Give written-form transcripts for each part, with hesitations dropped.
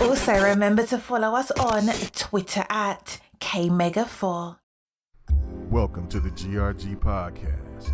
Also, remember to follow us on Twitter at KMega4. Welcome to the GRG podcast.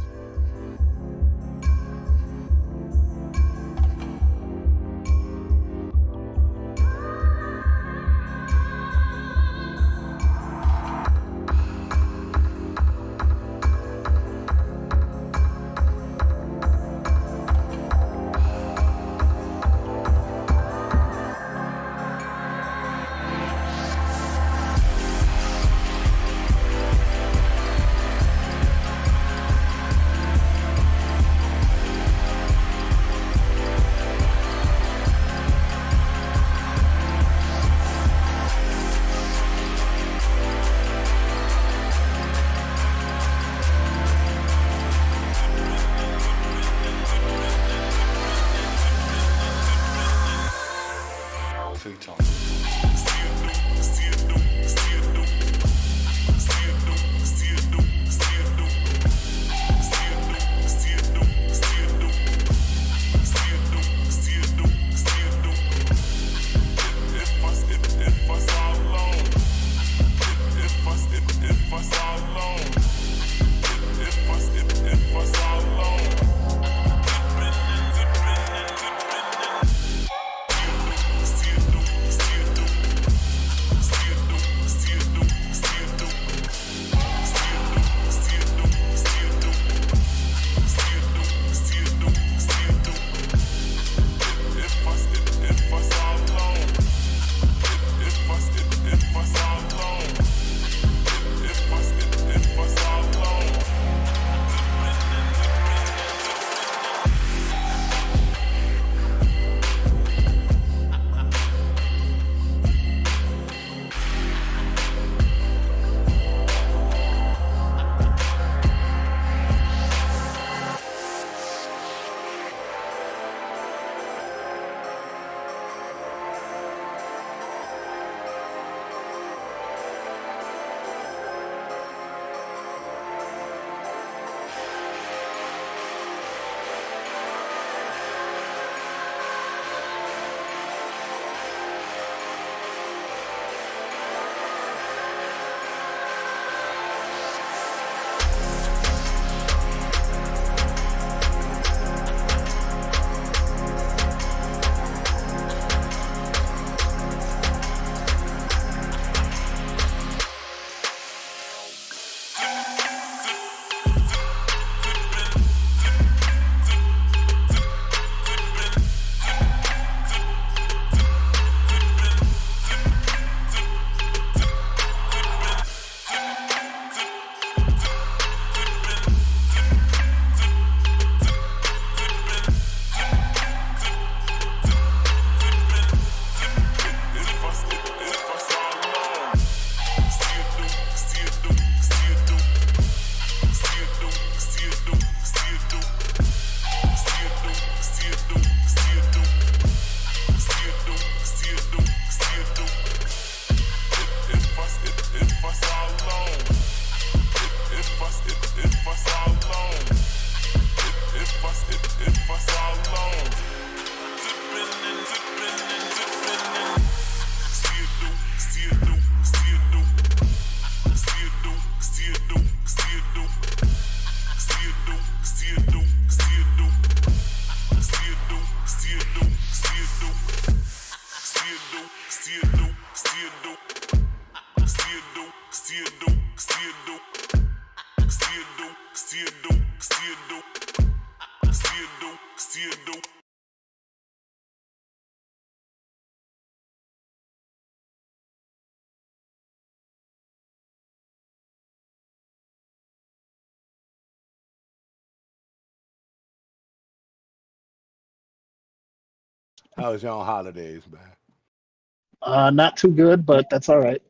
How was y'all holidays, man? Not too good, but that's all right.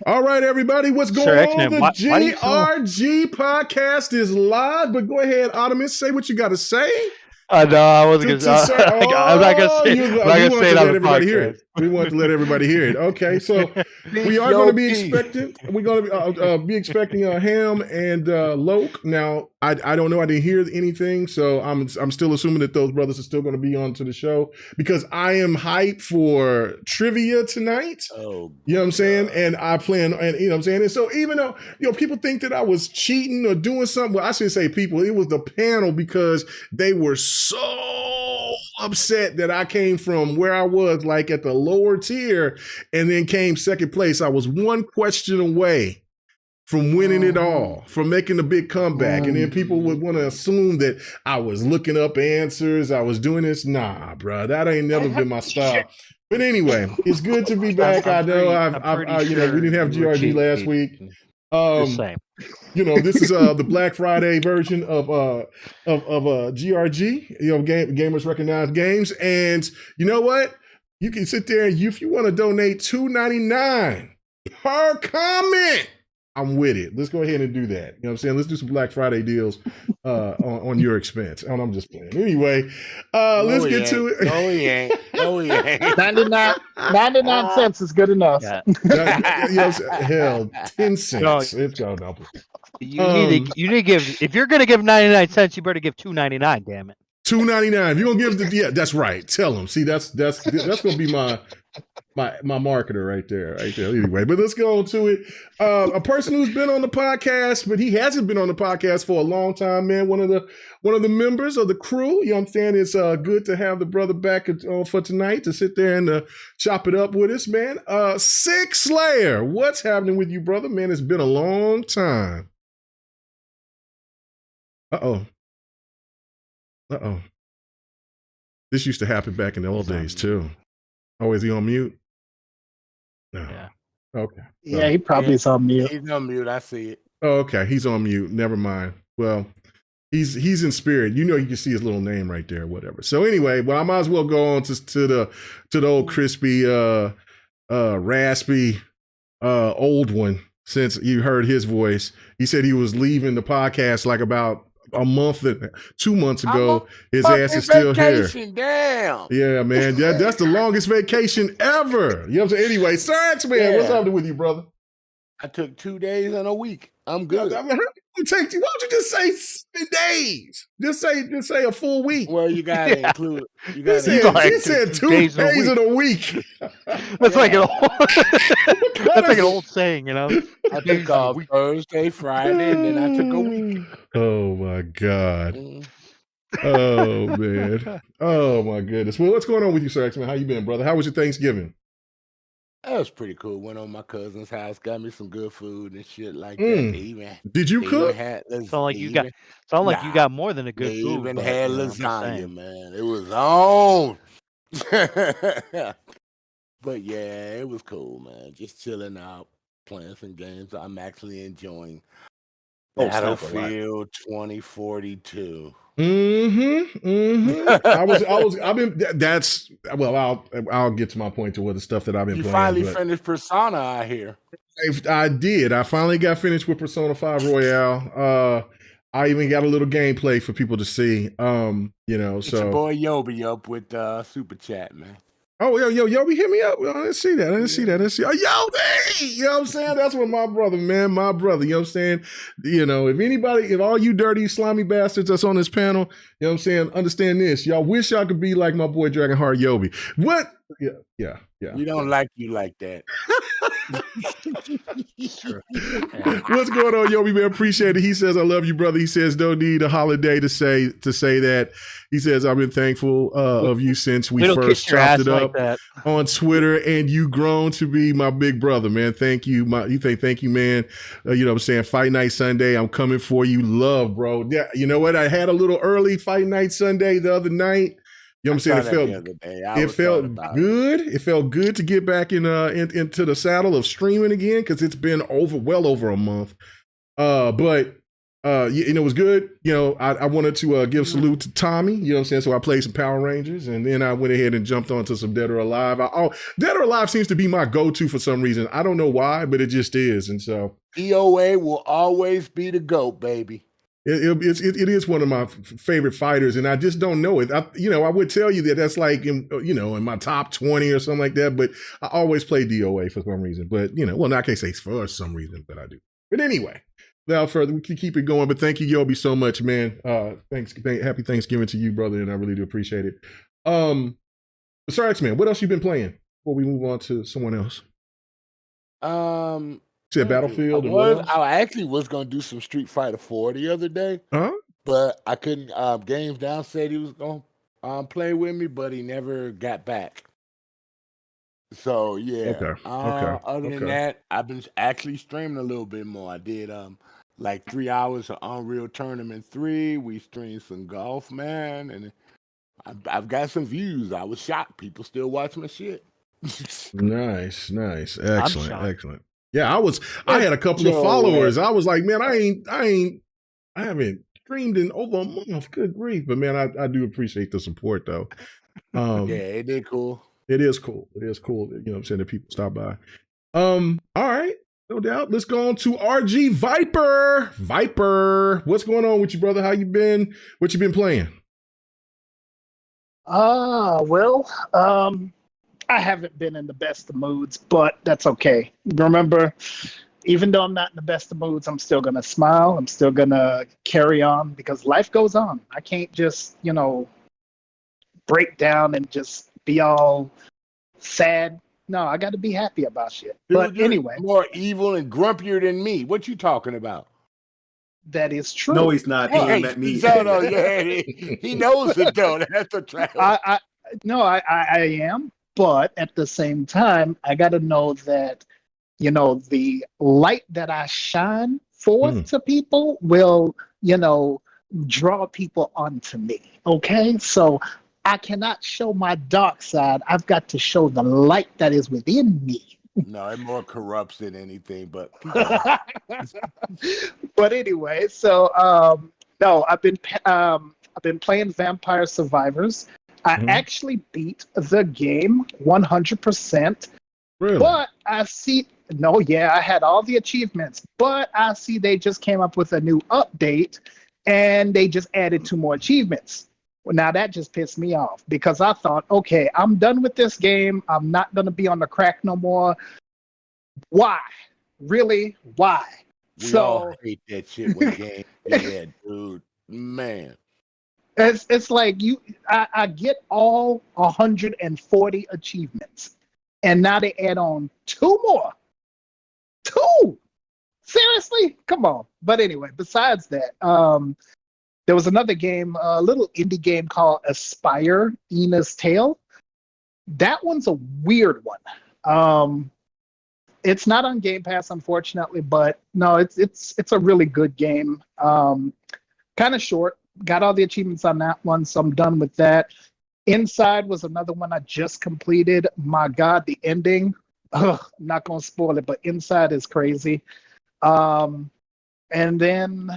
All right, everybody, what's going Sure, on? X-Men, The why do you feel- GRG podcast is live, but go ahead, Ottoman, say what you got to say. No, I wasn't going to. I'm not going to say. You I'm not going to say it on the everybody hear it. podcast. We want to let everybody hear it. Okay, so we are going to be expecting. We're going to be expecting Ham and Loke. Now, I don't know. I didn't hear anything, so I'm still assuming that those brothers are still going to be on to the show because I am hyped for trivia tonight. Oh, you know what I'm saying? And I plan, and you know what I'm saying. And so even though people think that I was cheating or doing something, well, I shouldn't say people. It was the panel because they were so upset that I came from where I was, like at the lower tier, and then came second place. I was one question away from winning it all, from making a big comeback. And then people would want to assume that I was looking up answers. I was doing this. Nah, bro, that ain't never been my style. But anyway, it's good to be back. I know we didn't have GRG last week. This is the Black Friday version of GRG, Gamers Recognize Games. And you know what? You can sit there and if you want to donate $2.99 per comment, I'm with it. Let's go ahead and do that. You know what I'm saying? Let's do some Black Friday deals on your expense. And I'm just playing. Anyway, let's get to it. No, he ain't. No, he ain't. 99 cents is good enough. Yeah. Hell, 10 cents. It's going up. You need to give, if you're going to give 99 cents, you better give $2.99, damn it. $2.99. If you're going to give that's right. Tell them. See, that's going to be my marketer right there. Anyway, but let's go on to it. A person who's been on the podcast, but he hasn't been on the podcast for a long time, man. One of the members of the crew. You know what I'm saying? It's good to have the brother back for tonight to sit there and chop it up with us, man. Six Slayer, what's happening with you, brother? Man, it's been a long time. Uh-oh. This used to happen back in the old days, too. Oh, is he on mute? No. Yeah. Okay. Yeah, he probably is on mute. He's on mute. I see it. Oh, okay. He's on mute. Never mind. Well, he's in spirit. You can see his little name right there, whatever. So anyway, well, I might as well go on to the old crispy, raspy, old one. Since you heard his voice, he said he was leaving the podcast like about a month, 2 months ago. His ass is still here. Damn. Yeah, man. That's the longest vacation ever. You know what I'm saying? Anyway, Sir X-Man, what's happening with you, brother? I took 2 days and a week. I'm good. I mean, how you take you? Why don't you just say 7 days? Just say a full week. Well, you gotta include. He said 2 days in a week. That's like an old saying, I took off Thursday, Friday, and then I took a week. Oh my God. Oh man. Oh my goodness. Well, what's going on with you, Sir X-Man? How you been, brother? How was your Thanksgiving? That was pretty cool. Went on my cousin's house, got me some good food and shit like that. Did you cook? Sound like you got more than a good they food. Even had lasagna, man. It was on. But yeah, it was cool, man. Just chilling out, playing some games. I'm actually enjoying Battlefield 2042. I'll get to my point to what the stuff that I've been playing. You finally finished Persona, I hear. I did. I finally got finished with Persona 5 Royale. I even got a little gameplay for people to see. It's your boy Yobi up with Super Chat, man. Oh, Yobi, hit me up. I didn't see that. Oh, Yobi! You know what I'm saying? That's what my brother, man. My brother. You know what I'm saying? If all you dirty, slimy bastards that's on this panel, you know what I'm saying, understand this. Y'all wish y'all could be like my boy Dragonheart Yobi. What? Yeah. We don't like you like that. What's going on, Yobi, man? Appreciate it. He says, I love you, brother. He says, don't need a holiday to say that. He says, I've been thankful of you since we first chopped it up on Twitter, and you grown to be my big brother, man. Thank you. Thank you, man. You know what I'm saying? Fight Night Sunday, I'm coming for you. Love, bro. Yeah, you know what? I had a little early Fight Night Sunday the other night. You know what I'm saying? It felt good. It felt good to get back into the saddle of streaming again because it's been well over a month. But it was good. I wanted to give salute to Tommy. You know what I'm saying? So I played some Power Rangers, and then I went ahead and jumped onto some Dead or Alive. Dead or Alive seems to be my go-to for some reason. I don't know why, but it just is. And so EOA will always be the GOAT, baby. It is one of my favorite fighters, and I just don't know it. I would tell you that's like in my top 20 or something like that, but I always play DOA for some reason. But well, I can't say for some reason, but I do. But anyway, without further, we can keep it going. But thank you, Yobi, so much, man. Happy Thanksgiving to you, brother, and I really do appreciate it. Sir X-Man, what else you been playing before we move on to someone else? Said Battlefield. I actually was gonna do some Street Fighter 4 the other day, but I couldn't. Games Down said he was gonna play with me, but he never got back. So yeah. Other than that, I've been actually streaming a little bit more. I did like 3 hours of Unreal Tournament 3. We streamed some golf, man, and I've got some views. I was shocked. People still watch my shit. Nice, excellent. Yeah, I had a couple of followers. I was like, man, I haven't streamed in over a month. Good grief. But man, I do appreciate the support though. Yeah, it is cool. It is cool. I'm saying, that people stop by. All right, no doubt. Let's go on to RG Viper. Viper, what's going on with you, brother? How you been? What you been playing? I haven't been in the best of moods, but that's okay. Remember, even though I'm not in the best of moods, I'm still going to smile. I'm still going to carry on because life goes on. I can't just, break down and just be all sad. No, I got to be happy about shit. Dude, but anyway. More evil and grumpier than me. What you talking about? That is true. No, he's not. He ain't met me. No, he knows it, though. That's a trap. I am. But at the same time, I got to know that, the light that I shine forth to people will, draw people onto me. Okay? So I cannot show my dark side. I've got to show the light that is within me. No, it more corrupts than anything, but. But anyway, so, no, I've been playing Vampire Survivors. I actually beat the game 100%. Really? But I had all the achievements. But I see they just came up with a new update and they just added 2 more achievements. Well, now that just pissed me off because I thought, okay, I'm done with this game. I'm not going to be on the crack no more. Why? Really? Why? We all hate that shit with games. Yeah, dude. Man. It's like I get all 140 achievements, and now they add on 2 more. 2? Seriously? Come on. But anyway, besides that, there was another game, a little indie game called Aspire: Ina's Tale. That one's a weird one. It's not on Game Pass, unfortunately, but no, it's a really good game. Kind of short. Got all the achievements on that one, so I'm done with that. Inside was another one I just completed. My God, the ending. I'm not going to spoil it, but Inside is crazy. And then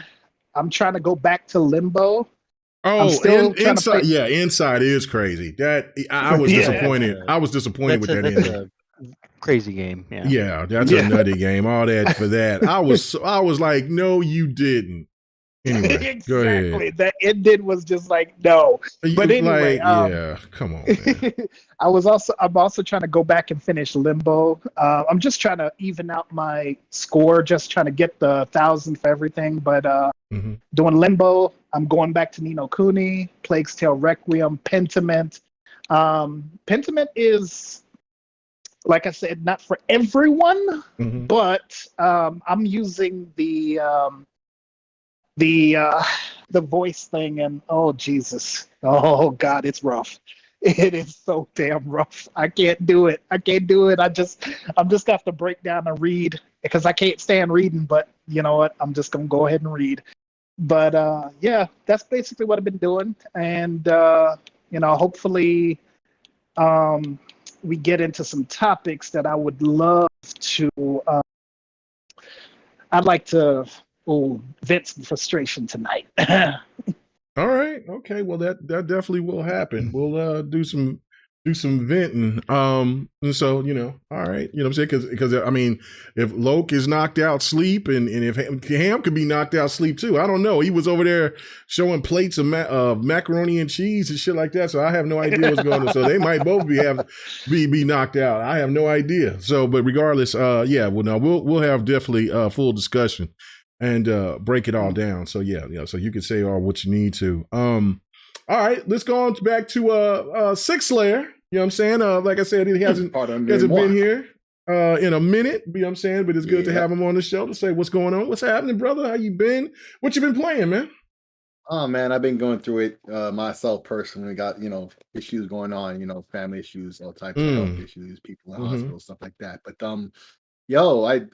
I'm trying to go back to Limbo. Inside. Inside is crazy. That I was disappointed. I was disappointed with that ending. Crazy game. Yeah, that's a nutty game. All that for that. I was like, no, you didn't. Anyway, exactly. Go ahead. That ending was just like no. But anyway, come on. Man. I'm also trying to go back and finish Limbo. I'm just trying to even out my score, just trying to get the 1,000 for everything. But doing Limbo, I'm going back to Ni no Kuni, Plague's Tale Requiem, Pentiment. Pentiment is, like I said, not for everyone, but I'm using the voice thing, and oh Jesus, oh God, it's rough. It is so damn rough. I can't do it. I'm just gonna have to break down and read because I can't stand reading. But you know what? I'm just gonna go ahead and read. But yeah, that's basically what I've been doing, and hopefully, we get into some topics that I would love to. I'd like to. Vent some frustration tonight. All right. Okay. Well, that definitely will happen. We'll do some do some venting. And so, all right, you know what I'm saying? Because I mean, if Loke is knocked out sleep, and if Ham could be knocked out sleep too, I don't know. He was over there showing plates of macaroni and cheese and shit like that. So I have no idea what's going on. So they might both be knocked out. I have no idea. So, but regardless, yeah, well, no, we'll have definitely full discussion and break it all down. So yeah, so you can say all what you need to. All right, let's go on back to Six Slayer. You know what I'm saying? Like I said, he hasn't been here in a minute. You know what I'm saying? But it's good to have him on the show to say what's going on. What's happening, brother? How you been? What you been playing, man? Oh man, I've been going through it myself personally. Got issues going on, family issues, all types of health issues, people in hospitals, stuff like that. But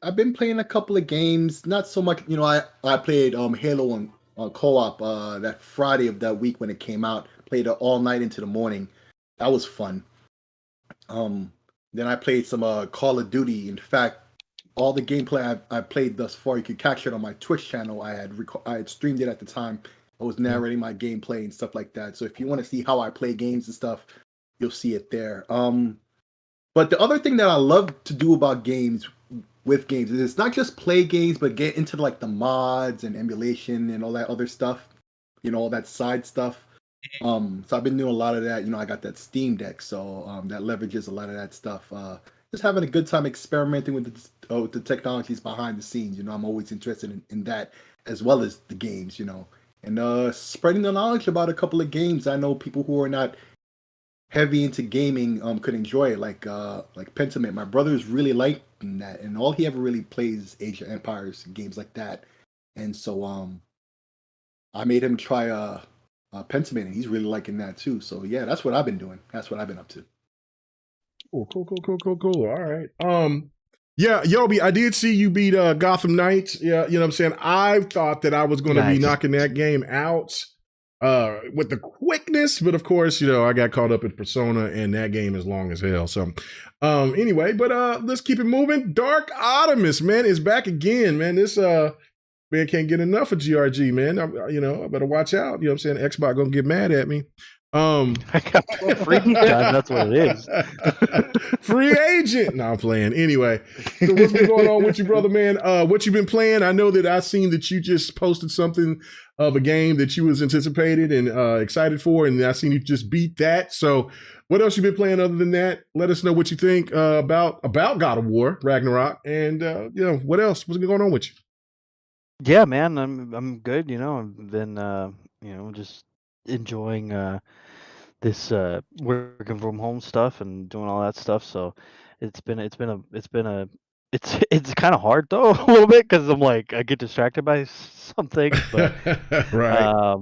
I've been playing a couple of games. Not so much, I played Halo on co-op that Friday of that week when it came out. Played it all night into the morning. That was fun. Then I played some Call of Duty. In fact, all the gameplay I played thus far, you could catch it on my Twitch channel. I had streamed it at the time. I was narrating my gameplay and stuff like that. So if you want to see how I play games and stuff, you'll see it there. But the other thing that I love to do about games is it's not just play games, but get into like the mods and emulation and all that other stuff, all that side stuff. So I've been doing a lot of that. I got that Steam Deck, so that leverages a lot of that stuff. Just having a good time experimenting with the technologies behind the scenes. I'm always interested in that as well as the games. And spreading the knowledge about a couple of games. I know people who are not heavy into gaming could enjoy it, like Pentiment. My brother's really liking that, and all he ever really plays is Age of Empires games like that. And so I made him try Pentiment, and he's really liking that too. So yeah, that's what I've been doing. That's what I've been up to. Cool. All right. Yeah, Yobi, I did see you beat Gotham Knights. Yeah, you know what I'm saying? I thought that I was going to be knocking that game out with the quickness, but of course, I got caught up in Persona, and that game is long as hell. So anyway, but let's keep it moving. Dark Optimus, man, is back again, man. This man can't get enough of GRG, man. I better watch out. You know what I'm saying? Xbox gonna get mad at me. Free that's what it is. Free agent. No, I'm playing. Anyway, so what's been going on with you, brother, man? What you been playing? I know that I seen that you just posted something of a game that you was anticipated and excited for, and I seen you just beat that. So what else you been playing other than that? Let us know what you think about God of War, Ragnarok, and what else? What's been going on with you? Yeah, man, I'm good. I've been just enjoying this working from home stuff and doing all that stuff. So it's kind of hard though a little bit because I'm like I get distracted by something, but right.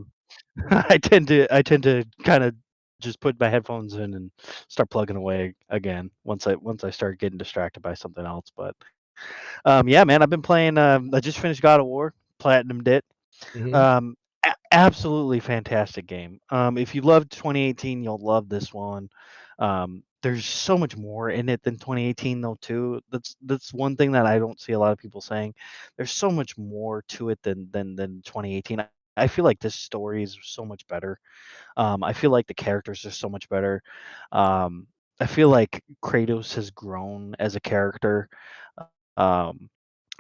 I tend to kind of just put my headphones in and start plugging away again once I start getting distracted by something else. But yeah, man, I've been playing. I just finished God of War, platinumed it. Mm-hmm. Absolutely fantastic game. If you loved 2018, you'll love this one. There's so much more in it than 2018 though too. That's one thing that I don't see a lot of people saying. There's so much more to it than 2018. I feel like this story is so much better. I feel like the characters are so much better. I feel like Kratos has grown as a character.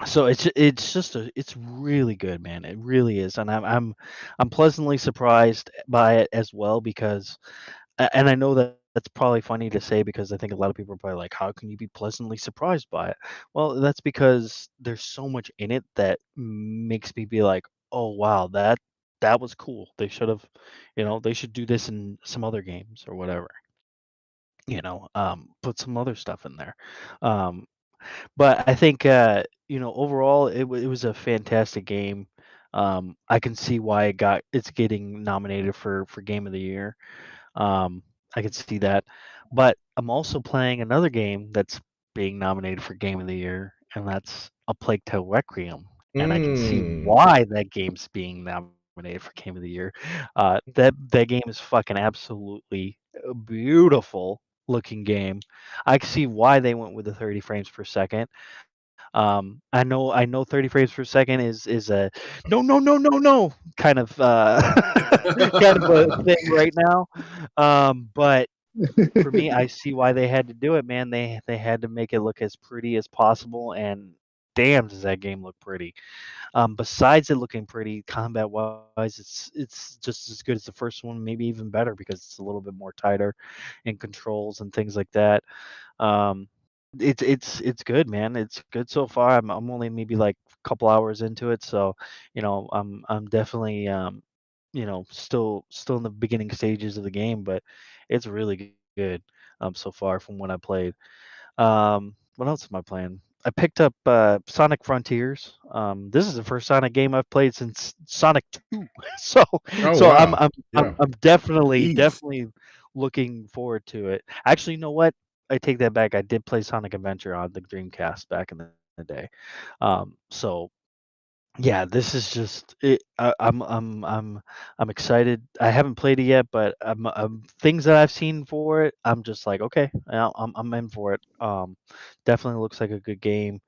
So it's really good, man. It really is, and I'm pleasantly surprised by it as well because, and I know that that's probably funny to say because I think a lot of people are probably like, how can you be pleasantly surprised by it? Well, that's because there's so much in it that makes me be like, oh wow, that was cool. They should have, they should do this in some other games or whatever. Put some other stuff in there. But I think overall it was a fantastic game. I can see why it's getting nominated for Game of the Year. I can see that, but I'm also playing another game that's being nominated for Game of the Year, and that's A Plague Tale Requiem, and I can see why that game's being nominated for Game of the Year. That game is fucking absolutely beautiful looking game. I can see why they went with the 30 frames per second. I know 30 frames per second is a no kind of kind of a thing right now. But for me, I see why they had to do it, man. They had to make it look as pretty as possible, and damn, does that game look pretty. Besides it looking pretty, combat wise, it's just as good as the first one, maybe even better because it's a little bit more tighter in controls and things like that. Um, it's good, man. It's good so far. I'm only maybe like a couple hours into it, so I'm definitely still in the beginning stages of the game, but it's really good so far from what I played. What else am I playing? I picked up Sonic Frontiers. This is the first Sonic game I've played since Sonic 2. So wow. I'm definitely Jeez. looking forward to it. Actually, you know what? I take that back. I did play Sonic Adventure on the Dreamcast back in the day. So yeah, this is just it. I'm excited. I haven't played it yet, but things that I've seen for it, I'm just like, okay, I'm in for it. Definitely looks like a good game.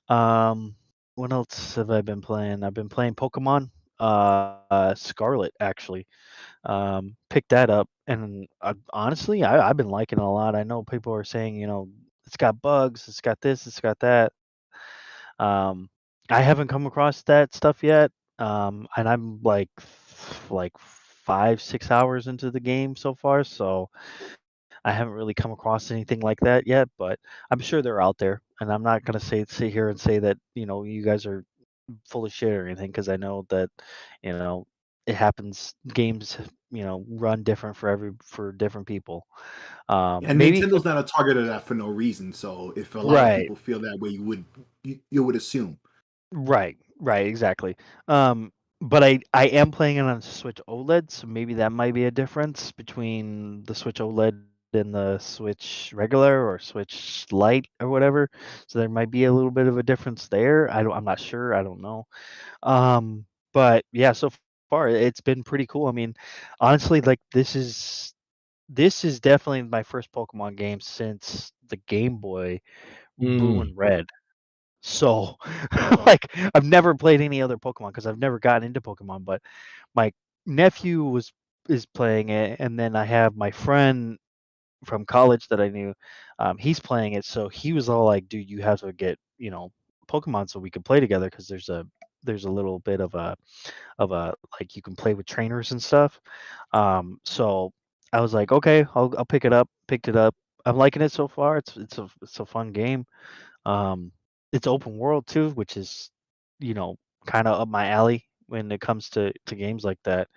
What else have I been playing? I've been playing Pokemon Scarlet actually. Picked that up, and honestly, I've been liking it a lot. I know people are saying, it's got bugs, it's got this, it's got that. Um, I haven't come across that stuff yet, and I'm like 5-6 hours into the game so far, so I haven't really come across anything like that yet. But I'm sure they're out there, and I'm not gonna sit here and say that you guys are full of shit or anything because I know that you know it happens. Games run different for different people. And Maybe Nintendo's not a target of that for no reason. So if a lot of right. people feel that way, you would assume. Right, exactly. But I am playing it on Switch OLED, so maybe that might be a difference between the Switch OLED and the Switch regular or Switch Lite or whatever. So there might be a little bit of a difference there. I'm not sure. I don't know. But yeah, so far it's been pretty cool. I mean, honestly, like this is definitely my first Pokemon game since the Game Boy Blue Mm. and Red. So, like, I've never played any other Pokemon because I've never gotten into Pokemon. But my nephew is playing it, and then I have my friend from college that I knew. He's playing it, so he was all like, "Dude, you have to get Pokemon so we can play together because there's a little bit of a like you can play with trainers and stuff." So I was like, "Okay, I'll pick it up." Picked it up. I'm liking it so far. It's a fun game. Um, it's open world too, which is, you know, kind of up my alley when it comes to games like that.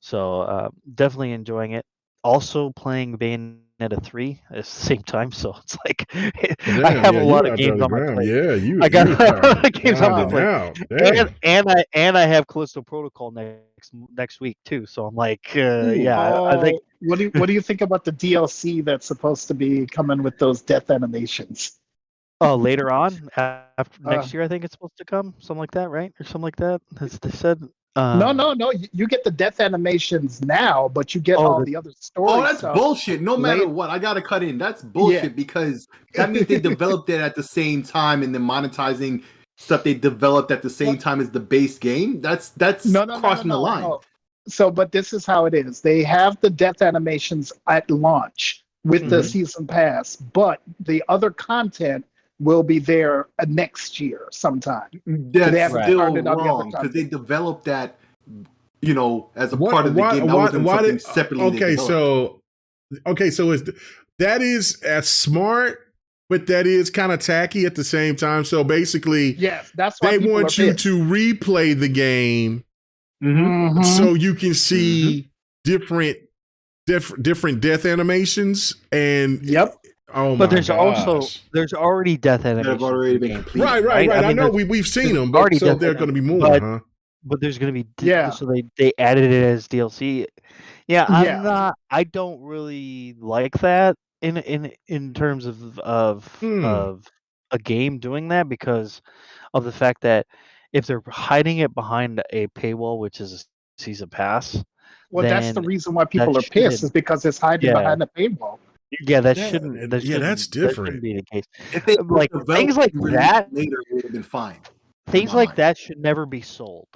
So definitely enjoying it. Also playing Bayonetta 3 at the same time, so it's like I Damn, have yeah, a you lot of out there on games the on my ground. plate. Yeah, I got you a lot are of games on my grinding plate, out. and Dang. and I have Callisto Protocol next week too. So I'm like, Ooh. yeah, I think. Oh, what do you think about the DLC that's supposed to be coming with those death animations? Oh, later on after Uh, next year, I think it's supposed to come, something like that, right, or something like that. As they said. no. You get the death animations now, but you get Oh, all the other Oh, story that's stuff bullshit. No matter late. what, I gotta cut in. That's Yeah. bullshit because that means they developed it at the same time and then monetizing stuff they developed at the Well, same time as the base game. That's crossing the line. no. So, but this is how it is. They have the death animations at launch with the mhm. season pass, but the other content will be there next year sometime. They That's haven't Right. still started on the other wrong because they content. developed that, as a part What of the game. That wasn't why something did separately they developed. so that is as smart, but that is kind of tacky at the same time. So basically, Yes, that's why they people are want you pissed. to replay the game Mm-hmm. so you can see different death animations and Yep. oh But my there's gosh. already death That have animations already in the been game. completed. Right. I I mean, know we've seen there's them, but already so death they're going to be more, but huh? but there's gonna be Yeah. so they added it as DLC. Yeah, Yeah. I don't really like that in terms Hmm. of a game doing that because of the fact that if they're hiding it behind a paywall, which is a season pass, Well, that's the then reason why that people are pissed shouldn't. is because it's hiding Yeah, behind the paywall. yeah, Yeah, that's that shouldn't different. be the case. If they Like developed things like and released that, later, it would have been fine, in things my like mind. that should never be sold.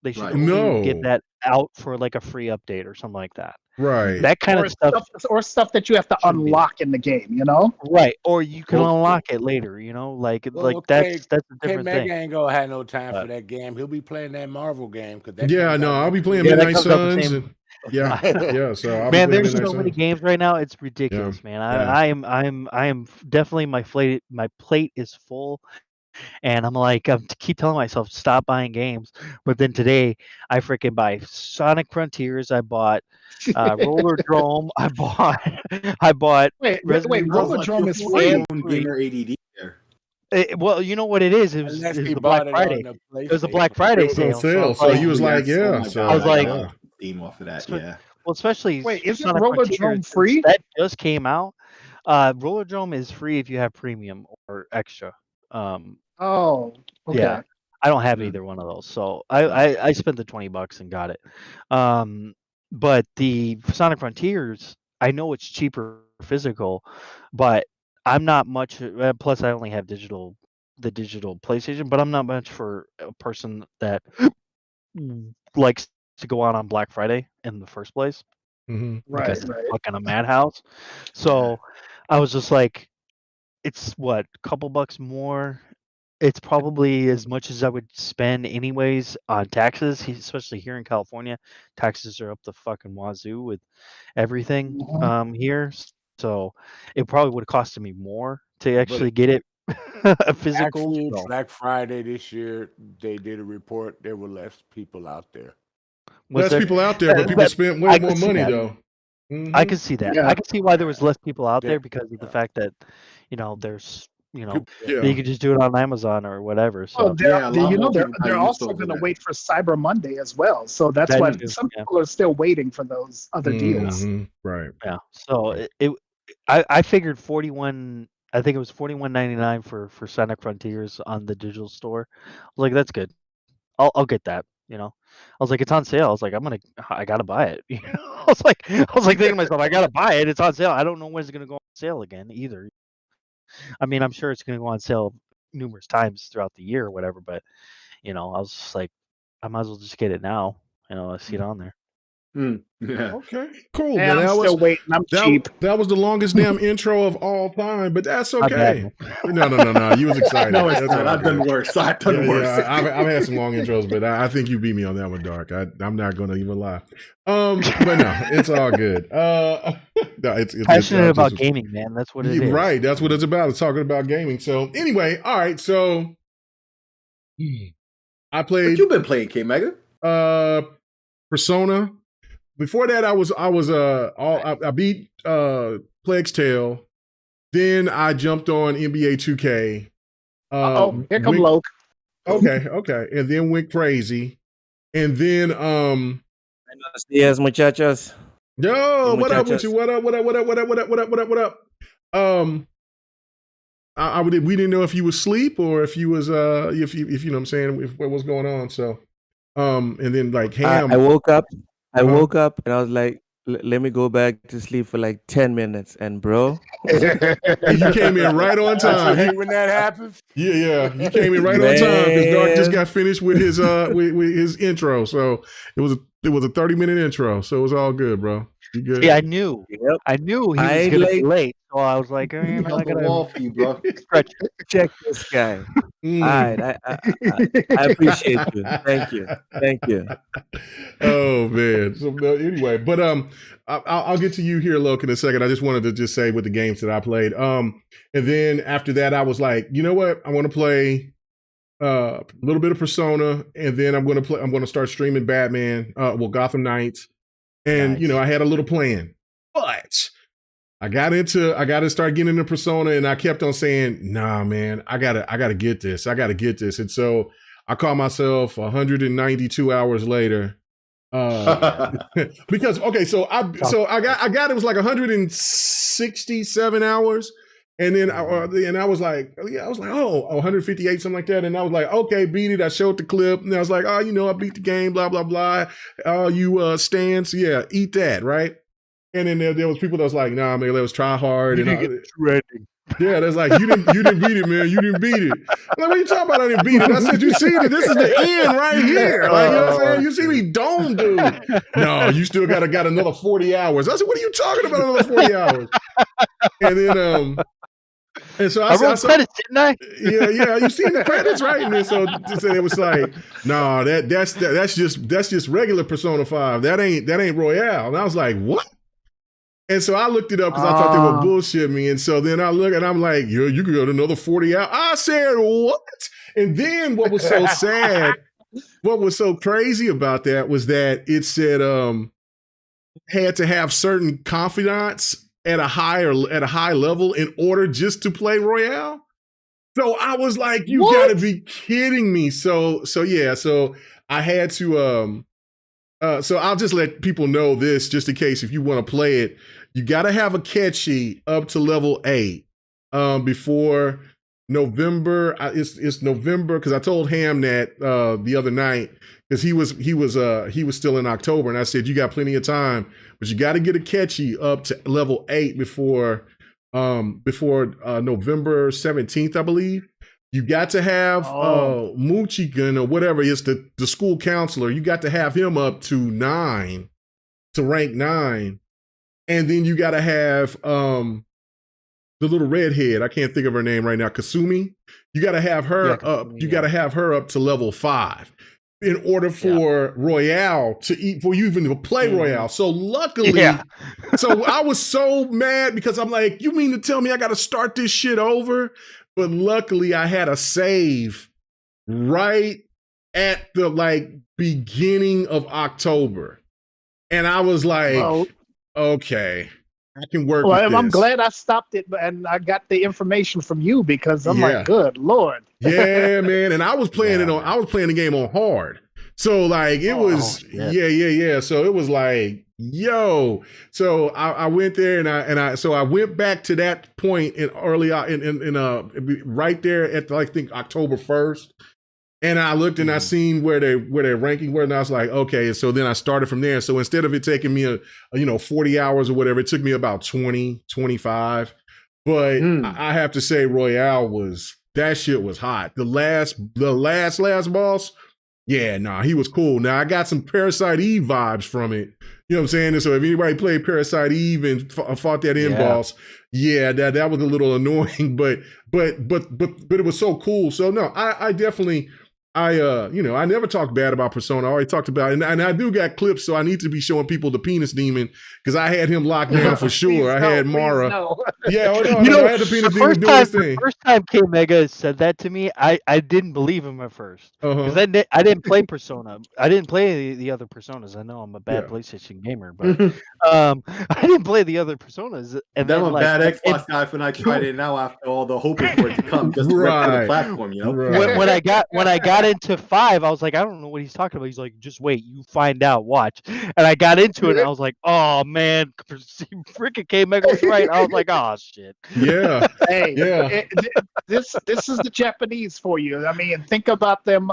They should Right. only get No. that out for like a free update or something like that. Right. That kind of stuff, or stuff that you have to unlock in the game, you know? right? Or you can unlock it later, you know, like that's a different thing. Mega ain't gonna have no time for that game. He'll be playing that Marvel game because I'll be playing Midnight Suns. Yeah. So I'll man, be there's so many games right now. It's ridiculous, man. I am definitely my plate is full. And I'm like, I keep telling myself, stop buying games. But then today, I freaking buy Sonic Frontiers. I bought Roller Drome. I bought. Wait, Roller Drome is free. Gamer ADD there. Well, you know what it is? It was the Black Friday. It was a Black Friday sale. So he was like, yeah. So I was like, Steam off of that, yeah. Well, especially isn't Roller Drome free? That just came out. Roller Drome is free if you have premium or extra. Oh, okay. Yeah, I don't have either one of those, so I spent the $20 and got it. But the Sonic Frontiers, I know it's cheaper physical, but I'm not much. Plus, I only have the digital PlayStation, but I'm not much for a person that likes to go out on Black Friday in the first place. Right, it's fucking a madhouse. So I was just like, it's what, a couple bucks more. It's probably as much as I would spend anyways on taxes, especially here in California. Taxes are up the fucking wazoo with everything here. So it probably would have costed me more to actually get it physical. Actually, Black Friday this year, they did a report. There were less people out there. Less people out there, but people spent way more money, though. I can see that. I can see why there was less people out there because of the fact that, there's, you can just do it on Amazon or whatever. So they're also going to wait for Cyber Monday as well. So that's why some people are still waiting for those other deals. Right. Yeah. So I figured 41. I think it was $41.99 for Sonic Frontiers on the digital store. I was like, that's good. I'll get that. I was like, it's on sale. I was like, I gotta buy it. I was like thinking to myself, I gotta buy it. It's on sale. I don't know when it's gonna go on sale again either. I mean, I'm sure it's gonna go on sale numerous times throughout the year or whatever. But I was just like, I might as well just get it now. I see it on there. Yeah. Okay. Cool. Man, I'm still waiting. I'm cheap. That was the longest damn intro of all time, but that's okay. No. You was excited. No, it's not. I've done worse. I've done worse. I've had some long intros, but I think you beat me on that one, Dark. I'm not going to even lie. But no, it's all good. No, it's passionate about gaming, man. That's what it is. Right. That's what it's about. It's talking about gaming. So anyway, all right. So I played. What you been playing, K Mega? Persona. Before that, I beat Plague's Tale. Then I jumped on NBA 2K. Here come Loke. Okay. And then went crazy. And then Buenos días, muchachos. Yo, what up with you? What up? We didn't know if you was asleep or if you was if you know what I'm saying, what was going on. So and then like Ham. I woke up and I was like, let me go back to sleep for like 10 minutes. And bro, you came in right on time. When that happens? Yeah. You came in right on time because Dark just got finished with his with his intro. So it was a 30-minute intro. So it was all good, bro. You good? Yeah, I knew. Yep. I knew he was gonna be late. So I was like, I gotta wall for you, bro. Check this guy. All right, I appreciate you. Thank you. Oh man. So anyway, but I'll get to you here, Loke, in a second. I just wanted to just say with the games that I played. And then after that, I was like, you know what? I want to play a little bit of Persona, and then I'm going to start streaming Batman. Gotham Knights, and nice. I had a little plan, but I got to start getting into Persona, and I kept on saying, nah, man, I gotta get this. And so I caught myself 192 hours later. Because so I got it was like 167 hours. And then I was like, 158, something like that. And I was like, okay, beat it. I showed the clip, and I was like, I beat the game, blah, blah, blah. You stands, eat that, right? And then there was people that was like, nah, man, let's try hard. And Yeah, that's like you didn't beat it, man. You didn't beat it. I'm like, what are you talking about? I didn't beat it. I said, you see it. This is the end right here. Like, you know what I'm saying? You see me dome, dude. No, you still got another 40 hours. I said, what are you talking about? Another 40 hours? And then and so I wrote credits, didn't I? Yeah, you seen the credits, right? And then so it was like, no, that's just regular Persona 5. That ain't Royale. And I was like, what? And so I looked it up because I thought they were bullshit me. And so then I look and I'm like, you could go to another 40 hours. I said, what? And then what was so sad, what was so crazy about that was that it said had to have certain confidants at a high level in order just to play Royale. So I was like, you gotta be kidding me. So I had to so I'll just let people know this just in case if you want to play it. You got to have a catch sheet up to level 8 before November. It's November because I told Ham that the other night because he was still in October, and I said you got plenty of time, but you got to get a catch sheet up to level 8 before November 17th, I believe. You got to have Moochigan or whatever is the school counselor. You got to have him up to rank 9. And then you got to have the little redhead. I can't think of her name right now. Kasumi. You got to have her up. You got to have her up to level 5 in order for Royale for you even to play Royale. So luckily, so I was so mad because I'm like, you mean to tell me I got to start this shit over? But luckily, I had a save right at the beginning of October, and I was like. Okay, I can work with this. I'm glad I stopped it and I got the information from you because I'm like, good Lord. Yeah, man. And I was playing I was playing the game on hard. So it was, So it was like, yo. So I went there and I went back to that point in right there at I think October 1st. And I looked and I seen where their ranking were, and I was like, okay. So then I started from there. So instead of it taking me 40 hours or whatever, it took me about 20, 25. But I have to say, Royale that shit was hot. The last boss, he was cool. Now I got some Parasite Eve vibes from it. You know what I'm saying? And so if anybody played Parasite Eve and fought that end boss, that was a little annoying, but it was so cool. So no, I definitely. I never talked bad about Persona. I already talked about it. And I do got clips, so I need to be showing people the penis demon because I had him locked down for sure. I had Mara. Yeah, I had the penis demon doing his thing. The first time K Mega said that to me, I didn't believe him at first. Because I didn't play Persona. I didn't play the other Personas. I know I'm a bad PlayStation gamer, but I didn't play the other Personas. And then I'm a bad Xbox guy when I tried it now after all the hoping for it to come just to rep the platform, you know? Right. When I got into 5, I was like, I don't know what he's talking about. He's like, just wait, you find out, watch. And I got into it and I was like, oh man, freaking K Mega was right. I was like, oh shit. Yeah. Hey, this is the Japanese for you. I mean, think about them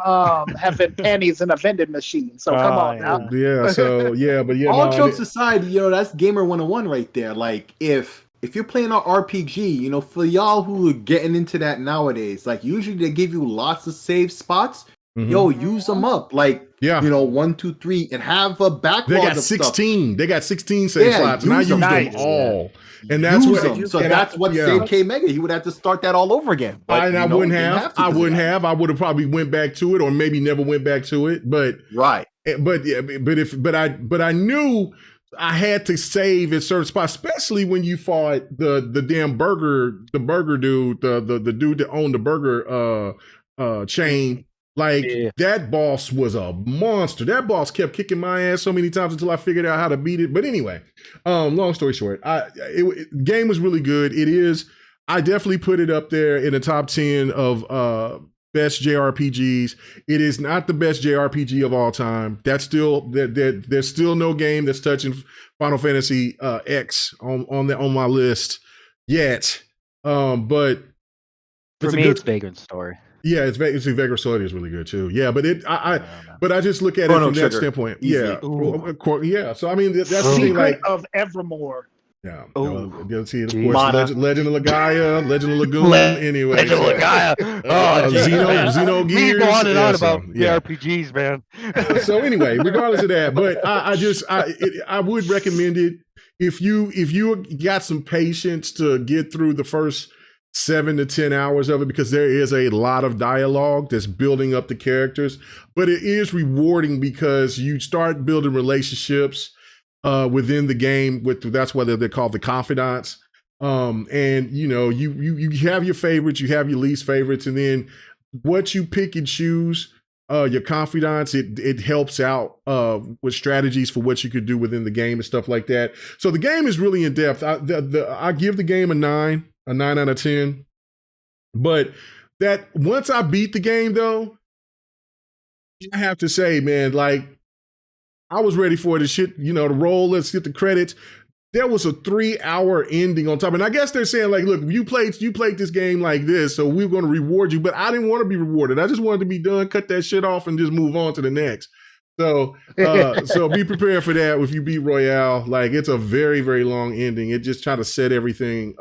having pennies in a vending machine. So come on now. Yeah. So but all jokes aside, that's Gamer 101 right there. Like if you're playing an RPG, for y'all who are getting into that nowadays, usually they give you lots of save spots. Use them up. 1, 2, 3, and have a backlog. They got 16. They got 16 save slots, and I used them all. And that's what saved K Mega. He would have to start that all over again. But, I wouldn't have. I would have probably went back to it, or maybe never went back to it. But but I knew I had to save at certain spots, especially when you fought the damn burger dude, the dude that owned the burger chain. That boss was a monster. That boss kept kicking my ass so many times until I figured out how to beat it. But anyway, long story short, game was really good. It is. I definitely put it up there in the top 10 of best JRPGs. It is not the best JRPG of all time. That's still there's still no game that's touching Final Fantasy X on my list yet. But for me, it's Vagrant Story. Yeah, it's Vagrant Story is really good too. Yeah, but I just look at it from that standpoint. Yeah, yeah. So I mean, that's the thing. Of Evermore. Yeah. Oh, DLC, of course, Legend of Legaia, Legend of Lagoon. Anyway, Legend of Legaia. Xeno We Gears. go on and on about yeah. RPGs, man. So anyway, regardless of that, but I would recommend it if you got some patience to get through the first 7 to 10 hours of it, because there is a lot of dialogue that's building up the characters, but it is rewarding because you start building relationships within the game that's why they're called the confidants. And you have your favorites, you have your least favorites, and then what you pick and choose your confidants, it helps out with strategies for what you could do within the game and stuff like that. So the game is really in depth. I give the game a 9 out of 10. But that once I beat the game, though, I have to say, man, like, I was ready for the shit, to roll. Let's get the credits. There was a 3-hour ending on top. And I guess they're saying, like, look, you played this game like this, so we're going to reward you. But I didn't want to be rewarded. I just wanted to be done, cut that shit off, and just move on to the next. So be prepared for that if you beat Royale. Like, it's a very, very long ending. It just trying to set everything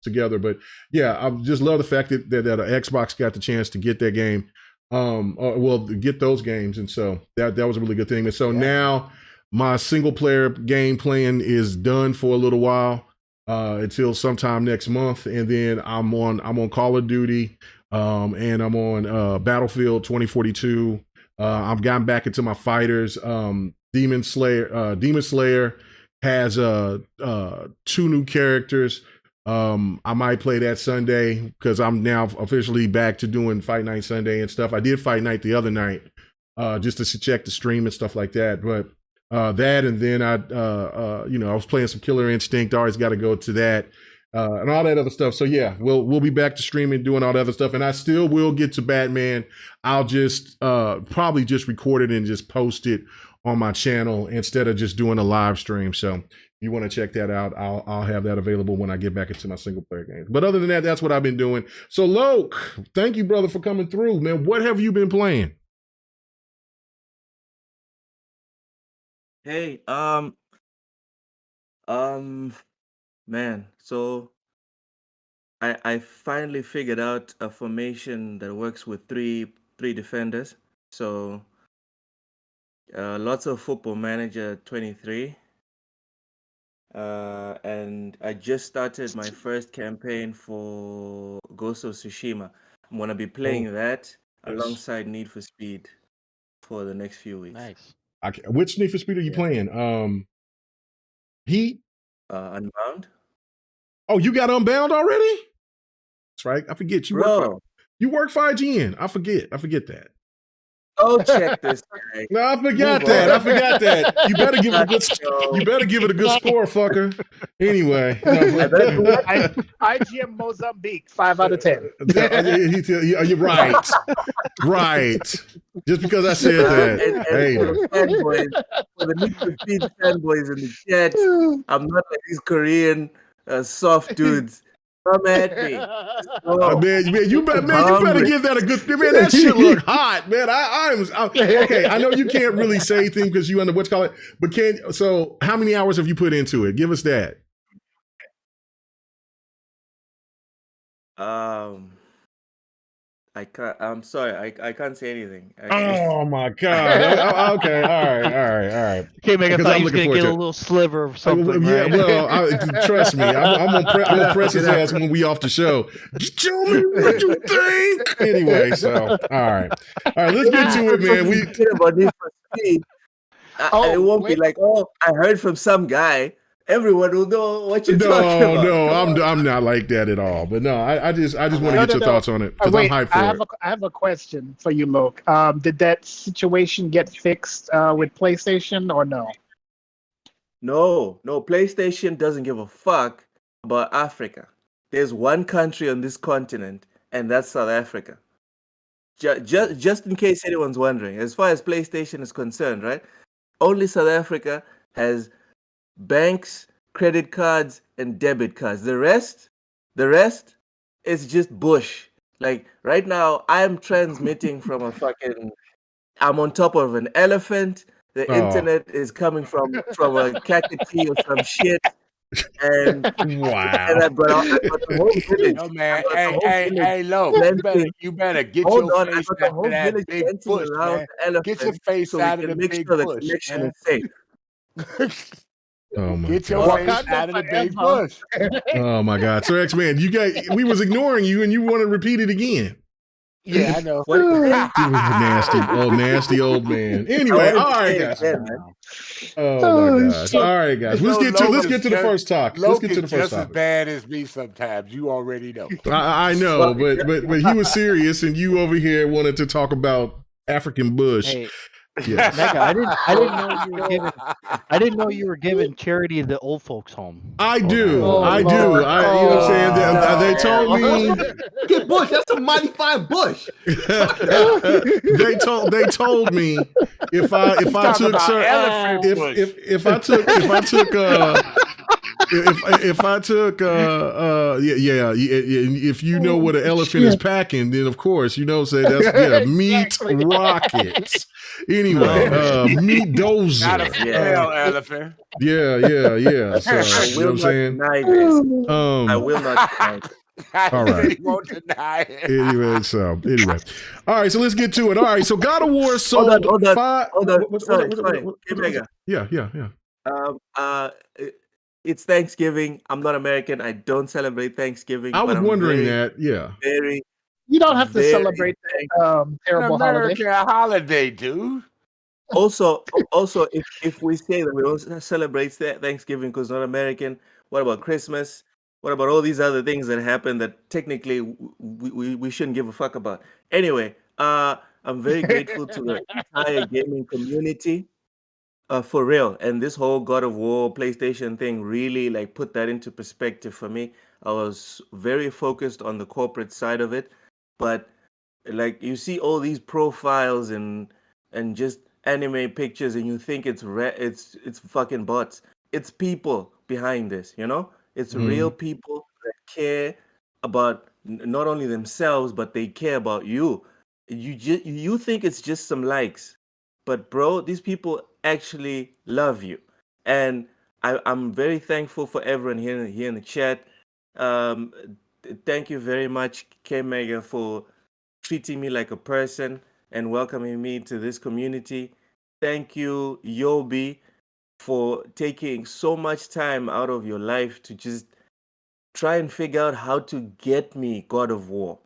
together. But yeah, I just love the fact that Xbox got the chance to get that game. Get those games. And so that was a really good thing. And so now my single player game plan is done for a little while until sometime next month. And then I'm on Call of Duty and I'm on Battlefield 2042. I've gotten back into my fighters. Demon Slayer has 2 new characters. I might play that Sunday because I'm now officially back to doing Fight Night Sunday and stuff. I did Fight Night the other night just to check the stream and stuff like that. But that, and then I was playing some Killer Instinct. I always got to go to that and all that other stuff. So yeah, we'll be back to streaming, doing all that other stuff, and I still will get to Batman. I'll just probably just record it and just post it on my channel instead of just doing a live stream. So if you want to check that out, I'll have that available when I get back into my single player games. But other than that, that's what I've been doing. So Loke, thank you, brother, for coming through, man. What have you been playing? Hey, man. So I finally figured out a formation that works with three defenders. So lots of Football Manager 23. And I just started my first campaign for Ghost of Tsushima. I'm gonna be playing that alongside Need for Speed for the next few weeks. Nice. Which Need for Speed are you playing? Heat? Unbound. Oh, you got Unbound already? That's right. I forget you work for IGN. I forget that. Oh, check this guy. No, I forgot that. You better give it a good. You better give it a good score, fucker. Anyway, IGM Mozambique, 5 out of 10. You're right. Right. Just because I said that. For the Need for Speed fanboys in the chat, I'm not like these Korean soft dudes. Come at me. Man, you better give that a good. Man, that shit look hot, man. I'm okay. I know you can't really say things because you under what's called it, but so how many hours have you put into it? Give us that. I'm sorry. I can't say anything. Oh my god. Okay. All right. Okay, Meg, I thought he was going to get a little sliver of something. Yeah, right? well, trust me. I'm gonna press his ass when we off the show. Just tell me what you think. Anyway, so all right. Let's get to it, man. It won't be like, I heard from some guy. Everyone will know what you're talking about. No, I'm not like that at all. But no, I just want to get your thoughts on it because I'm hyped for it. I have a question for you, Luke. Did that situation get fixed with PlayStation or no? No. PlayStation doesn't give a fuck about Africa. There's one country on this continent, and that's South Africa. Just in case anyone's wondering, as far as PlayStation is concerned, right? Only South Africa has banks, credit cards, and debit cards. The rest is just bush. Like right now, I'm transmitting from I'm on top of an elephant. The internet is coming from a cactus or some shit. And wow. And I brought the whole village. Oh man, hey, Lo, you better get your face out of that big bush, man. Get your face out of the big bush, connection man. is safe. Oh my Get your God. face out of the big bush. Oh my God. So X-Man, we was ignoring you and you want to repeat it again. Yeah, I know. nasty old man. Anyway, all right, guys. Oh my gosh. All right, guys. Let's get to the first talk. Let's get to the first topic. Just as bad as me sometimes. You already know. I know, but he was serious, and you over here wanted to talk about African Bush. Hey, yes. Mega, I didn't know you were giving charity to the old folks home. I do. You know what I'm saying? They told me get Bush. That's a mighty fine bush. they told me if I took if you know what an elephant is packing, then of course say that's meat rockets. Anyway, meat dozer. Not a female elephant. Yeah. So, I will not deny this. I will not deny this. All right. He won't deny it. Anyway, all right. So let's get to it. All right. So God of War sold Hold on. Sorry. Yeah. It's Thanksgiving. I'm not American. I don't celebrate Thanksgiving. I was wondering that. Yeah. You don't have to celebrate that terrible holiday, dude. Also, if we say that we don't celebrate Thanksgiving because not American, what about Christmas? What about all these other things that happen that technically we shouldn't give a fuck about? Anyway, I'm very grateful to the entire gaming community, for real. And this whole God of War PlayStation thing really put that into perspective for me. I was very focused on the corporate side of it, but you see all these profiles and just anime pictures, and you think it's fucking bots. It's people behind this, It's real people that care about not only themselves, but they care about you. You think it's just some likes, but bro, these people actually love you, and I'm very thankful for everyone here in the chat. Thank you very much, K Mega, for treating me like a person and welcoming me to this community. Thank you, Yobi, for taking so much time out of your life to just try and figure out how to get me God of War.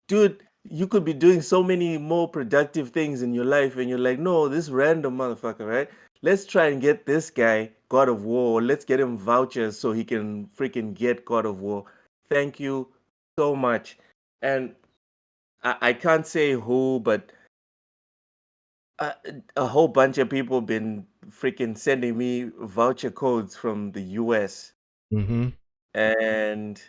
Dude, you could be doing so many more productive things in your life, and you're like, no, this random motherfucker, right? Let's try and get this guy God of War. Let's get him vouchers so he can freaking get God of War. Thank you so much. And I can't say who, but a whole bunch of people been freaking sending me voucher codes from the US. Mm-hmm. And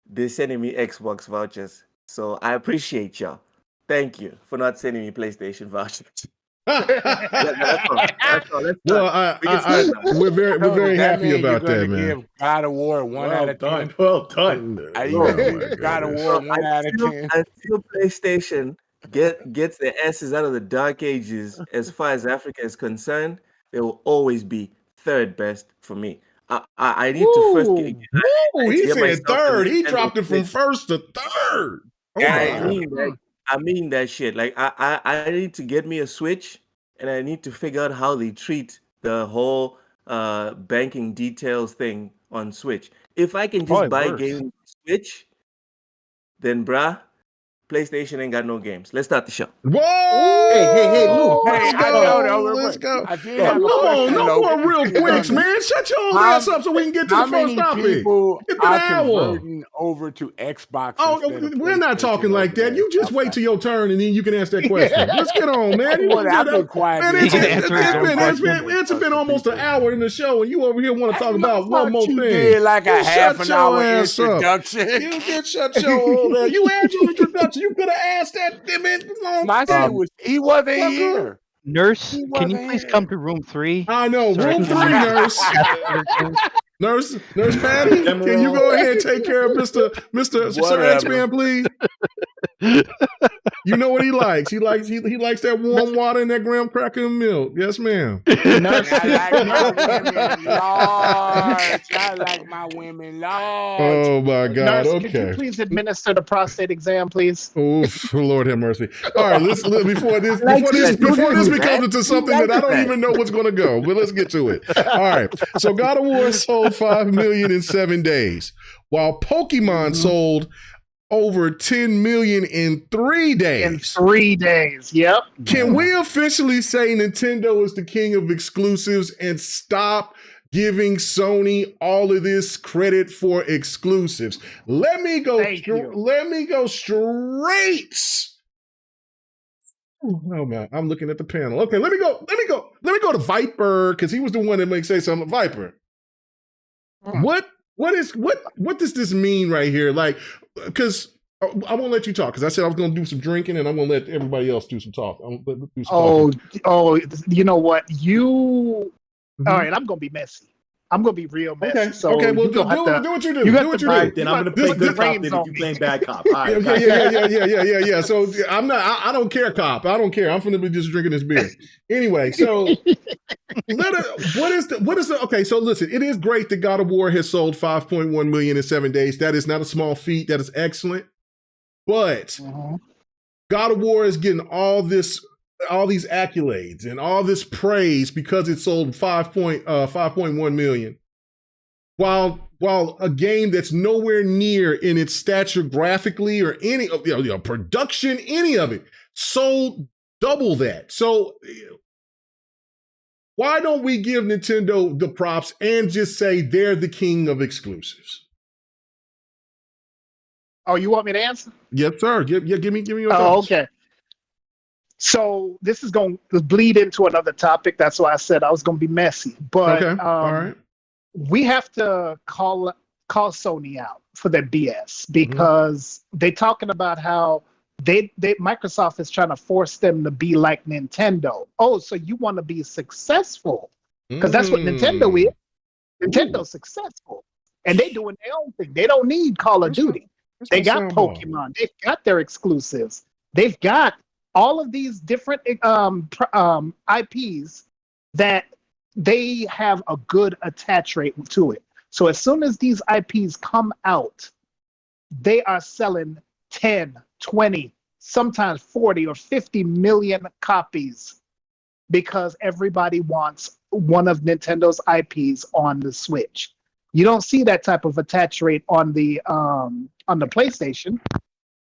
they're sending me Xbox vouchers. So I appreciate y'all. Thank you for not sending me PlayStation vouchers. That's all. We're very happy about that, man. Give God of War 1 out of 10. Well done. God of War 1 out of 10. Until PlayStation gets their asses out of the dark ages, as far as Africa is concerned, they will always be third best for me. I need to first get. He said third. He dropped it from first to third. I mean that shit. I need to get me a Switch, and I need to figure out how they treat the whole banking details thing on Switch. If I can just buy games on Switch, then PlayStation ain't got no games. Let's start the show. Whoa! Hey, Lou. Let's go. No more real quicks, man. Shut your old ass up so we can get to the first topic. People are converting over to Xbox. We're not talking like that. You just wait till your turn and then you can ask that question. Let's get on, man. I've been quiet. It's been almost an hour in the show, and you over here want to talk about one more thing. You did like a half an hour introduction. You can shut your old ass. You had your introduction. You could have asked that. My shit was he wasn't here. Nurse, can you please come to room 3? I know, room 3, nurse. Nurse Patty, can you go ahead and take care of Mr. Sir X-Man, please? You know what he likes? He likes that warm water and that graham cracker and milk. Yes, ma'am. I like my women large. I like my women large. Oh my God! Nurse, Okay. could you please administer the prostate exam, please? Oof, Lord have mercy. All right, before this becomes into something that I don't even know what's going to go, but let's get to it. All right. So God of War sold 5 million in 7 days, while Pokemon sold over 10 million in 3 days. In 3 days, yep. Can we officially say Nintendo is the king of exclusives and stop giving Sony all of this credit for exclusives? Let me go straight. Oh man, I'm looking at the panel. Okay, let me go to Viper, because he was the one that may say something. Viper. What does this mean right here? Like, because I won't let you talk, because I said I was going to do some drinking, and I'm going to let everybody else do some talk. You know what? All right, I'm going to be messy. I'm going to be real messy. Okay, so well, do what you do. Do what you do. Then I'm going to play good cop then if you're playing bad cop. All right, yeah. So I don't care, cop. I don't care. I'm going to be just drinking this beer. Anyway, so okay, so listen, it is great that God of War has sold 5.1 million in 7 days. That is not a small feat. That is excellent. But God of War is getting all these accolades and all this praise because it sold 5.1 million. While a game that's nowhere near in its stature graphically or any of production, any of it, sold double that. So why don't we give Nintendo the props and just say they're the king of exclusives? Oh, you want me to answer? Yes, sir. Give me your thoughts. Okay. So this is going to bleed into another topic. That's why I said I was going to be messy. But all right. We have to call Sony out for their BS, because they're talking about how Microsoft is trying to force them to be like Nintendo. Oh, so you want to be successful? Because that's what Nintendo is. Nintendo's successful, and they're doing their own thing. They don't need Call of Duty. They got Pokemon. They've got their exclusives. They've got all of these different IPs that they have a good attach rate to it. So as soon as these IPs come out, they are selling 10, 20, sometimes 40 or 50 million copies, because everybody wants one of Nintendo's IPs on the Switch. You don't see that type of attach rate on the PlayStation.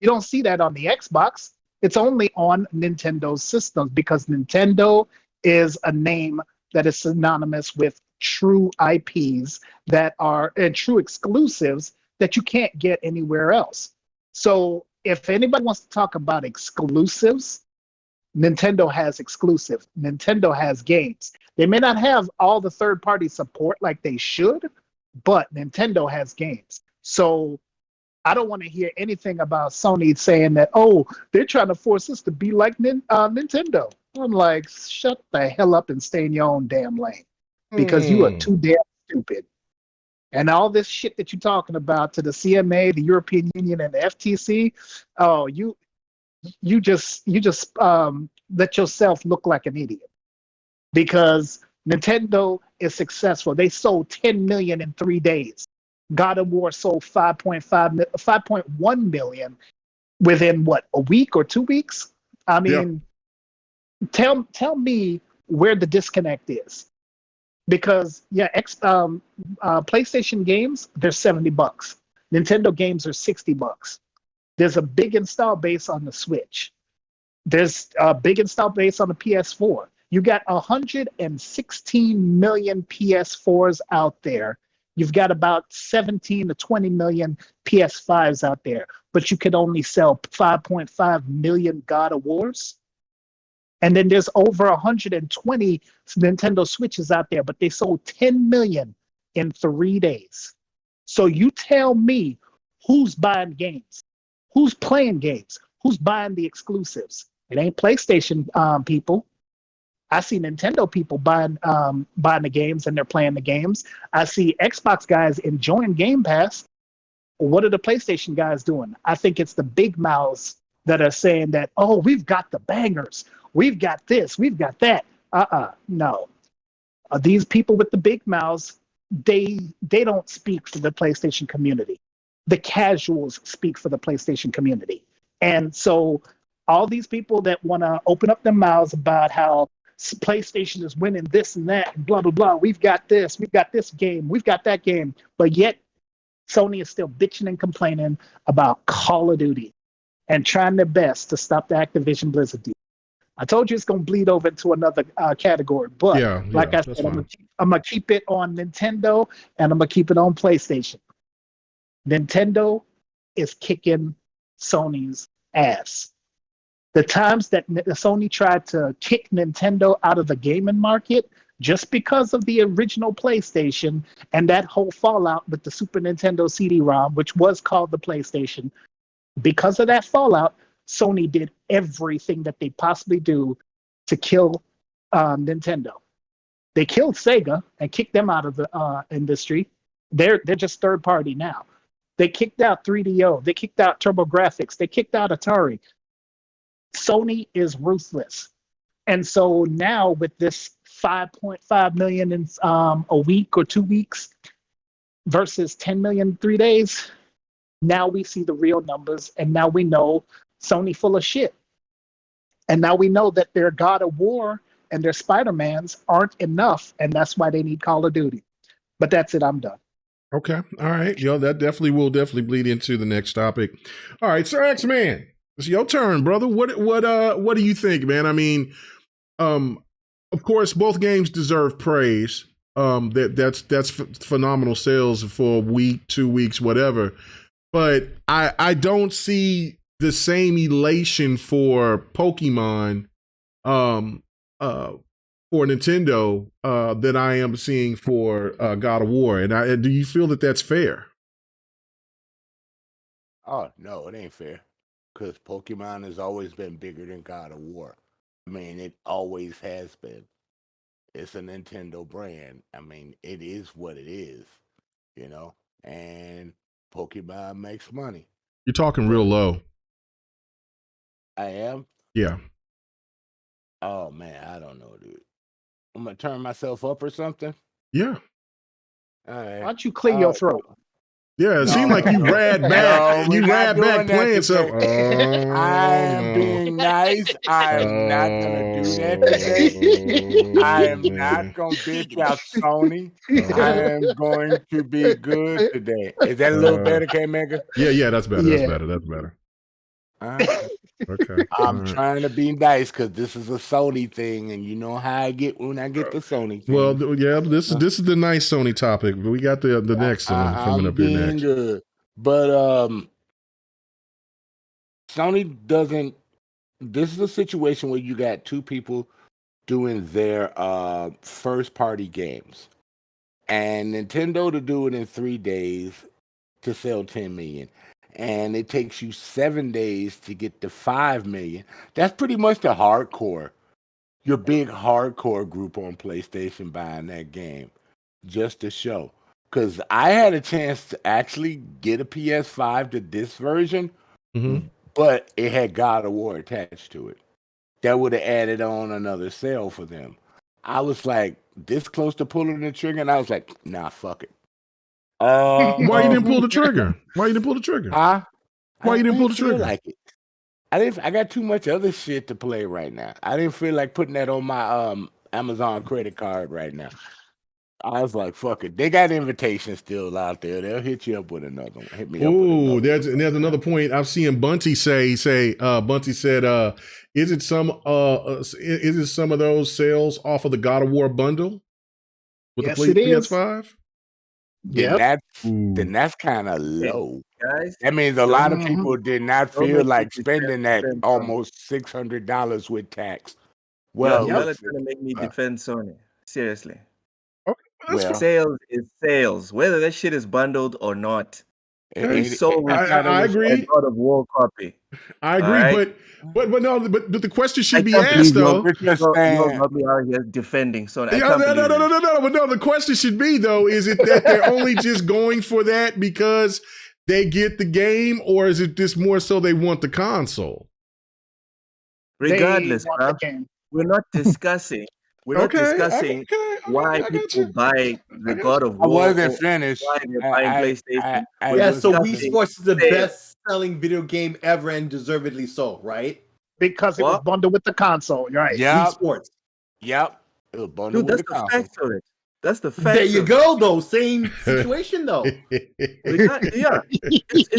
You don't see that on the Xbox. It's only on Nintendo's systems, because Nintendo is a name that is synonymous with true IPs and true exclusives that you can't get anywhere else. So if anybody wants to talk about exclusives, Nintendo has exclusives. Nintendo has games. They may not have all the third-party support like they should, but Nintendo has games. So I don't want to hear anything about Sony saying that, oh, they're trying to force us to be like Nintendo. I'm like, shut the hell up and stay in your own damn lane, because you are too damn stupid. And all this shit that you're talking about to the CMA, the European Union, and the FTC, oh, you just let yourself look like an idiot, because Nintendo is successful. They sold 10 million in 3 days. God of War sold 5.1 million within what, a week or 2 weeks? I mean, tell me where the disconnect is, because PlayStation games, they're $70. Nintendo games are $60. There's a big install base on the Switch. There's a big install base on the PS4. You got 116 million PS4s out there. You've got about 17 to 20 million PS5s out there, but you could only sell 5.5 million God of Wars. And then there's over 120 Nintendo Switches out there, but they sold 10 million in 3 days. So you tell me who's buying games, who's playing games, who's buying the exclusives. It ain't PlayStation people. I see Nintendo people buying the games, and they're playing the games. I see Xbox guys enjoying Game Pass. What are the PlayStation guys doing? I think it's the big mouths that are saying that, oh, we've got the bangers, we've got this, we've got that. No. These people with the big mouths, they don't speak for the PlayStation community. The casuals speak for the PlayStation community. And so all these people that want to open up their mouths about how PlayStation is winning this and that, and blah, blah, blah. We've got this game, we've got that game. But yet Sony is still bitching and complaining about Call of Duty and trying their best to stop the Activision Blizzard deal. I told you it's going to bleed over into another category. But like I said, I'm going to keep it on Nintendo and I'm going to keep it on PlayStation. Nintendo is kicking Sony's ass. The times that Sony tried to kick Nintendo out of the gaming market just because of the original PlayStation and that whole fallout with the Super Nintendo CD-ROM, which was called the PlayStation, because of that fallout, Sony did everything that they possibly do to kill Nintendo. They killed Sega and kicked them out of the industry. They're just third party now. They kicked out 3DO. They kicked out TurboGrafx. They kicked out Atari. Sony is ruthless. And so now with this 5.5 million in a week or 2 weeks versus 10 million in 3 days, now we see the real numbers, and now we know Sony full of shit. And now we know that their God of War and their Spider-Mans aren't enough, and that's why they need Call of Duty. But that's it, I'm done. Okay. All right. Yo, that will bleed into the next topic. All right, Sir X-Man, it's your turn, brother. What do you think, man? I mean, of course, both games deserve praise. That's phenomenal sales for a week, 2 weeks, whatever. But I don't see the same elation for Pokemon for Nintendo that I am seeing for God of War. And do you feel that that's fair? Oh, no, it ain't fair. Because Pokemon has always been bigger than God of War. I mean, it always has been. It's a Nintendo brand. I mean, it is what it is, you know? And Pokemon makes money. You're talking real low. I am? Yeah. Oh, man, I don't know, dude. I'm going to turn myself up or something? Yeah. All right. Why don't you clear your throat? Yeah, it seemed like you rad back. You rad back playing something. I am being nice. I'm not going to do that today. I am not going to bitch out Sony. I am going to be good today. Is that a little better, K-Mega? Yeah, that's better. Yeah. That's better. Okay. I'm trying to be nice because this is a Sony thing, and you know how I get when I get the Sony thing. Well, yeah, this is the nice Sony topic, but we got the next one coming up here next. Good. But Sony doesn't. This is a situation where you got two people doing their first party games, and Nintendo to do it in 3 days to sell 10 million. And it takes you 7 days to get to 5 million. That's pretty much the hardcore, your big hardcore group on PlayStation buying that game just to show. Because I had a chance to actually get a PS5 to this version, but it had God of War attached to it. That would have added on another sale for them. I was like this close to pulling the trigger, and I was like, nah, fuck it. Why you didn't pull the trigger? Why you didn't pull the trigger? Why you didn't pull the trigger? Like it. I got too much other shit to play right now. I didn't feel like putting that on my Amazon credit card right now. I was like, fuck it. They got invitations still out there. They'll hit you up with another one. Hit me up. Oh, there's another point I've seen Bunty say. Bunty said, is it some of those sales off of the God of War bundle with yes, the PS5? Yeah, then that's kind of low. Guys, that means a lot of people did not feel like spending that almost $600 with tax. Well, y'all are trying to make me defend Sony. Seriously. Okay, sales is sales, whether that shit is bundled or not. It's so I agree. God of War copy. I agree, right? but the question should be asked though. You're probably out here defending Sony. No. The question should be though: is it that they're only just going for that because they get the game, or is it just more so they want the console? Regardless, bruv, we're not discussing. We're not discussing why people buy the God of War. I wasn't finished. Why they're buying PlayStation. So Wii Sports is the best-selling video game ever, and deservedly so, right? Because it was bundled with the console, right? Yep. Wii Sports. Yep. It was bundled with the console. Facts of it. That's the fact. There you go, though. Same situation, though. Yeah.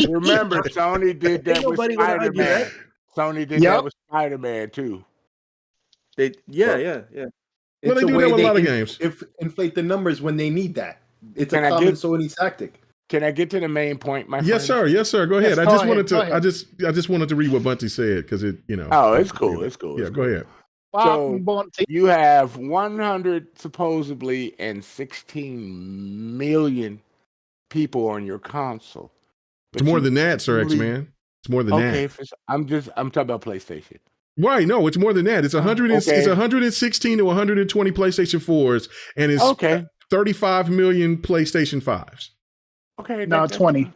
Remember, Sony did that with Spider-Man. Sony did that with Spider-Man too. Well, they do that with a lot of games. Inflate the numbers when they need that. It's a common Sony tactic. Can I get to the main point, my friend? Yes, sir. Yes, sir. Go ahead. I just wanted to read what Bunty said because it, Oh, it's cool. It's cool. Yeah, go ahead. So you have 100 supposedly and 16 million people on your console. It's more than that, Sir X-Man. It's more than that. I'm talking about PlayStation. Right, no, it's more than that. It's 100. It's 116 to 120 PlayStation 4s, and it's 35 million PlayStation 5s. Okay, no, 20.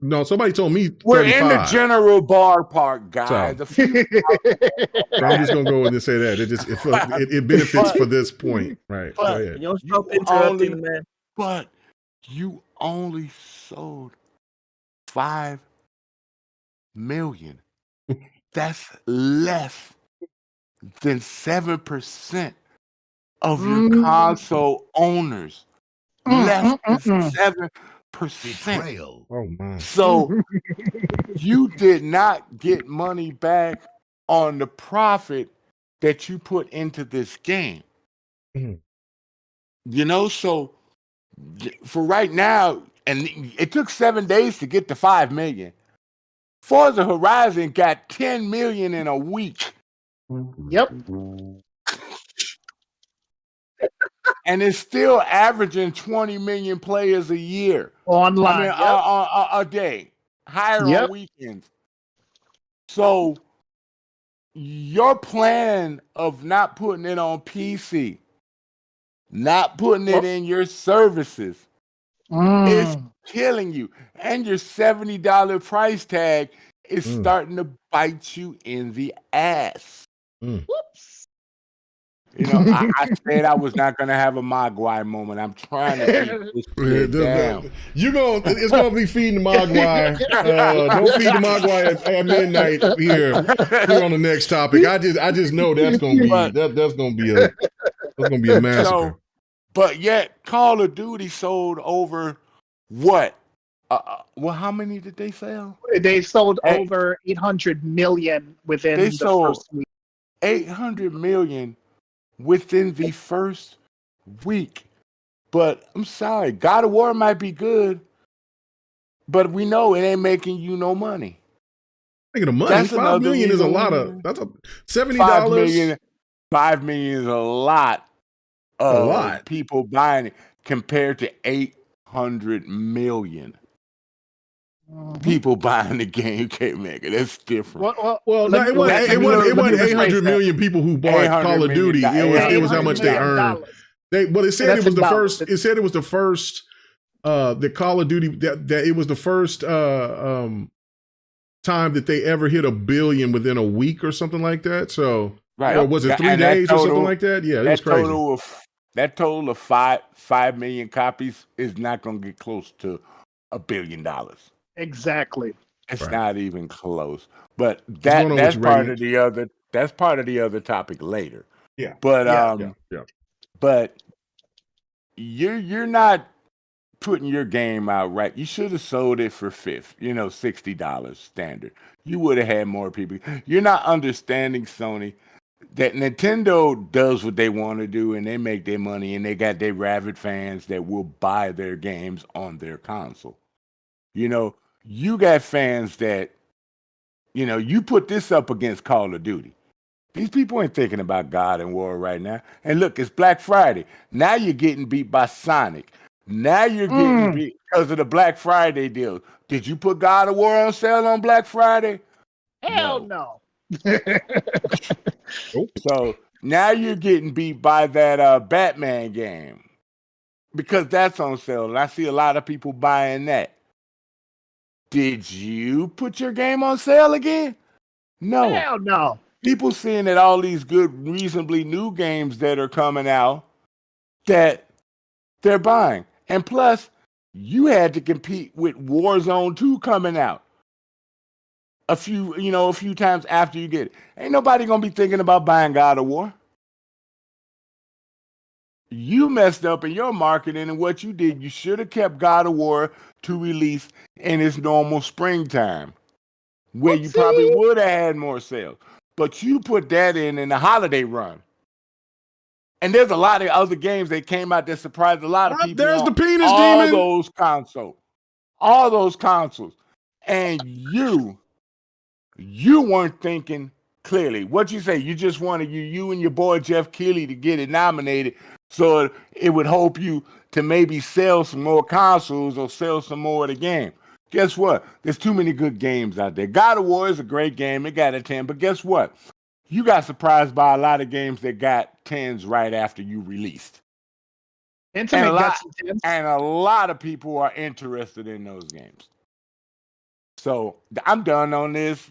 No, somebody told me 35. We're in the general ballpark, guys. So I'm just gonna go in and say that it benefits for this point, right? But you stop interrupting, man. But you only sold 5 million. That's less than 7% of your console owners. Less than 7%. Betrayal. Oh my. So you did not get money back on the profit that you put into this game. So for right now, and it took 7 days to get to 5 million. Forza Horizon got 10 million in a week. Yep. And it's still averaging 20 million players a year. Online. A day. Higher on weekends. So your plan of not putting it on PC, not putting it in your services, is killing you. And your $70 price tag is starting to bite you in the ass. Whoops. I said I was not going to have a Mogwai moment. I'm trying to keep this down. It's going to be feeding the Mogwai. Don't feed the Mogwai at midnight here on the next topic. I just know that's going to be that's going to be a massacre. But yet Call of Duty sold over what? How many did they sell? They sold over 800 million within the first week. 800 million within the first week. But I'm sorry, God of War might be good, but we know it ain't making you no money. Making the money. 5 million is a lot of. That's $70. 5 million is a lot. People buying it compared to 800 million. People buying the game can't make it. That's different. It wasn't 800 million people who bought Call of Duty. It was how much they earned. It said it was the first. It said it was the first. The Call of Duty that it was the first time that they ever hit 1 billion within a week or something like that. So, or was it 3 days or something like that? Yeah, it was crazy. That total of 5 million copies is not going to get close to $1 billion. Exactly. It's not even close. But that's part of the other. That's part of the other topic later. Yeah. But but you're not putting your game out right. You should have sold it for $60 standard. You would have had more people. You're not understanding, Sony, that Nintendo does what they want to do and they make their money and they got their rabid fans that will buy their games on their console. You got fans that, you put this up against Call of Duty. These people ain't thinking about God and War right now. And look, it's Black Friday. Now you're getting beat by Sonic. Now you're getting beat because of the Black Friday deal. Did you put God of War on sale on Black Friday? Hell no. So now you're getting beat by that Batman game because that's on sale. And I see a lot of people buying that. Did you put your game on sale again? No. Hell no. people seeing that all these good, reasonably new games that are coming out that they're buying. And plus, you had to compete with Warzone 2 coming out a few times after you get it. Ain't nobody gonna be thinking about buying God of War. You messed up in your marketing, and what you did, you should have kept God of War to release in its normal springtime, where you probably would have had more sales. But you put that in the holiday run. And there's a lot of other games that came out that surprised a lot of people. There's the penis all demon. All those consoles. And you weren't thinking clearly. What you say? You just wanted you and your boy Jeff Keighley to get it nominated so it would help you to maybe sell some more consoles or sell some more of the game. Guess what? There's too many good games out there. God of War is a great game. It got a 10. But guess what? You got surprised by a lot of games that got 10s right after you released. And a lot of people are interested in those games. So I'm done on this.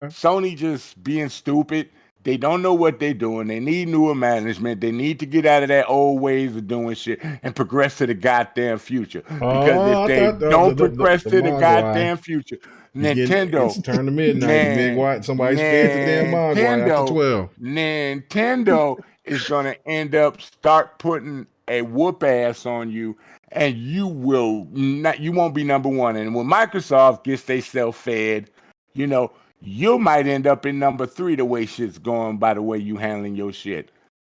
Sony just being stupid. They don't know what they're doing. They need newer management. They need to get out of that old ways of doing shit and progress to the goddamn future. Because if they don't progress to the goddamn future, Nintendo. It's turn to midnight. Somebody's fed the damn Mogwai after 12. Nintendo is going to end up start putting a whoop ass on you, and you won't be number one. And when Microsoft gets they self-fed, you might end up in number 3 the way shit's going by the way you handling your shit.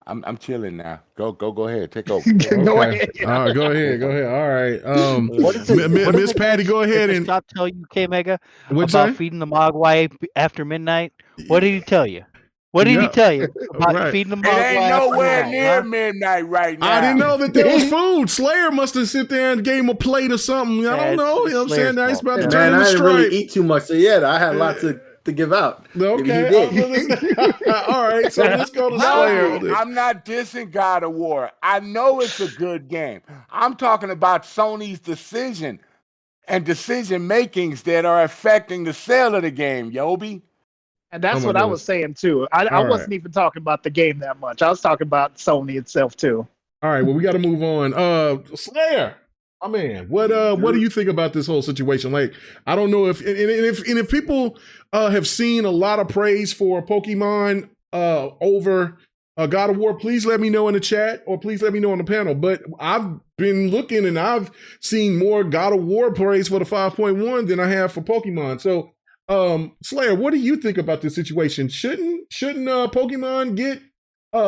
I'm chilling now. Go ahead. Take over. Go ahead. All right, go ahead. All right. Miss Patty, go ahead and stop telling you, K-Mega, about feeding the Mogwai after midnight. What did he tell you? What did he tell you about feeding the Mogwai? It ain't nowhere near midnight right now. I didn't know that there was food. Slayer must have sit there and gave him a plate or something. I don't know. You know what I'm saying? Now he's about to turn the stripe. I didn't really eat too much, so I had lots to give out. Okay. All right, so let's go to Slayer. I'm not dissing God of War. I know it's a good game. I'm talking about Sony's decision and decision makings that are affecting the sale of the game, Yobi. And that's what I was saying too. I wasn't even talking about the game that much. I was talking about Sony itself too. All right, well, we got to move on. Slayer, my man, what do you think about this whole situation? Like, I don't know if people have seen a lot of praise for Pokemon over God of War, please let me know in the chat or please let me know on the panel. But I've been looking and I've seen more God of War praise for the 5.1 than I have for Pokemon. So, Slayer, what do you think about this situation? Shouldn't Pokemon get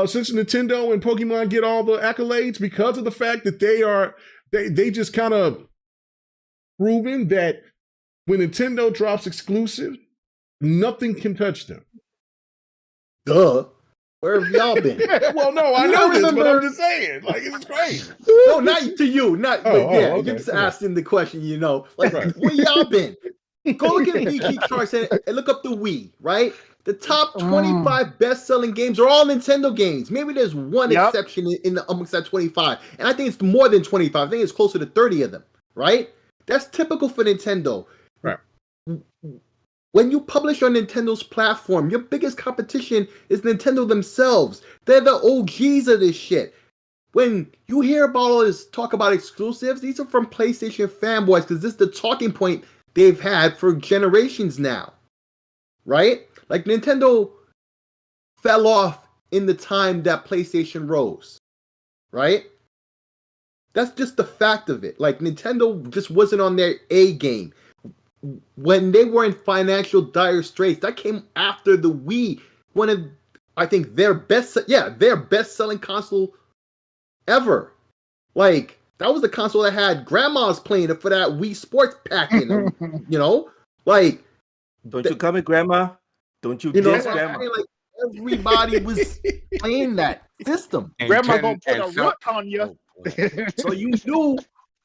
since Nintendo and Pokemon get all the accolades because of the fact that they just kind of proven that when Nintendo drops exclusive, nothing can touch them. Duh. Where have y'all been? Well, no, I know this, but I'm just saying, like, it's crazy. No, not to you, okay. You're just asking the question, like, where y'all been? Go look at the geek charts and look up the Wii, right? The top 25 best-selling games are all Nintendo games. Maybe there's one exception amongst that 25. And I think it's more than 25. I think it's closer to 30 of them, right? That's typical for Nintendo. Right. When you publish on Nintendo's platform, your biggest competition is Nintendo themselves. They're the OGs of this shit. When you hear about all this talk about exclusives, these are from PlayStation fanboys because this is the talking point they've had for generations now, right? Like Nintendo fell off in the time that PlayStation rose, right? That's just the fact of it. Like Nintendo just wasn't on their A game. When they were in financial dire straits, that came after the Wii, one of, I think, their best-selling console ever. Like, that was the console that had grandmas playing it for that Wii Sports pack-in, Like... Don't you come at grandma? Don't you diss grandma? I mean, like, everybody was playing that system. And grandma gonna put a root on you. So you knew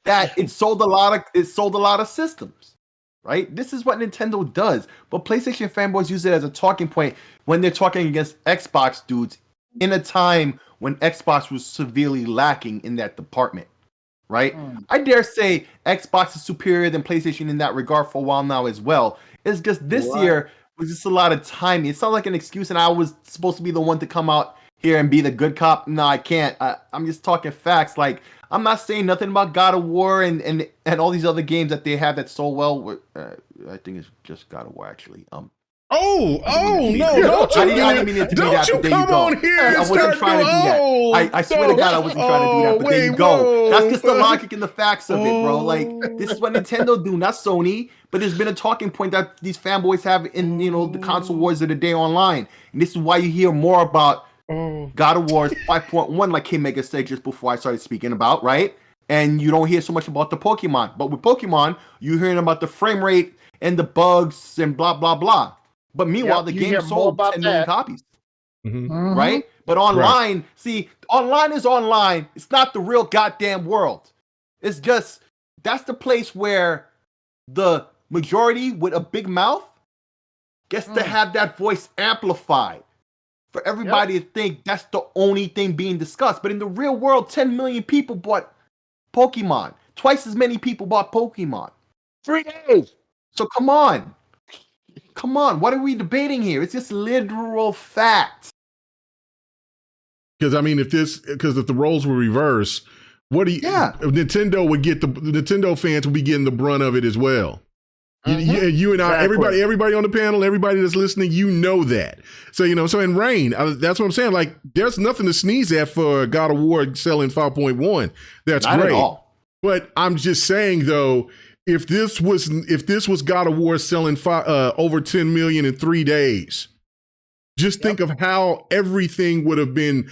that it sold a lot of systems. Right? This is what Nintendo does. But PlayStation fanboys use it as a talking point when they're talking against Xbox dudes in a time when Xbox was severely lacking in that department. Right? I dare say Xbox is superior than PlayStation in that regard for a while now as well. It's just this year was just a lot of timing. It sounds like an excuse, and I was supposed to be the one to come out here and be the good cop. No, I can't. I'm just talking facts. Like, I'm not saying nothing about God of War and all these other games that they have that's so well. I think it's just God of War, actually. No! Don't you come on here and I wasn't trying to do that. I swear to God, I wasn't trying to do that. But there you go. That's just the logic and the facts of it, bro. Like, this is what Nintendo do, not Sony. But there's been a talking point that these fanboys have in, the console wars of the day online. And this is why you hear more about God of War 5.1, like K-Mega said just before I started speaking about, right? And you don't hear so much about the Pokemon. But with Pokemon, you're hearing about the frame rate and the bugs and blah, blah, blah. But meanwhile, the game sold 10 million copies. Right? But online, online is online. It's not the real goddamn world. It's just, that's the place where the majority with a big mouth gets to have that voice amplified for everybody to think that's the only thing being discussed. But in the real world, 10 million people bought Pokemon. Twice as many people bought Pokemon. 3 days. So come on. Come on. What are we debating here? It's just literal fact. Because if the roles were reversed, Nintendo would get the Nintendo fans would be getting the brunt of it as well. You and I, everybody on the panel, everybody that's listening, you know that. So, so in Rain, that's what I'm saying. Like, there's nothing to sneeze at for God of War selling 5.1. That's not great. At all. But I'm just saying, though, if this was God of War selling over 10 million in 3 days, just think of how everything would have been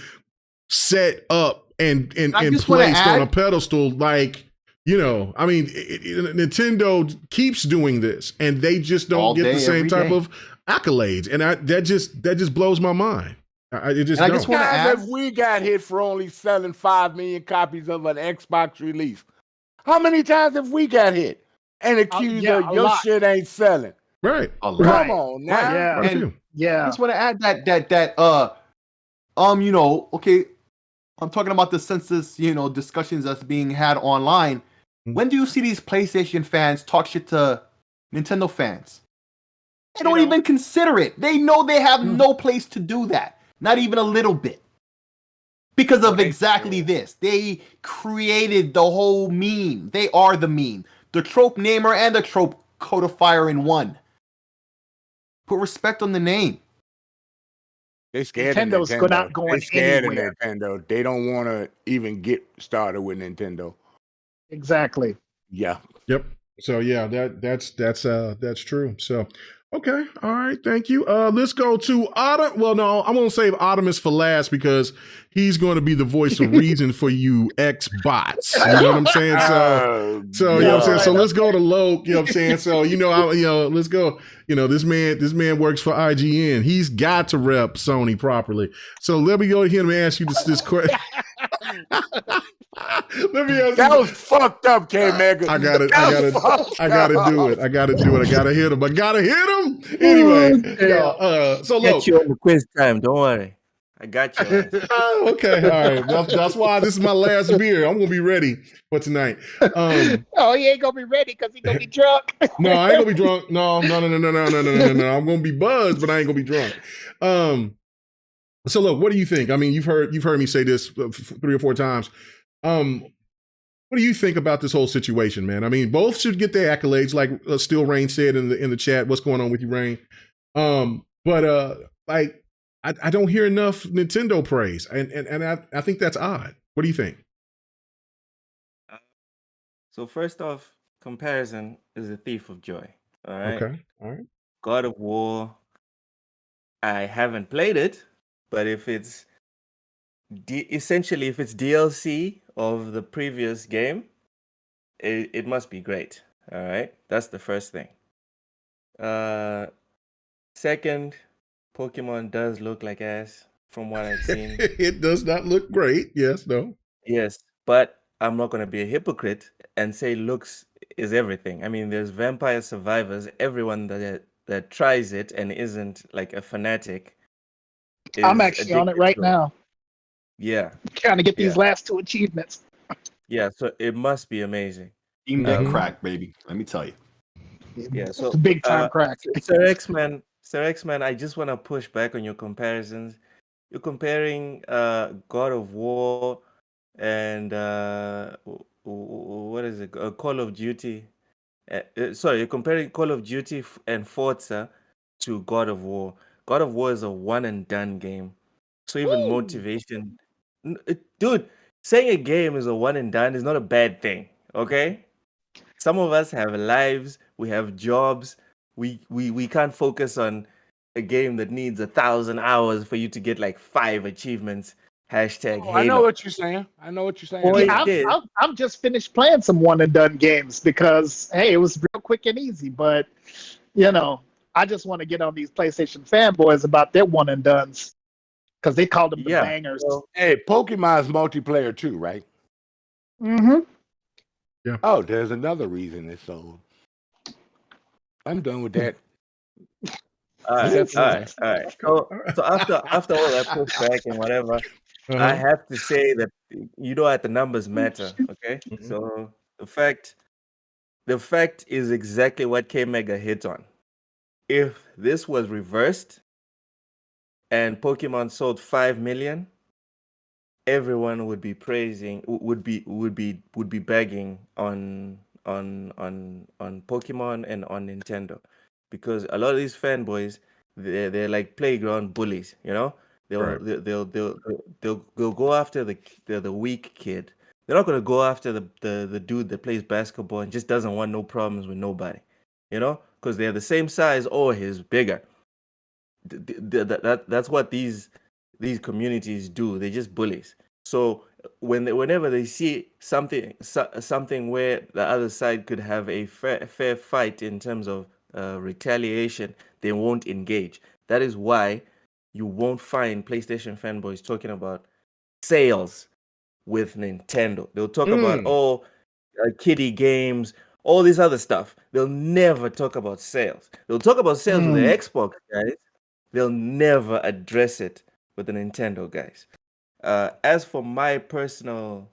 set up and placed on a pedestal. Like, Nintendo keeps doing this, and they just don't get the same type of accolades, and that just blows my mind. I just want to ask, if we got hit for only selling 5 million copies of an Xbox release, how many times have we got hit and accused of your shit ain't selling? Right. Come on now. I just want to add that okay, I'm talking about the census, discussions that's being had online. When do you see these PlayStation fans talk shit to Nintendo fans? They don't even consider it. They know they have no place to do that. Not even a little bit. Because of exactly this. They created the whole meme. They are the meme. The trope namer and the trope codifier in one. Put respect on the name. They scared Nintendo's of Nintendo. Not going they scared anywhere. of Nintendo. They don't want to even get started with Nintendo. Exactly. Yeah. Yep. So yeah, that's true. So okay, all right, thank you. Let's go to Autumn. Well, no, I'm gonna save Optimus for last because he's going to be the voice of reason for you X-bots. You know what I'm saying? So you know what I'm saying. So let's go to Loke. You know what I'm saying. So let's go. This man works for IGN. He's got to rep Sony properly. So let me go to him and ask you this question. That was fucked up, K-Mega. I gotta do it. I gotta hit him. Anyway, so look. Get you on the quiz time. Don't worry. I got you. Okay, all right. That's why this is my last beer. I'm gonna be ready for tonight. He ain't gonna be ready because he's gonna be drunk. No, I ain't gonna be drunk. No. I'm gonna be buzzed, but I ain't gonna be drunk. So look, what do you think? I mean, you've heard me say this 3 or 4 times. What do you think about this whole situation, man? I mean, both should get their accolades, like Still Rain said in the chat. What's going on with you, Rain? But I don't hear enough Nintendo praise, and I think that's odd. What do you think? So first off, comparison is a thief of joy. All right. Okay. All right. God of War. I haven't played it, but if it's essentially if it's DLC of the previous game, it must be great. All right, that's the first thing. Second, Pokemon does look like ass from what I've seen. It does not look great. Yes, no. Yes, but I'm not going to be a hypocrite and say looks is everything. I mean, there's Vampire Survivors. Everyone that tries it and isn't like a fanatic. I'm actually on it right now. Yeah. Trying to get these last 2 achievements. Yeah, so it must be amazing. Steam Deck crack, baby. Let me tell you. Yeah, so it's a big time crack. Sir X-Men, Sir X-Man, I just want to push back on your comparisons. You're comparing God of War and what is it? Call of Duty. Sorry, you're comparing Call of Duty and Forza to God of War. God of War is a one and done game. So even motivation, dude, saying a game is a one and done is not a bad thing. Okay, some of us have lives, we have jobs, we can't focus on a game that needs 1,000 hours for you to get like 5 achievements. Hashtag Halo. I know what you're saying. Boy, Yeah, I've just finished playing some one and done games because hey, it was real quick and easy. But you know, I just want to get on these PlayStation fanboys about their one and dones because they called them the bangers. Well, hey, Pokemon's multiplayer too, right? Mm-hmm. Yeah. Oh, there's another reason it's sold. I'm done with that. All right. So after all that pushback and whatever, I have to say that that the numbers matter. Okay, so the fact is exactly what K Mega hit on. If this was reversed and Pokemon sold 5 million, everyone would be praising, would be begging on Pokemon and on Nintendo, because a lot of these fanboys, they're like playground bullies, you know. They'll go after the weak kid. They're not gonna go after the dude that plays basketball and just doesn't want no problems with nobody, you know, because they're the same size or he's bigger. That's what these communities do. They're just bullies. So whenever they see something where the other side could have a fair fight in terms of retaliation, they won't engage. That is why you won't find PlayStation fanboys talking about sales with Nintendo. They'll talk about kiddie games, all this other stuff. They'll never talk about sales. They'll talk about sales with the Xbox guys. They'll never address it with the Nintendo guys. As for my personal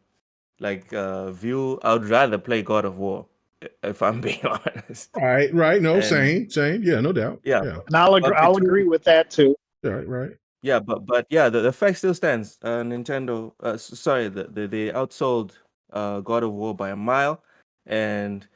view, I would rather play God of War, if I'm being honest. Right. No, same. Yeah, no doubt. Yeah. And I'll agree with that too. Right. Yeah, but yeah, the fact still stands. Nintendo, they outsold God of War by a mile, and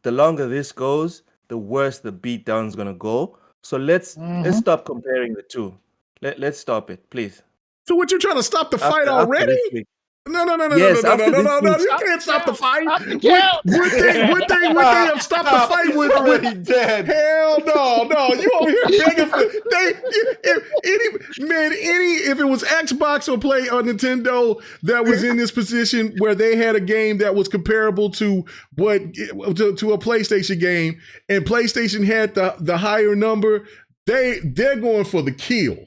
the longer this goes, the worse the beatdown's gonna go. So let's stop comparing the two. Let's stop it, please. So what, you're trying to stop the fight already? No. Yes, No. You can't stop the fight. Would they have stopped the fight with already dead? Hell no. You over here begging for if it was Xbox or Nintendo that was in this position where they had a game that was comparable to to a PlayStation game, and PlayStation had the higher number, they're going for the kill.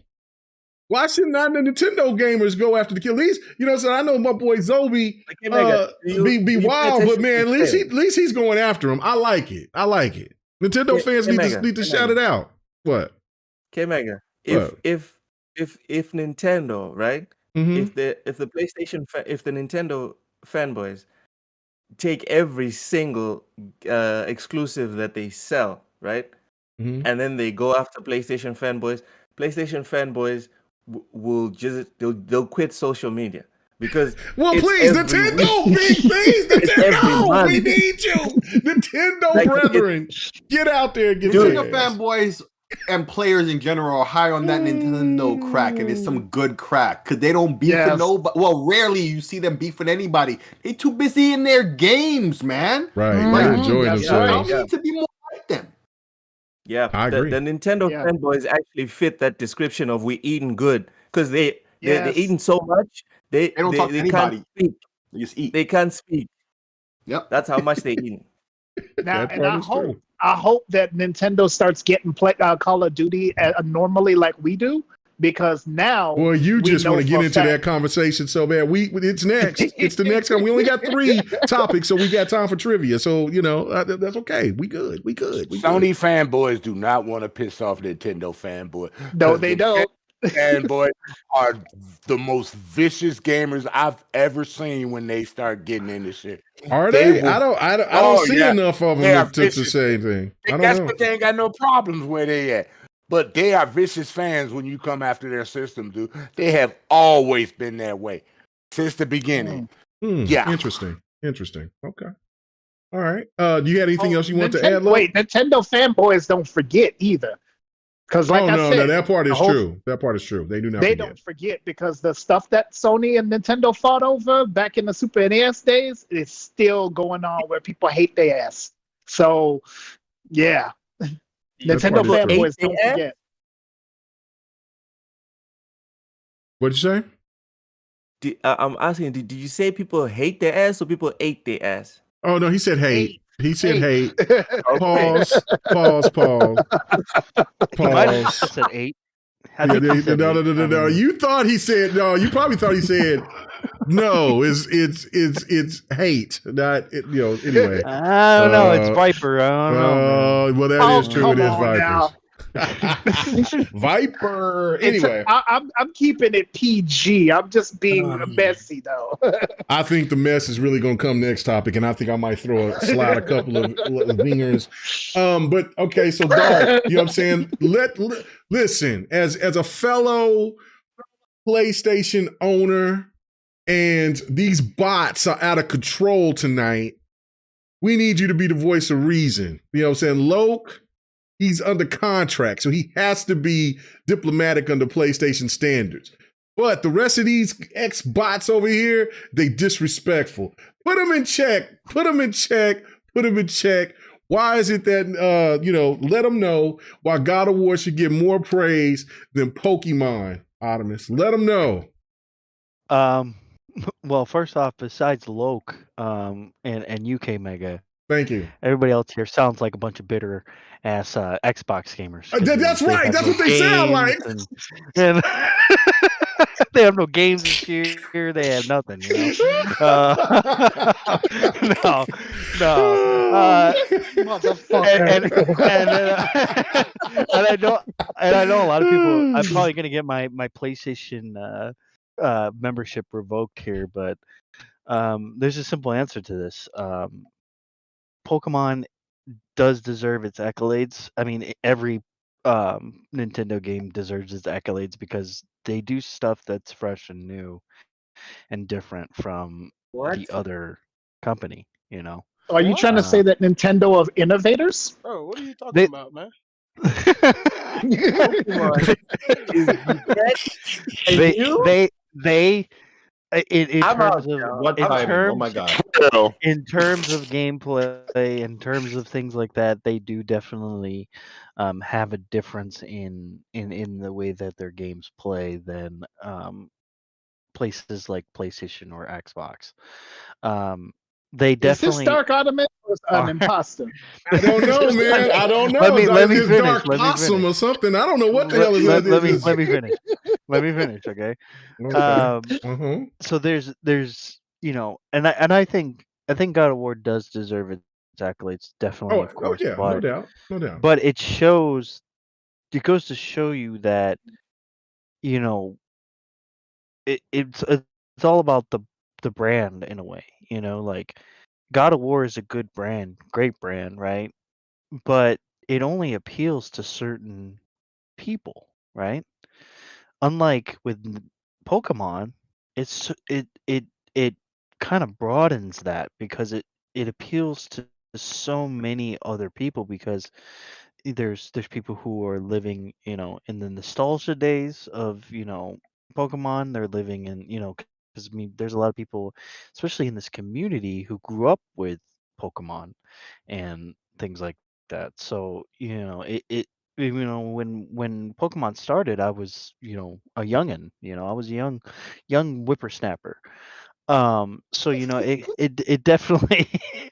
Why should not the Nintendo gamers go after the kill? At least, I know my boy Zobi be wild, but man, at least he's going after him. I like it. Nintendo fans need to shout it out. What? K-Mega, if Nintendo, right? If the PlayStation, if the Nintendo fanboys take every single exclusive that they sell, right? And then they go after PlayStation fanboys will they'll quit social media, because please, Nintendo, Nintendo, we need you, Nintendo brethren, get out there, get Nintendo fanboys and players in general are high on that Nintendo crack, and it's some good crack because they don't beef with nobody. Well, rarely you see them beef with anybody. They too busy in their games, man. Right, they're enjoying themselves. They need to be more like them. Yeah, I agree. The Nintendo fanboys actually fit that description of we eating good, because they're eating so much they don't talk to anybody. Can't speak. They just eat. They can't speak. Yep, that's how much they eating. Now, and I hope that Nintendo starts getting Call of Duty normally like we do, because now. Well, you just want to get into that conversation so bad. It's next. It's the next time. We only got 3 topics, so we got time for trivia. So that's okay. We good. Sony fanboys do not want to piss off Nintendo fanboy. No, they don't. Fanboys are the most vicious gamers I've ever seen when they start getting into shit. Are they? I don't see enough of them to say anything. That's what they ain't got no problems where they at. But they are vicious fans when you come after their system, dude. They have always been that way since the beginning. Yeah. Interesting. Okay. All right. Do you have anything else you want to add, Lo? Wait, Nintendo fanboys don't forget either. Because like I said, that part is true. That part is true. They do not They forget. don't forget because the stuff that Sony and Nintendo fought over back in the Super NES days is still going on where people hate their ass. So, yeah. Nintendo fanboys don't forget. What'd you say? I'm asking, did you say people hate their ass or people ate their ass? Oh, no, he said hate. He said hate. Pause. He might have just said 8. No. You thought he said no. You probably thought he said no. It's hate. Not anyway. I don't know. It's Viper. I don't know. Well, that is true. It is Vipers. Viper. Anyway, I'm keeping it PG. I'm just being messy though. I think the mess is really going to come next topic, and I think I might slide a couple of wingers. But okay, so Dark, you know what I'm saying? Listen, as a fellow PlayStation owner, and these bots are out of control tonight. We need you to be the voice of reason. You know what I'm saying? Loke, he's under contract, so he has to be diplomatic under PlayStation standards. But the rest of these ex-bots over here, they disrespectful. Put them in check. Why is it that, let them know why God of War should get more praise than Pokemon, Artemis? Let them know. Well, first off, besides Loke and UK Mega, thank you. Everybody else here sounds like a bunch of bitter ass Xbox gamers. That's right. That's what they sound like. And they have no games this year. They have nothing. No. And I know a lot of people. I'm probably gonna get my PlayStation membership revoked here, but there's a simple answer to this. Pokemon does deserve its accolades. I mean, every Nintendo game deserves its accolades because they do stuff that's fresh and new and different from the other company, Are you trying to say that Nintendo of innovators? Bro, what are you talking about, man? In terms of gameplay, in terms of things like that, they do definitely have a difference in the way that their games play than places like PlayStation or Xbox. They definitely. Is this Dark Ottoman or an imposter? I don't know, man. I don't know. Let me finish. Dark Possum or something. I don't know what the hell is that. Let me finish. Let me finish, okay? So there's and I think God of War does deserve its accolades, definitely, of course. Yeah, but, no doubt. But it goes to show you that it's all about the brand in a way, like God of War is a good brand, great brand, right? But it only appeals to certain people, right? Unlike with Pokemon, it kind of broadens that because it appeals to so many other people because there's people who are living, in the nostalgia days of, Pokemon. They're living in, because there's a lot of people, especially in this community, who grew up with Pokemon and things like that. So, when Pokemon started, I was, a youngin, I was a young whippersnapper. So it definitely.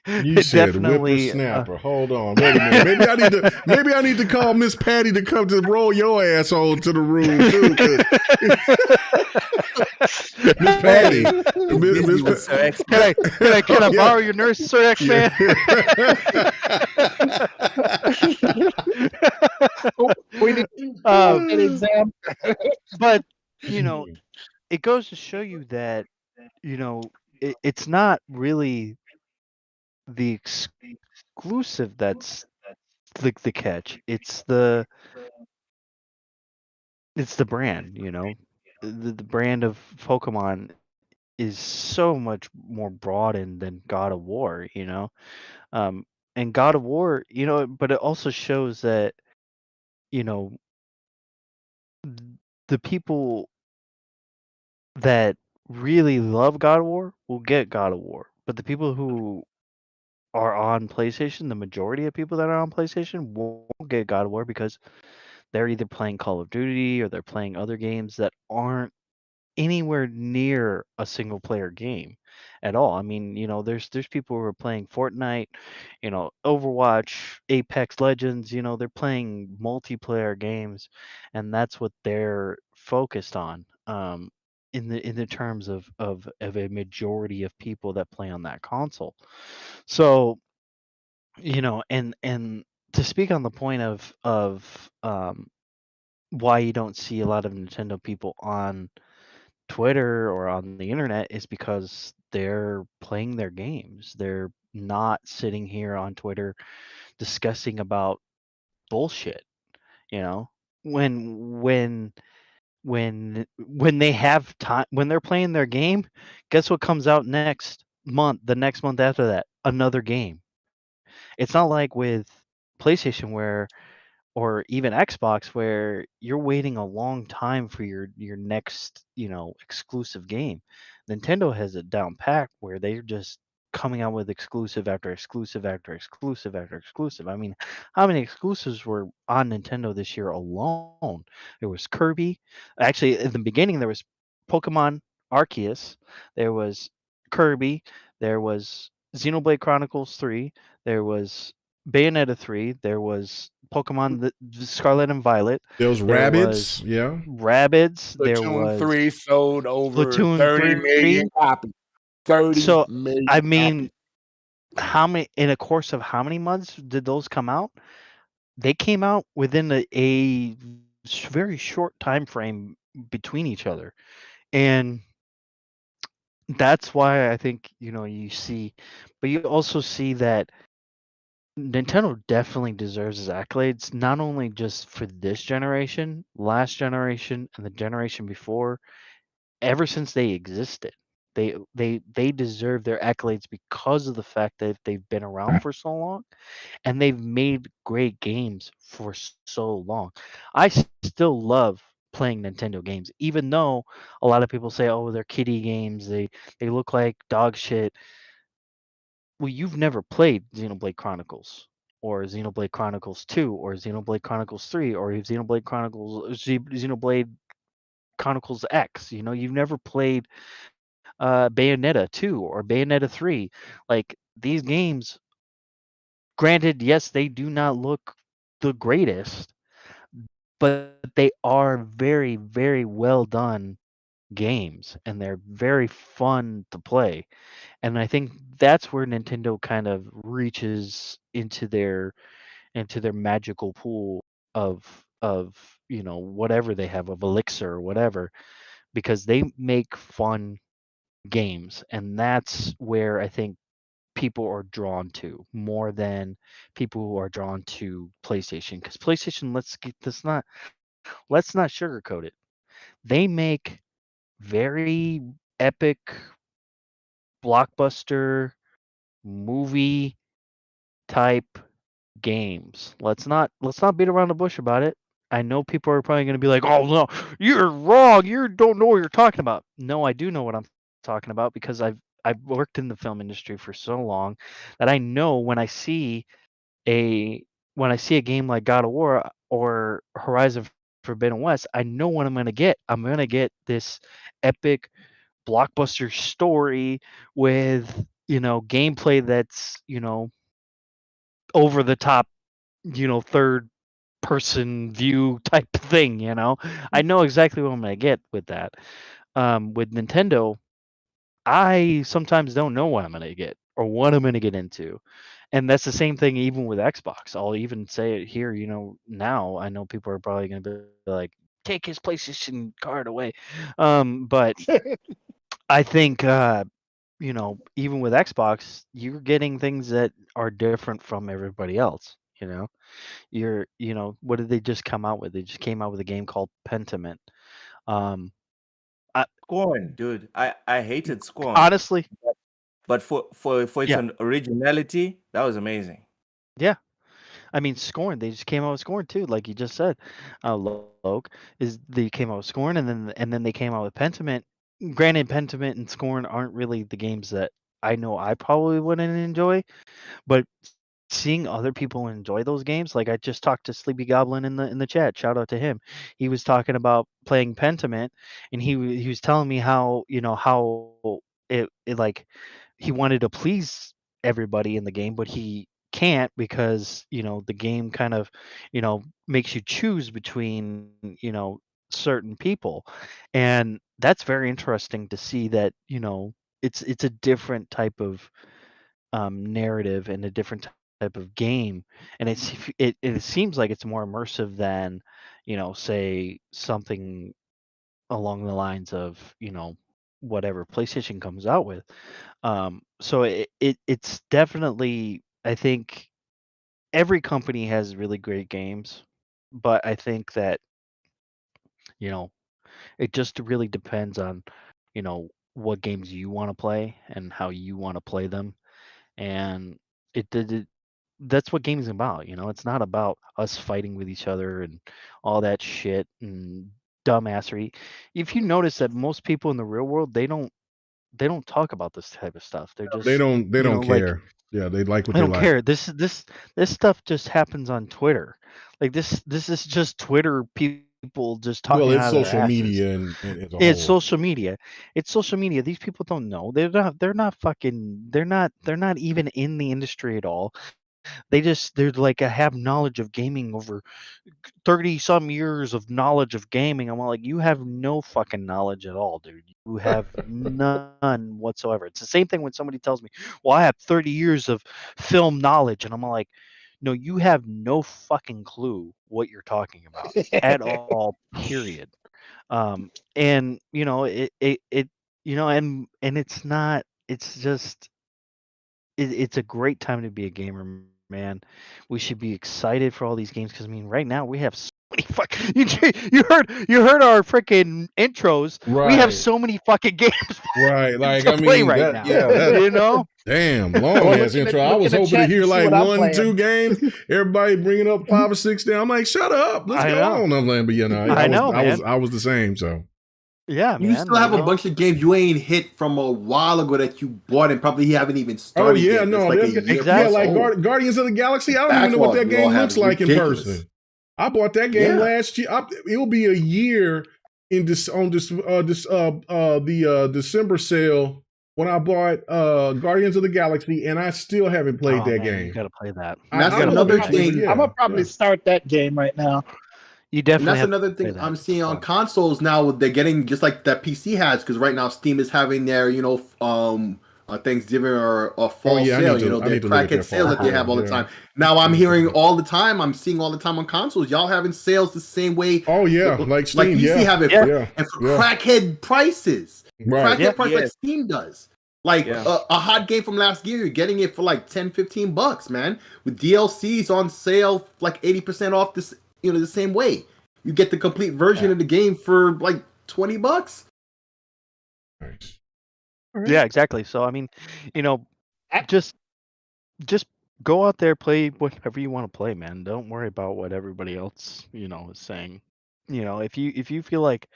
You said whippersnapper. Hold on, wait a minute. Maybe I need to call Miss Patty to come to roll your asshole to the room too. Miss Patty, can I borrow your nurse, Sir X Man? We need an exam. But it goes to show you that it's not really the exclusive that's the catch. It's the it's the brand, the brand of Pokemon is so much more broadened than God of War, and God of War, but it also shows that, you know, the people that really love God of War will get God of War, but the people who are on PlayStation, the majority of people that are on PlayStation won't get God of War because they're either playing Call of Duty or they're playing other games that aren't anywhere near a single player game at all. I mean, there's people who are playing Fortnite, Overwatch, Apex Legends, they're playing multiplayer games, and that's what they're focused on. In the terms of a majority of people that play on that console. So, and to speak on the point of why you don't see a lot of Nintendo people on Twitter or on the internet is because they're playing their games. They're not sitting here on Twitter discussing about bullshit, you know? When when when they have time, when they're playing their game, guess what comes out next month, the next month after that? Another game. It's not like with PlayStation or even Xbox where you're waiting a long time for your next, exclusive game. Nintendo has it down packed where they're just coming out with exclusive after exclusive after exclusive after exclusive. I mean, how many exclusives were on Nintendo this year alone? There was Kirby. Actually, in the beginning there was Pokemon Arceus, there was Kirby, there was Xenoblade Chronicles 3, there was Bayonetta 3, there was Pokemon the Scarlet and Violet, There was there Rabbids, was yeah. Rabbids, there Splatoon was 3 sold over Splatoon 30 3. million copies. 30 So, million I copies. mean, how many in a course of how many months did those come out? They came out within a very short time frame between each other. And that's why I think, you see, but you also see that Nintendo definitely deserves its accolades, not only just for this generation, last generation, and the generation before. Ever since they existed, they deserve their accolades because of the fact that they've been around for so long, and they've made great games for so long. I still love playing Nintendo games, even though a lot of people say, "Oh, they're kiddie games. They look like dog shit." Well, you've never played Xenoblade Chronicles or Xenoblade Chronicles 2 or Xenoblade Chronicles 3 or Xenoblade Chronicles X. You've never played Bayonetta 2 or Bayonetta 3. Like these games, granted, yes, they do not look the greatest, but they are very, very well done games and they're very fun to play. And I think that's where Nintendo kind of reaches into their magical pool of whatever they have, of elixir or whatever, because they make fun games, and that's where I think people are drawn to more than people who are drawn to PlayStation, because PlayStation, let's not sugarcoat it, they make very epic blockbuster movie type games. Let's not beat around the bush about it. I know people are probably going to be like, "Oh no, you're wrong. You don't know what you're talking about." No, I do know what I'm talking about because I've worked in the film industry for so long that I know a when I see a game like God of War or Horizon Forbidden West, I know what I'm going to get. I'm going to get this epic blockbuster story with, gameplay that's, over the top, third person view type thing. I know exactly what I'm going to get with that. With Nintendo, I sometimes don't know what I'm going to get or what I'm going to get into. And that's the same thing even with Xbox. I'll even say it here, now I know people are probably going to be like, take his PlayStation card away. But I think, even with Xbox, you're getting things that are different from everybody else. What did they just come out with? They just came out with a game called Pentiment. Um, Scorn, dude. I hated Scorn. Honestly, but for its originality, that was amazing. Yeah. I mean, Scorn. They just came out with Scorn too, like you just said. Loke is they came out with Scorn, and then they came out with Pentiment. Granted, Pentiment and Scorn aren't really the games that I know I probably wouldn't enjoy, but seeing other people enjoy those games, like I just talked to Sleepy Goblin in the chat. Shout out to him. He was talking about playing Pentiment, and he was telling me how how it like he wanted to please everybody in the game, but he can't because the game kind of makes you choose between certain people, and that's very interesting to see that it's a different type of narrative and a different type of game, and it seems like it's more immersive than say something along the lines of whatever PlayStation comes out with. So it's definitely, I think every company has really great games, but I think that you know it just really depends on what games you want to play and how you want to play them, and it that's what gaming's about. It's not about us fighting with each other and all that shit and dumbassery. If you notice that most people in the real world, they don't talk about this type of stuff. They're They just don't like, care. Yeah, they like what I they don't like. care. This stuff just happens on Twitter. Like this is just Twitter people just talking Well, it's out of their social asses. media and as a It's whole. social media. It's social media. These people don't know. They're not even in the industry at all. They're like have knowledge of gaming over 30 some years of knowledge of gaming. I'm all like, you have no fucking knowledge at all, dude. You have none whatsoever. It's the same thing when somebody tells me, well, I have 30 years of film knowledge. And I'm all like, no, you have no fucking clue what you're talking about at all, period. And and it's not, it's just, it's a great time to be a gamer, man. We should be excited for all these games because I mean, right now we have so many fuck. You heard our freaking intros. We have Right. so many fucking games Right. Like, to I play mean, right that, now. yeah, that, damn, long Well, ass intro. I was hoping to hear like 1, 2 games. Everybody bringing up 5 or 6 down. I'm like, shut up. Let's go on. I'm like, but I was the same. So yeah, man. You still have a bunch of games you ain't hit from a while ago that you bought and probably haven't even started. Oh yeah, yet. no, like a year exactly. Yeah, like Guardians of the Galaxy. I don't even know what that game looks like in person. I bought that game last year. It'll be a year in the December sale when I bought Guardians of the Galaxy, and I still haven't played that game. You gotta play that. That's another thing. I'm gonna probably start that game right now. You definitely. And that's another thing I'm seeing on consoles now. They're getting just like that PC has, because right now Steam is having their Thanksgiving or fall sale. Their crackhead sales that they have all the time. Now I'm hearing all the time. I'm seeing all the time on consoles. Y'all having sales the same way. Oh yeah, like Steam. Like PC have it, and for crackhead prices. Right. Crackhead price like Steam does. Like a hot game from last year, you're getting it for like $10-15, man. With DLCs on sale, like 80% off this. The same way. You get the complete version of the game for like $20. Nice. Right. Yeah, exactly. So I mean, just go out there, play whatever you want to play, man. Don't worry about what everybody else, is saying. If you feel like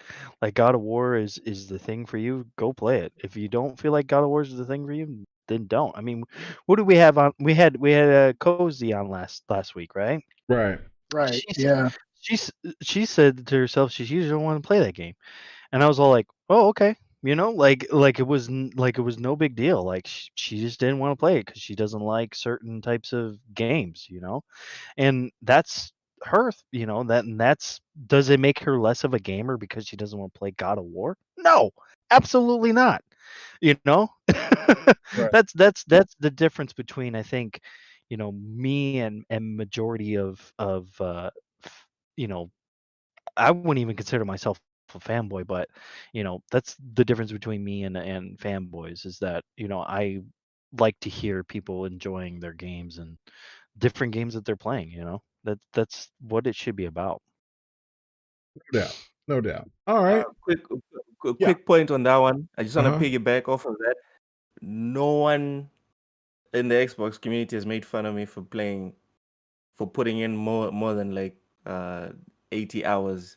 God of War is the thing for you, go play it. If you don't feel like God of War is the thing for you, then don't. I mean, what do we have on? We had a Cozy on last week, right? Right. Right. She said to herself she don't want to play that game, and I was all like, oh, okay. Like it was no big deal. Like she just didn't want to play it because she doesn't like certain types of games, and that's her, that's, does it make her less of a gamer because she doesn't want to play God of War? No, absolutely not. Right. That's the difference between, I think, me and majority of I wouldn't even consider myself a fanboy, but that's the difference between me and fanboys, is that I like to hear people enjoying their games and different games that they're playing. You know, that's what it should be about. No doubt. All right. Quick point on that one. I just want to piggyback off of that. No one in the Xbox community has made fun of me for putting in more than like 80 hours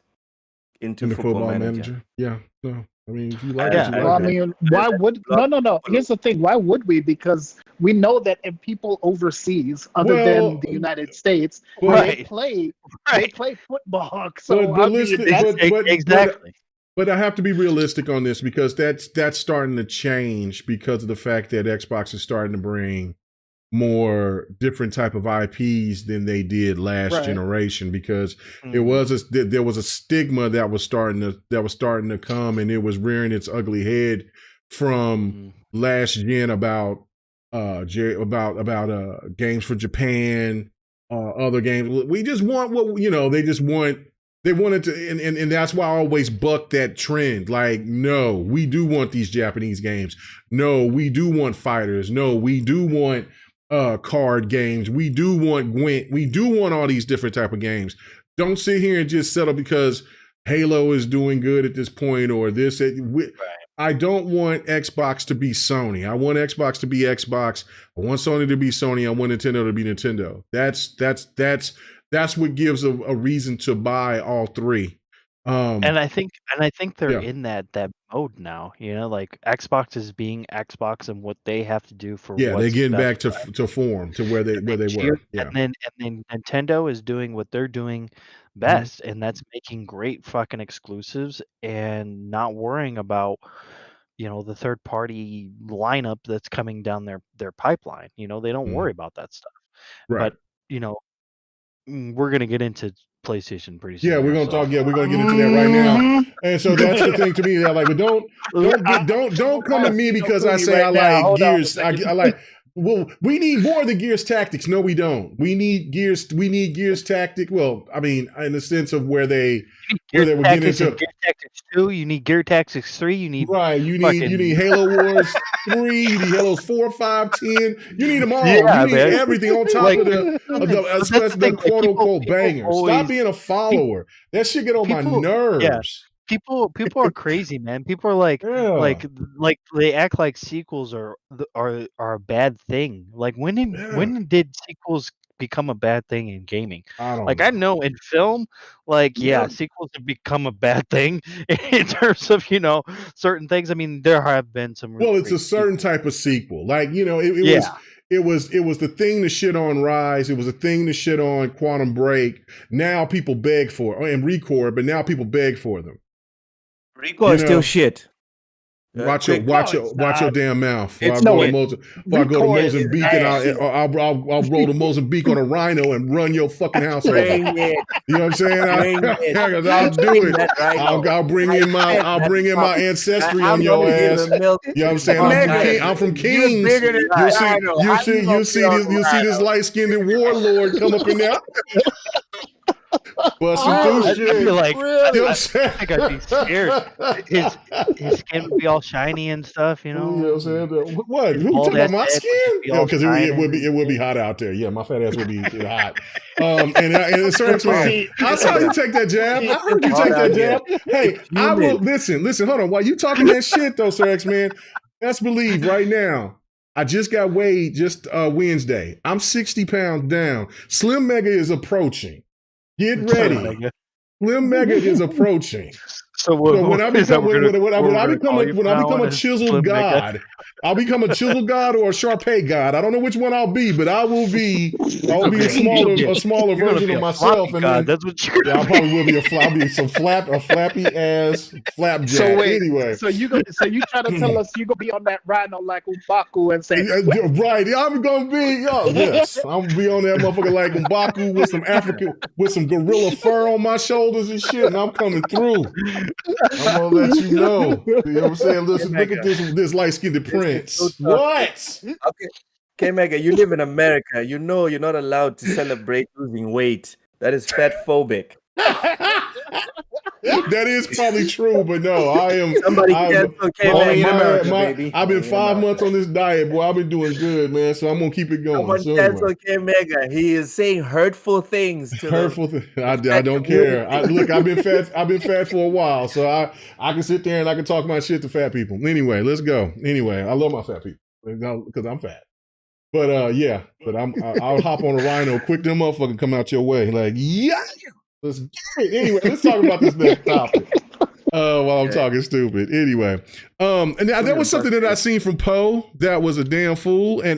into football manager. Yeah, no. I mean, if you like it, you like it. I mean, why would no? Here's the thing. Why would we? Because we know that if people overseas, other than the United States, they play football. So exactly. But I have to be realistic on this because that's starting to change because of the fact that Xbox is starting to bring more different type of IPs than they did last generation, because there was a stigma that was starting to come, and it was rearing its ugly head from last gen about games for Japan, other games. We just want what they wanted to, and that's why I always buck that trend. Like, no, we do want these Japanese games. No, we do want fighters. No, we do want card games. We do want Gwent. We do want all these different type of games. Don't sit here and just settle because Halo is doing good at this point or this. I don't want Xbox to be Sony. I want Xbox to be Xbox. I want Sony to be Sony. I want Nintendo to be Nintendo. That's what gives a reason to buy all three. And I think they're in that mode now. You know, like Xbox is being Xbox and what they have to do for they're getting back to form to where they were. Yeah. And then Nintendo is doing what they're doing best, and that's making great fucking exclusives and not worrying about the third party lineup that's coming down their pipeline. They don't worry about that stuff. Right. But we're gonna get into PlayStation pretty soon. Yeah, we're gonna talk. Yeah, we're gonna get into that right now. And so that's the thing to me. That like, but don't come at me because I say I like Gears. I like. Well, we need more than Gears Tactics. No, we don't. We need Gears Tactics. Well, I mean, in the sense of where they were getting into Gears Tactics 2. You need Gears Tactics 3. You need You need Halo Wars 3. You need Halo 4, 5, 10. You need them all. You need everything on top of the quote unquote bangers. Stop being a follower. That shit get on my nerves. Yeah. People are crazy, man. People are like they act like sequels are a bad thing. Like when did sequels become a bad thing in gaming? I know in film, sequels have become a bad thing in terms of certain things. I mean, there have been some. Well, it's a certain type of sequel. Like it was the thing to shit on Rise. It was a thing to shit on Quantum Break. Now people beg for it, and Record, but now people beg for them. Rico is still shit. Watch your damn mouth. Before I go to Mozambique and I'll roll to Mozambique on a Rhino and run your fucking house over. You know what I'm saying? I'll do it. I'll bring in my ancestry on your ass. You know what I'm saying? I'm from Kings. You'll see this light-skinned warlord come up in there. Busting through shit. I feel like I got be scared. His skin would be all shiny and stuff, You know what I'm saying? What? Who talking about my skin? Because it would be hot out there. Yeah, my fat ass would be hot. And Sir X Man, I saw you take that jab. I heard you take that jab. Hey, I will listen. Hold on. While you talking that shit though, Sir X Man, best believe right now. I just got weighed Wednesday. I'm 60 pounds down. Slim Mega is approaching. Get ready. Slim Mega is approaching. So when I become a chiseled god, I'll become a chiseled god or a Sharpay god. I don't know which one I'll be, but I will be a smaller version of myself. And then, that's what you're I probably will be a flappy ass flapjack. So wait, anyway. So you try to tell us you gonna be on that Rhino like M'Baku and say right? I'm gonna be yes. I'm gonna be on that motherfucker like M'Baku with some gorilla fur on my shoulders and shit, and I'm coming through. I'm gonna let you know. You know what I'm saying? Listen, look at this light-skinned prince. What? Okay, Mega, you live in America. You know you're not allowed to celebrate losing weight. That is fat phobic. That is probably true, but no, I am. Somebody I'm cancel K-Mega. I've been 5 months on this diet, boy. I've been doing good, man. So I'm gonna keep it going. Someone So cancel anyway. K-Mega. He is saying hurtful things to Hurtful. the I don't care. Look, I've been fat. I've been fat for a while, so I can sit there and I can talk my shit to fat people. Anyway, let's go. Anyway, I love my fat people because I'm fat. But yeah, but I'll hop on a rhino quick. Them motherfucker come out your way. Like, yeah, let's get it. Anyway, let's talk about this next topic. While I'm talking stupid. Anyway, and there was something that I seen from Poe that was a damn fool. And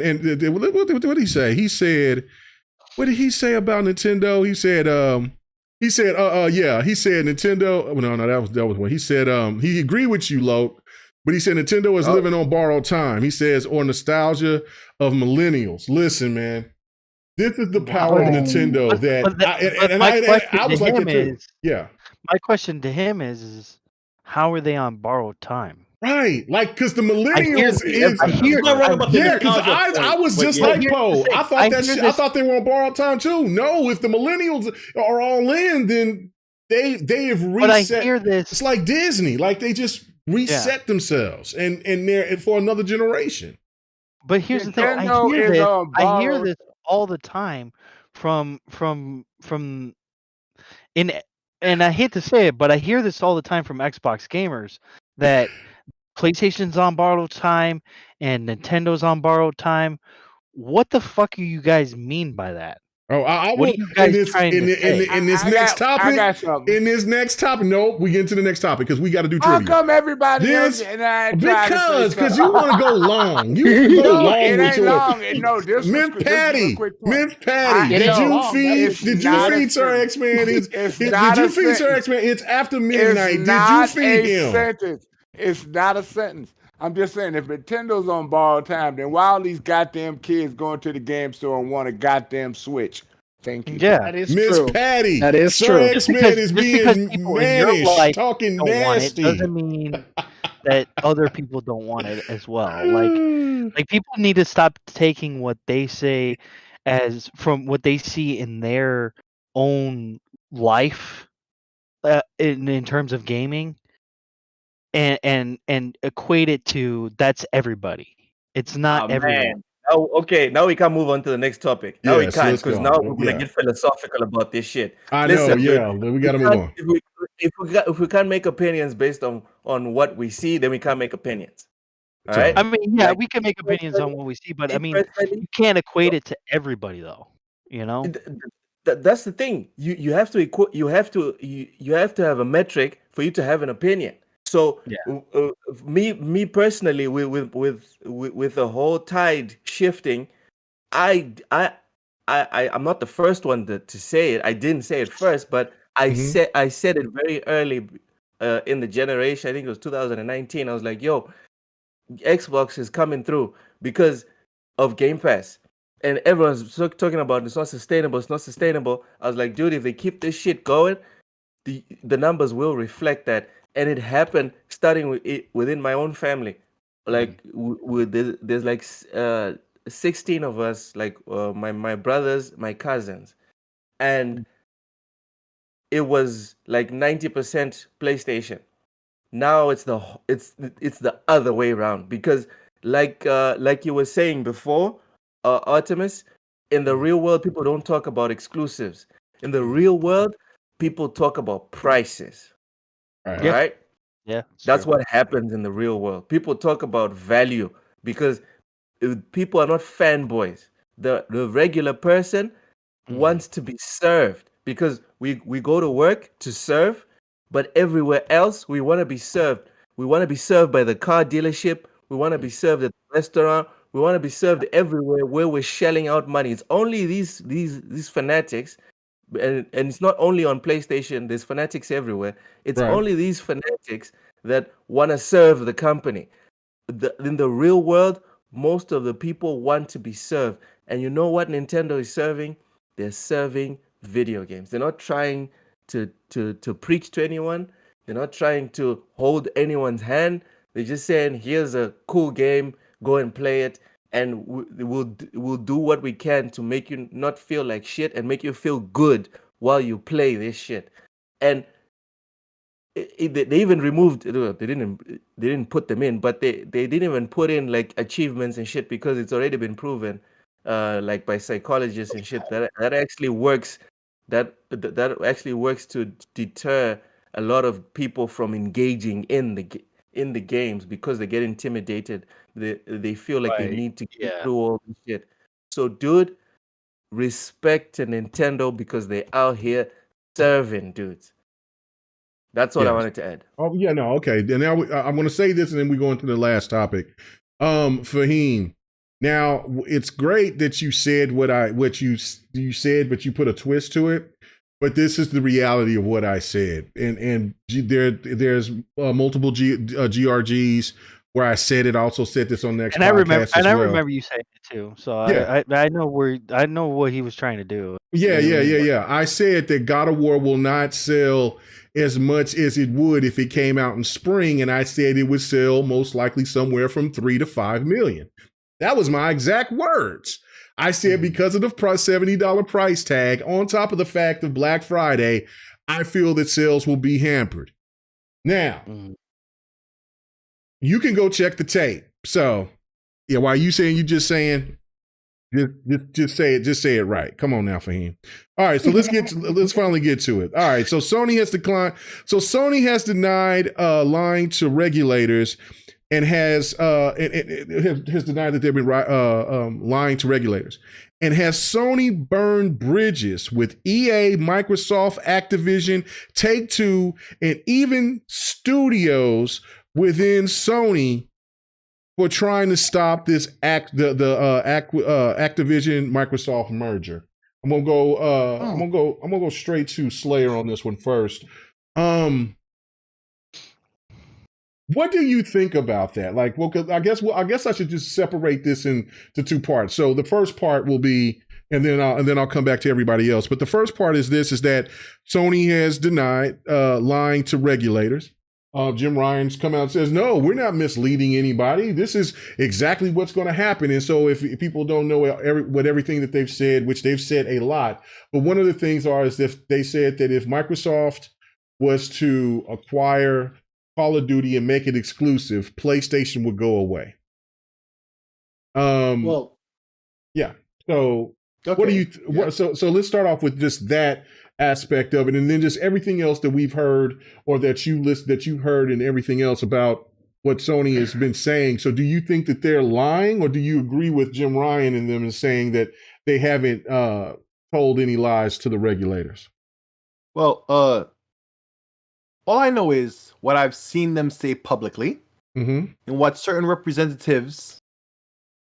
what did he say? He said, what did he say about Nintendo? He said Nintendo. No, that was what he said. He agreed with you, Loke. But he said Nintendo is living on borrowed time. He says, or nostalgia of millennials. Listen, man, this is the power of Nintendo. I was like, yeah. My question to him is how are they on borrowed time? Right, like because the millennials I was just like Poe. I thought I thought they were on borrowed time too. No, if the millennials are all in, then they have reset. But I hear this. It's like Disney, like they just reset themselves and they're for another generation. But here's the thing: I hear this all the time from and I hate to say it, but I hear this all the time from Xbox gamers that PlayStation's on borrowed time and Nintendo's on borrowed time. What the fuck do you guys mean by that? Oh, what are you guys trying to say? In this next topic, no, we get into the next topic because we got to do trivia. How come everybody else because you want to go long. You go long. It ain't long. No, Myth Patty, did you feed Sir X-Man? Did you feed Sir X-Man? It's after midnight. Did you feed him? It's not a sentence. I'm just saying, if Nintendo's on borrowed time, then why all these goddamn kids going to the game store and want a goddamn Switch? Thank you. Yeah, that is Miss true. Patty. That is Sir true. X-Man is being mannish, talking nasty. It doesn't mean that other people don't want it as well. Like people need to stop taking what they say as from what they see in their own life in terms of gaming. And equate it to that's everybody. It's not everyone. Man. Oh, okay. Now we can move on to the next topic. Now we can because now we're gonna get philosophical about this shit. Listen, we gotta move on. If we can't make opinions based on what we see, then we can't make opinions. All right. I mean, we can make opinions on what we see, but I mean, you can't equate it to everybody, though. You know. That's the thing. You have to have a metric for you to have an opinion. So me personally, with the whole tide shifting, I'm not the first one to say it. I didn't say it first, but I said it very early in the generation. I think it was 2019. I was like, "Yo, Xbox is coming through because of Game Pass," and everyone's talking about it's not sustainable. It's not sustainable. I was like, "Dude, if they keep this shit going, the numbers will reflect that." And it happened starting within my own family. Like there's like 16 of us, like my brothers, my cousins, and it was like 90% PlayStation. Now it's the other way around because like you were saying before, Artemis, in the real world people don't talk about exclusives. In the real world, people talk about prices. Right? Yeah. That's what happens in the real world. People talk about value because people are not fanboys. The regular person wants to be served because we go to work to serve, but everywhere else we want to be served. We want to be served by the car dealership. We want to be served at the restaurant. We want to be served everywhere where we're shelling out money. It's only these fanatics. And it's not only on PlayStation, there's fanatics everywhere. It's only these fanatics that want to serve the company. In the real world, most of the people want to be served. And you know what Nintendo is serving? They're serving video games. They're not trying to preach to anyone. They're not trying to hold anyone's hand. They're just saying, here's a cool game, go and play it. And we'll do what we can to make you not feel like shit and make you feel good while you play this shit. And they even removed. They didn't put them in, but they didn't even put in like achievements and shit because it's already been proven, like by psychologists and shit that actually works. That actually works to deter a lot of people from engaging in the games because they get intimidated. They feel like they need to get through all this shit. So, dude, respect to Nintendo because they're out here serving dudes. That's what I wanted to add. Oh yeah, no, okay. And now I'm going to say this, and then we go into the last topic. Fahim, now it's great that you said what you said, but you put a twist to it. But this is the reality of what I said, and there's multiple GRGs where I said it. I also said this on the next podcast I remember you saying it too. So yeah. I know what he was trying to do. Yeah. I said that God of War will not sell as much as it would if it came out in spring, and I said it would sell most likely somewhere from 3 to 5 million. That was my exact words. I said because of the $70 price tag, on top of the fact of Black Friday, I feel that sales will be hampered. Now, you can go check the tape. So, yeah, why are you saying just say it right. Come on now, Fahim. All right, so let's finally get to it. All right, so Sony has declined. So Sony has denied lying to regulators and has denied that they've been lying to regulators. And has Sony burned bridges with EA, Microsoft, Activision, Take-Two, and even studios within Sony for trying to stop this Activision Microsoft merger. I'm gonna go straight to Slayer on this one first. What do you think about that? Like, well, I guess I should just separate this into two parts. So the first part will be, and then I'll come back to everybody else. But the first part is that Sony has denied lying to regulators. Jim Ryan's come out and says, no, we're not misleading anybody. This is exactly what's going to happen. And so if people don't know everything that they've said, which they've said a lot, but one of the things is if they said that if Microsoft was to acquire Call of Duty and make it exclusive, PlayStation would go away. Yeah. So okay. What do you? So let's start off with just that aspect of it, and then just everything else that we've heard or that you've heard and everything else about what Sony has been saying. So do you think that they're lying, or do you agree with Jim Ryan and them in saying that they haven't told any lies to the regulators? Well, all I know is what I've seen them say publicly, and what certain representatives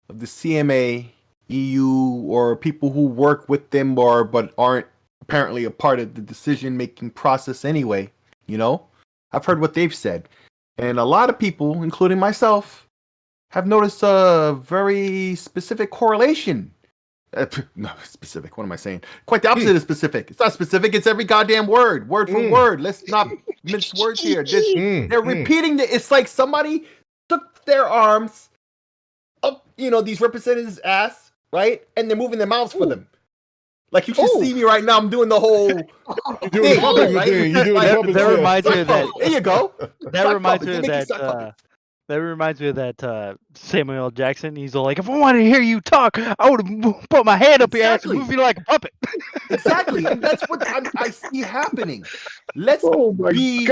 of the CMA, EU, or people who work with them but aren't apparently a part of the decision-making process anyway, I've heard what they've said. And a lot of people, including myself, have noticed a very specific correlation. No, specific, what am I saying? Quite the opposite of specific. It's not specific, it's every goddamn word for word. Let's not mince words here. They're repeating it. It's like somebody took their arms up, these representatives' ass, right? And they're moving their mouths for them. Like you should see me right now. I'm doing the whole thing, right? That reminds me of that. There you go. That reminds me of that. That reminds me of that Samuel L. Jackson. He's all like, if I wanted to hear you talk, I would have put my hand up your ass and moved you like a puppet. Exactly. And that's what I see happening. Let's be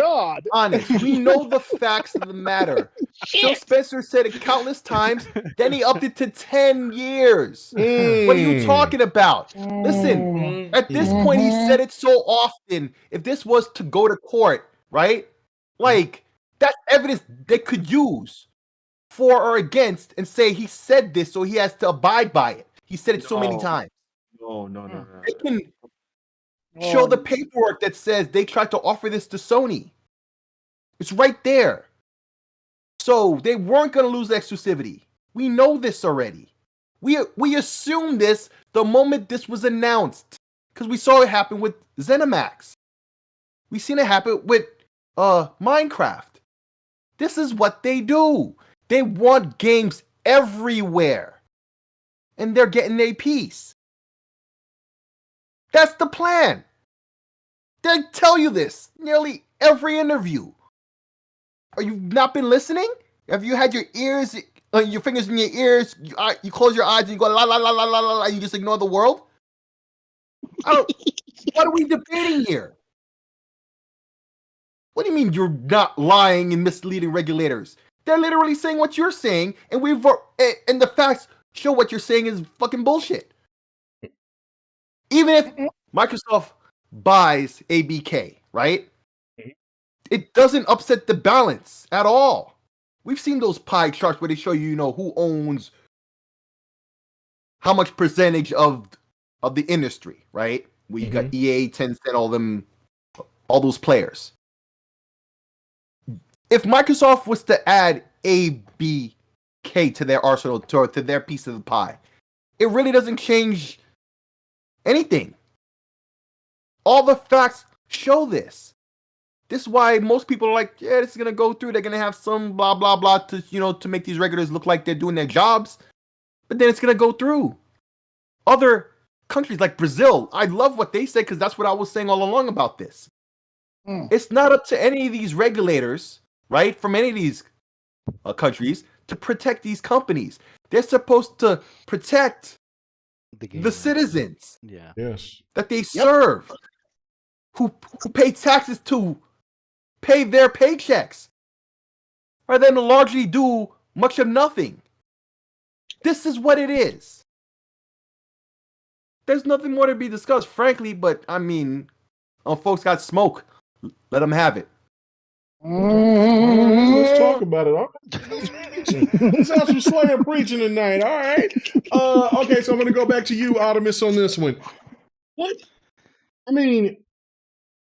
honest. We know the facts of the matter. Phil Spencer said it countless times. Then he upped it to 10 years. What are you talking about? Listen, at this point, he said it so often. If this was to go to court, right? Like, that's evidence they could use for or against and say he said this, so he has to abide by it. He said it so many times. No. They can show the paperwork that says they tried to offer this to Sony. It's right there. So they weren't going to lose exclusivity. We know this already. We assumed this the moment this was announced because we saw it happen with ZeniMax. We seen it happen with Minecraft. This is what they do. They want games everywhere. And they're getting a piece. That's the plan. They tell you this nearly every interview. Are you not been listening? Have you had your ears, your fingers in your ears? You close your eyes and you go la la la la la la la, and you just ignore the world? What are we debating here? What do you mean you're not lying and misleading regulators? They're literally saying what you're saying, and and the facts show what you're saying is fucking bullshit. Even if Microsoft buys ABK, right? It doesn't upset the balance at all. We've seen those pie charts where they show you, who owns how much percentage of the industry, right? We got EA, Tencent, all those players. If Microsoft was to add ABK to their arsenal, to their piece of the pie, it really doesn't change anything. All the facts show this. This is why most people are like, yeah, this is gonna go through. They're gonna have some blah blah blah to make these regulators look like they're doing their jobs, but then it's gonna go through. Other countries like Brazil, I love what they say because that's what I was saying all along about this. It's not up to any of these regulators, right, from any of these countries to protect these companies. They're supposed to protect the citizens, that they serve, who pay taxes to pay their paychecks, or then to largely do much of nothing. This is what it is. There's nothing more to be discussed, frankly, but I mean, folks got smoke. Let them have it. Let's talk about it. Let's have some Slayer preaching tonight. All right. Okay, so I'm going to go back to you, Artemis, on this one. What? I mean,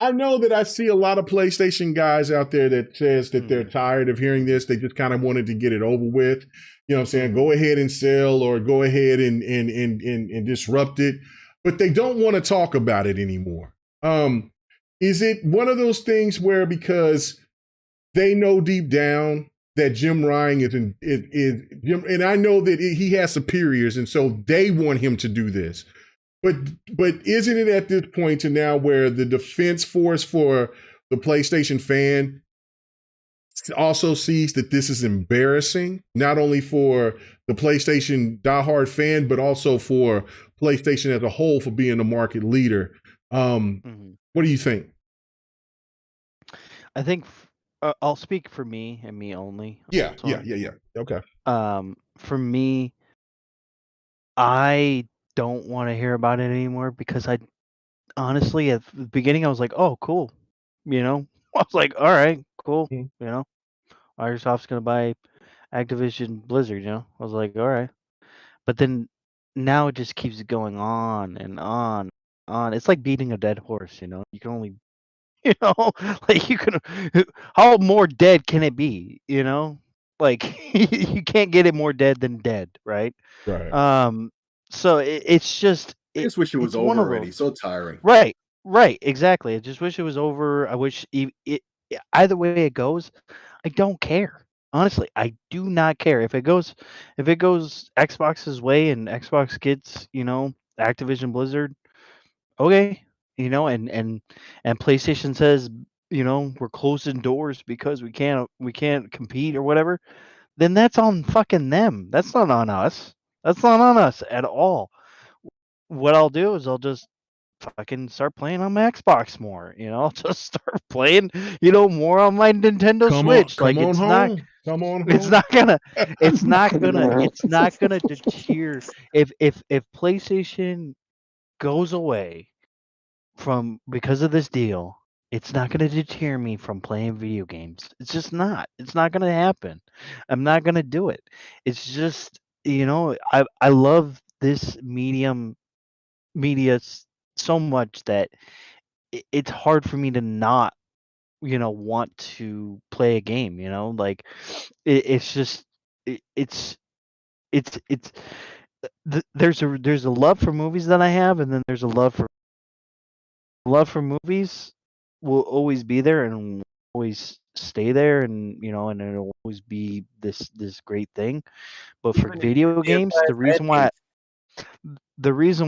I know that I see a lot of PlayStation guys out there that says that they're tired of hearing this. They just kind of wanted to get it over with. You know what I'm saying? Go ahead and sell or go ahead and disrupt it. But they don't want to talk about it anymore. Is it one of those things where because they know deep down that Jim Ryan is Jim, and I know that he has superiors, and so they want him to do this. But isn't it at this point to now where the defense force for the PlayStation fan also sees that this is embarrassing, not only for the PlayStation diehard fan, but also for PlayStation as a whole for being the market leader? What do you think? I think I'll speak for me and me only. Yeah. Okay. For me, I don't want to hear about it anymore because I honestly, at the beginning, I was like, oh, cool. I was like, all right, cool. Microsoft's going to buy Activision Blizzard, I was like, all right. But then now it just keeps going on and on. It's like beating a dead horse, you can only, like you can, how more dead can it be, Like you can't get it more dead than dead, right? Right. So it's just, I just wish it was over already. So tiring. Right, exactly. I just wish it was over. I wish either way it goes, I don't care. Honestly, I do not care if it goes Xbox's way and Xbox gets, Activision Blizzard. Okay, and PlayStation says, we're closing doors because we can't compete or whatever. Then that's on fucking them. That's not on us. That's not on us at all. What I'll do is I'll just fucking start playing on my Xbox more. I'll just start playing, more on my Nintendo Switch. Come on home. It's not gonna deter if PlayStation goes away because of this deal. It's not gonna deter me from playing video games. It's just not. It's not gonna happen. I'm not gonna do it. It's just I love this media so much that it's hard for me to not want to play a game. Like it's just it's there's a love for movies that I have, and then there's a love for movies will always be there and will always stay there, and and it'll always be this great thing. But for video games, the reason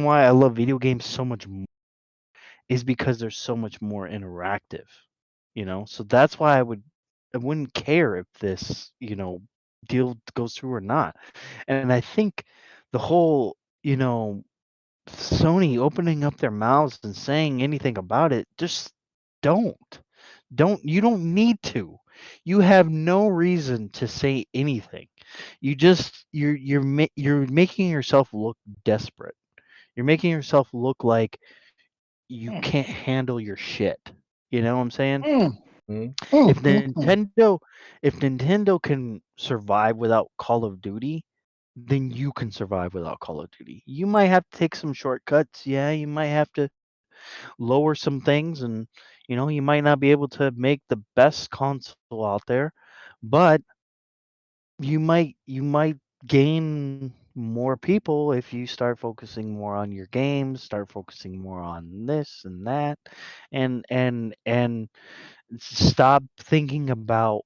why I love video games so much more is because they're so much more interactive. So that's why I wouldn't care if this, deal goes through or not. And I think the whole, Sony opening up their mouths and saying anything about it, just don't. You don't need to. You have no reason to say anything. You're making yourself look desperate. You're making yourself look like you can't handle your shit. You know what I'm saying? If Nintendo can survive without Call of Duty, then you can survive without Call of Duty. You might have to take some shortcuts. Yeah, you might have to lower some things, and you might not be able to make the best console out there, but you might gain more people if you start focusing more on your games, start focusing more on this and that, and stop thinking about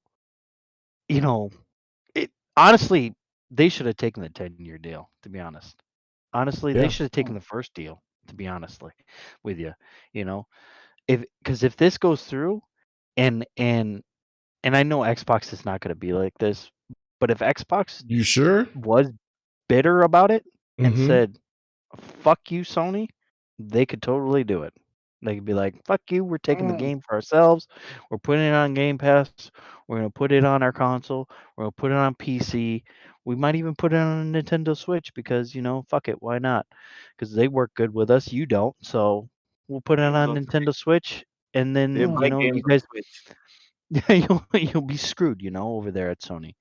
it. Honestly, they should have taken the 10-year deal, to be honest. Honestly, they Yeah. should have taken the first deal, to be honestly with you. Because if this goes through, and I know Xbox is not going to be like this, but if Xbox You sure? was bitter about it and Mm-hmm. said, "Fuck you, Sony," they could totally do it. They could be like, "Fuck you, we're taking the game for ourselves. We're putting it on Game Pass. We're gonna put it on our console. We're gonna put it on PC. We might even put it on a Nintendo Switch because fuck it, why not? Because they work good with us. You don't, so we'll put it on Nintendo Switch, and then My games you on guys, Switch. you'll be screwed, over there at Sony.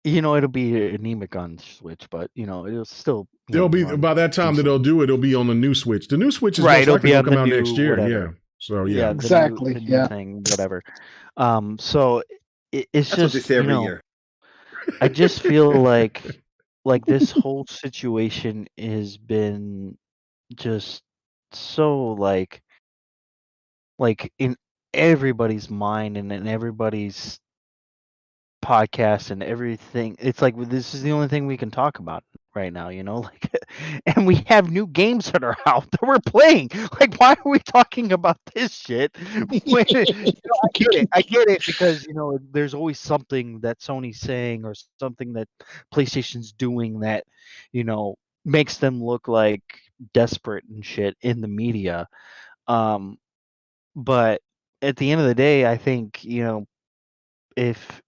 It'll be anemic on Switch, but it'll still They'll be run by that time that they'll do it. It'll be on the new Switch. The new Switch is right. most It'll likely be going on to the come out new next year. whatever. Yeah. So Yeah, Exactly, the new yeah. thing, whatever. So it's That's what they just say every year. I just feel like this whole situation has been just so like in everybody's mind and in everybody's podcast and everything. It's like this is the only thing we can talk about right now, like, and we have new games that are out that we're playing. Like, why are we talking about this shit? I get it because there's always something that Sony's saying or something that PlayStation's doing that makes them look like desperate and shit in the media. But at the end of the day, I think if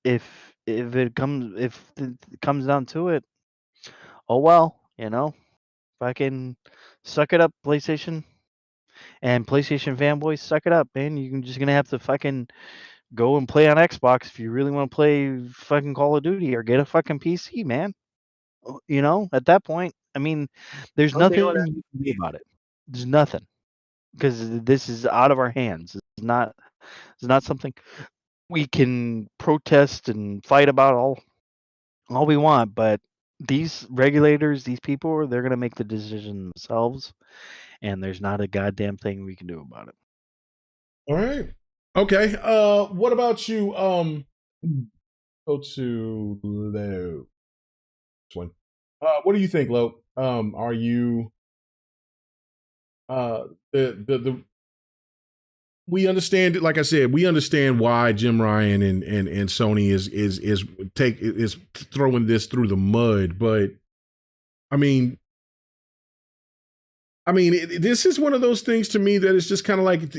it comes down to it, oh well, fucking suck it up, PlayStation and PlayStation fanboys, suck it up, man. You're just gonna have to fucking go and play on Xbox if you really want to play fucking Call of Duty or get a fucking PC, man. At that point, I mean, there's Don't they all nothing have you to can do be? about it. There's nothing because this is out of our hands. It's not something we can protest and fight about all we want, but these regulators, these people, they're gonna make the decision themselves, and there's not a goddamn thing we can do about it. All right. Okay. What about you? Go to Lo. This one. What do you think, Lo? Are you the we understand it, like I said, we understand why Jim Ryan and Sony is throwing this through the mud, but I mean, this is one of those things to me that is just kind of like,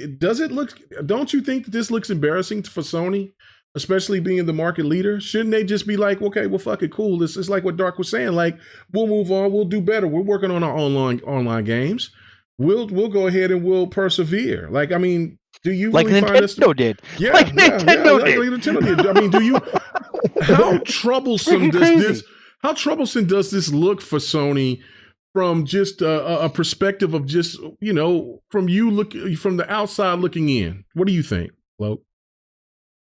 don't you think that this looks embarrassing for Sony, especially being the market leader? Shouldn't they just be like, okay, well, fuck it, cool. This is like what Dark was saying. Like, we'll move on. We'll do better. We're working on our online games. We'll go ahead and we'll persevere. Like, I mean, do you like really Nintendo did? Yeah, like yeah, Nintendo yeah, did. like Nintendo did. I mean, do you? How troublesome does crazy. this? How troublesome does this look for Sony? From just a perspective of just from the outside looking in, what do you think, Lo?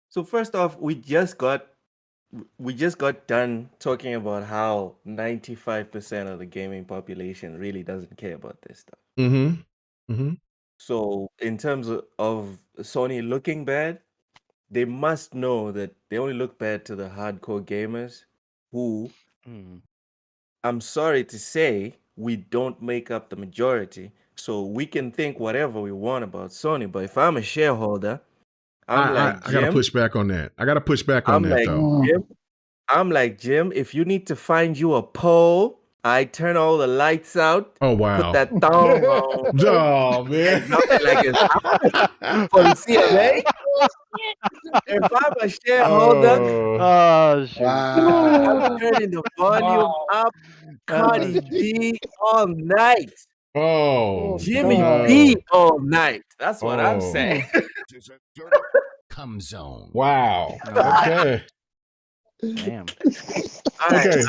So first off, we just got done talking about how 95% of the gaming population really doesn't care about this stuff. Mm-hmm. Mm-hmm. So in terms of Sony looking bad, they must know that they only look bad to the hardcore gamers who, I'm sorry to say, we don't make up the majority, So we can think whatever we want about Sony, but if I'm a shareholder, I gotta push back on that. I gotta push back on that though. I'm like, Jim, if you need to find you a pole, I turn all the lights out. Oh wow. Put that thong on. Oh man. Like it's for the CMA. If I'm a shareholder, shit. I'm turning the volume up. Cardi B all night. Oh, Jimmy B all night. That's what I'm Oh. saying. Come zone. Wow. Okay. Damn. Okay.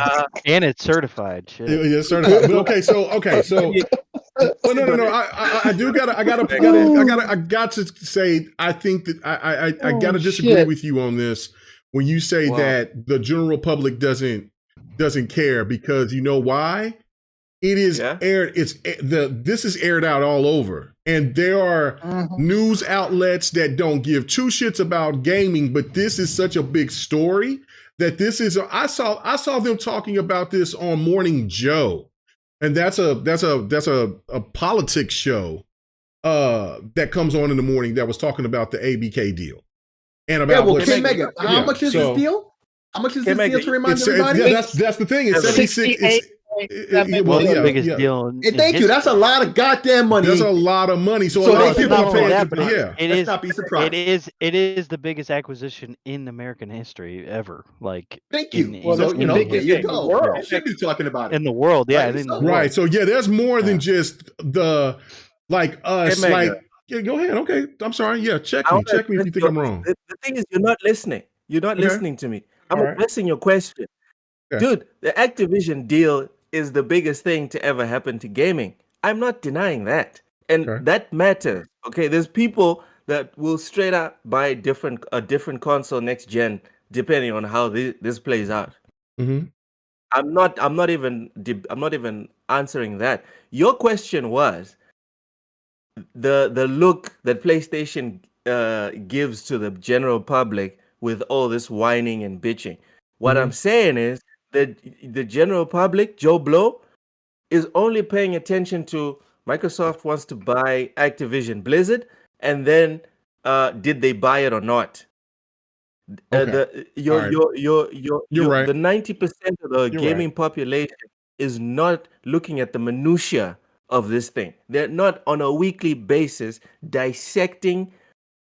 And it's certified. Shit. Yeah, certified. But okay, so well, no. I got to say, I think that I got to disagree with you on this when you say that the general public doesn't care, because you know why? It is aired. This is aired out all over, and there are news outlets that don't give two shits about gaming, but this is such a big story that this is. I saw them talking about this on Morning Joe, and that's a politics show that comes on in the morning that was talking about the ABK deal and about Mega. How much is this deal? How much is this deal to remind everybody? That's the thing. It's 76. The biggest deal. Thank you. That's a lot of goddamn money. That's a lot of money. So it is the biggest acquisition in American history ever. Like, thank you. You should be talking about it in the world. Yeah, right. So there's more than just the like us. Like, go ahead. Okay, I'm sorry. Yeah, check me if you think I'm wrong. The thing is, you're not listening. You're not listening to me. I'm addressing your question, dude. The Activision deal is the biggest thing to ever happen to gaming. I'm not denying that. And that matters. Okay, there's people that will straight up buy a different console next gen, depending on how this plays out. Mm-hmm. I'm not even answering that. Your question was the look that PlayStation gives to the general public with all this whining and bitching. What I'm saying is that the general public, Joe Blow, is only paying attention to Microsoft wants to buy Activision Blizzard, and then did they buy it or not? You're right. The 90% of the gaming population is not looking at the minutia of this thing. They're not on a weekly basis dissecting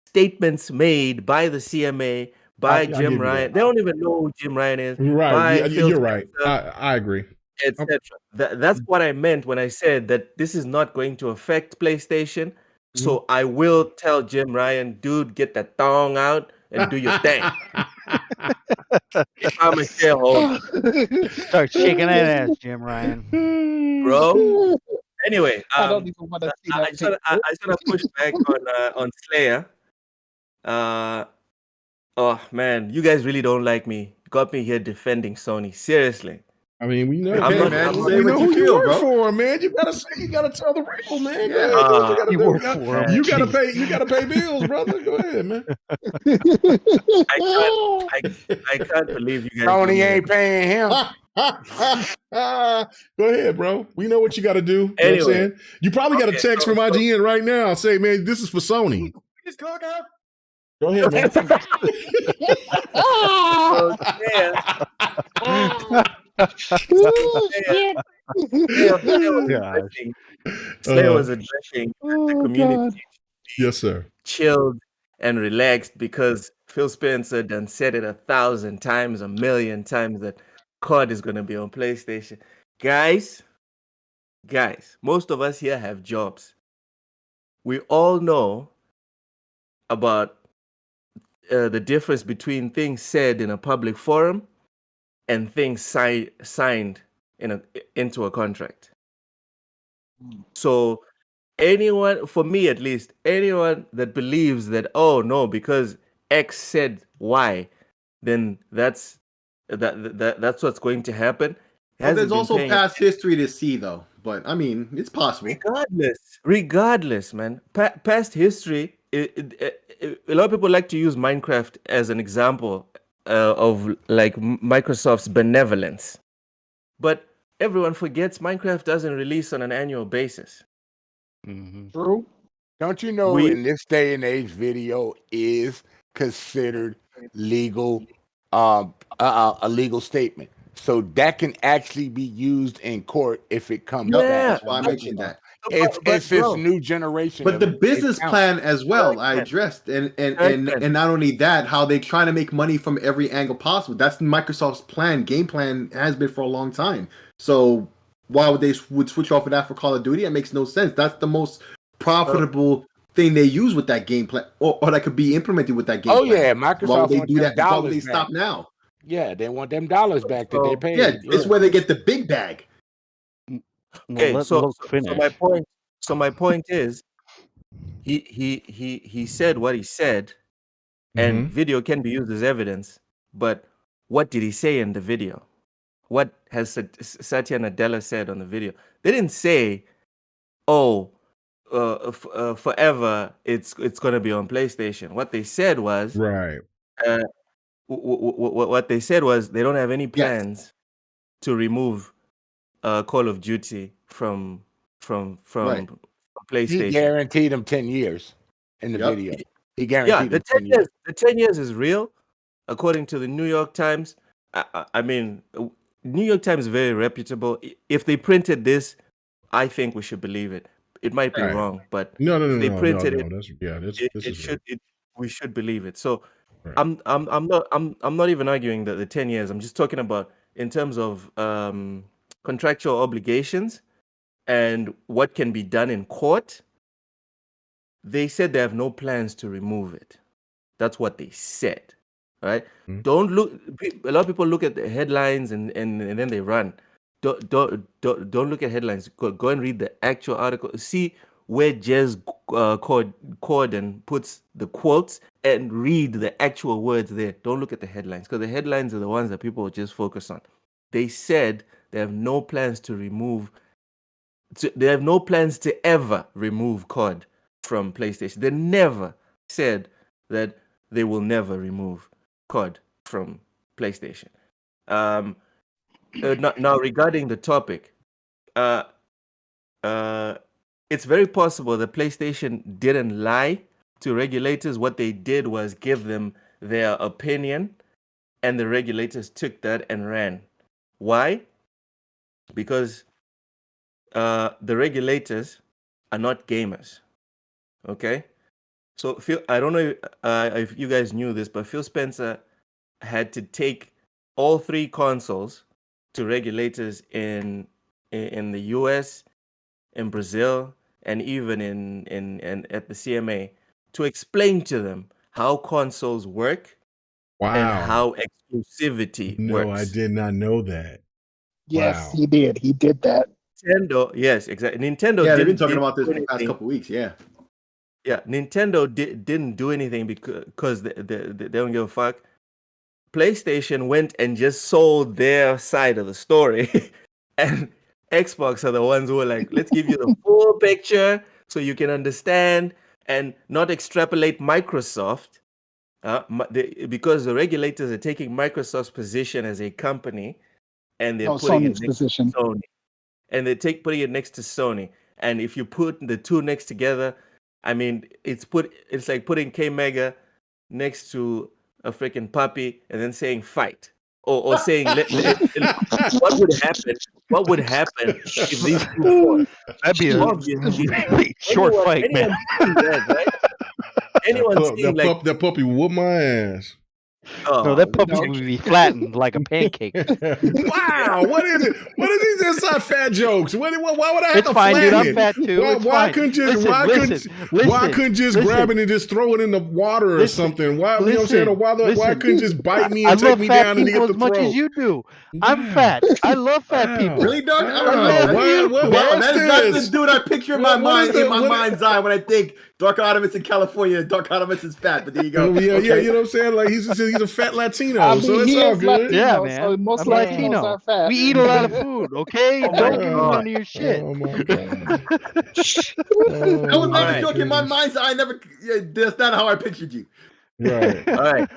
statements made by the CMA, by Jim Ryan. They don't even know who Jim Ryan is. Right. You're right. I agree. Etc. That's what I meant when I said that this is not going to affect PlayStation. So I will tell Jim Ryan, dude, get that thong out and do your thing. If I'm a shareholder. Start shaking that ass, Jim Ryan. Bro. Anyway, I don't even want to see that. I sort of push back on Slayer. Oh man, you guys really don't like me. Got me here defending Sony. Seriously. I mean, we know, man. We know who you work for, man. You gotta tell the real, man. You gotta pay bills, brother. Go ahead, man. I can't believe you guys. Sony ain't paying him. Go ahead, bro. We know what you got to do. You know what I'm saying? You probably got a text from IGN right now. Say, man, this is for Sony. Go ahead, man. Slayer was addressing the community. Yes, sir. Chilled and relaxed because Phil Spencer done said it 1,000 times, 1,000,000 times that COD is going to be on PlayStation. Guys, most of us here have jobs. We all know about the difference between things said in a public forum and things signed into a contract. So anyone, for me at least, anyone that believes that, oh no, because X said Y, then that's what's going to happen. There's also past history to see, though. But I mean, it's possible. Regardless, man. Past history. A lot of people like to use Minecraft as an example of like Microsoft's benevolence, but everyone forgets Minecraft doesn't release on an annual basis. Mm-hmm. True. Don't you know in this day and age, video is considered legal, a legal statement. So that can actually be used in court if it comes back. That's why I mentioned that. It's this new generation. But the business plan as well, I addressed, and not only that, how they trying to make money from every angle possible. That's Microsoft's game plan has been for a long time. So why would they switch off of that for Call of Duty? That makes no sense. That's the most profitable thing they use with that game plan, or that could be implemented with that game plan. Yeah, Microsoft. Why would they do that? Why would they stop now? Yeah, they want them dollars back that they paid. Yeah, it's where they get the big bag. Okay, so my point is, he said what he said, and video can be used as evidence. But what did he say in the video? What has Satya Nadella said on the video? They didn't say, "Oh, forever it's going to be on PlayStation." What they said was, right. What they said was they don't have any plans to remove Call of Duty from PlayStation. He guaranteed them 10 years in the video. He guaranteed them 10 years. The 10 years is real, according to the New York Times. I mean, New York Times is very reputable. If they printed this, I think we should believe it. It might be wrong, but if they printed it, we should believe it. So I'm not even arguing that the 10 years. I'm just talking about in terms of contractual obligations and what can be done in court. They said they have no plans to remove it. That's what they said. Right? Don't look. A lot of people look at the headlines and then they run. Don't look at headlines. Go and read the actual article. See where Jez Corden puts the quotes and read the actual words there. Don't look at the headlines, because the headlines are the ones that people just focus on. They said they have no plans to remove. They have no plans to ever remove COD from PlayStation. They never said that they will never remove COD from PlayStation. Now regarding the topic, it's very possible that PlayStation didn't lie to regulators. What they did was give them their opinion, and the regulators took that and ran. Why? Because the regulators are not gamers. Okay? So I don't know if you guys knew this, but Phil Spencer had to take all three consoles to regulators in the US, in Brazil, and even in at the CMA to explain to them how consoles work and how exclusivity works. No, I did not know that. Yes, he did. He did that. Nintendo, yes, exactly. Nintendo. Yeah, they've been talking about this for the past couple weeks. Yeah. Yeah, Nintendo didn't do anything because they don't give a fuck. PlayStation went and just sold their side of the story, and Xbox are the ones who are like, let's give you the full picture so you can understand and not extrapolate Microsoft, because the regulators are taking Microsoft's position as a company, and they're putting it next to Sony, and they're putting it next to Sony. And if you put the two next together, I mean, it's like putting K-Mega next to a freaking puppy and then saying fight, or saying what would happen? What would happen if these two fought? That'd be a really short fight, man. That puppy whoop my ass. No, that puppy would be flattened like a pancake. Wow, what is it? What are these inside fat jokes? Why would I have to flatten it? I'm fat too. Why couldn't just grab it and just throw it in the water or something? Why you know what I'm saying? Or why couldn't just bite me and take me down and get the throat? as much as you do. I'm fat. I love fat people. Really, Doug? I don't know. That is not the dude I picture in my mind's eye when I think Dark Ottomans in California. Dark Ottomans is fat, but there you go. Yeah, you know what I'm saying? Like he's a fat Latino, so it's all good. Yeah, man. So most Latinos are fat. We eat a lot of food, okay? Don't do none of your shit. Oh my god. I was making a joke in my mind's eye. That's not how I pictured you. Right. All right.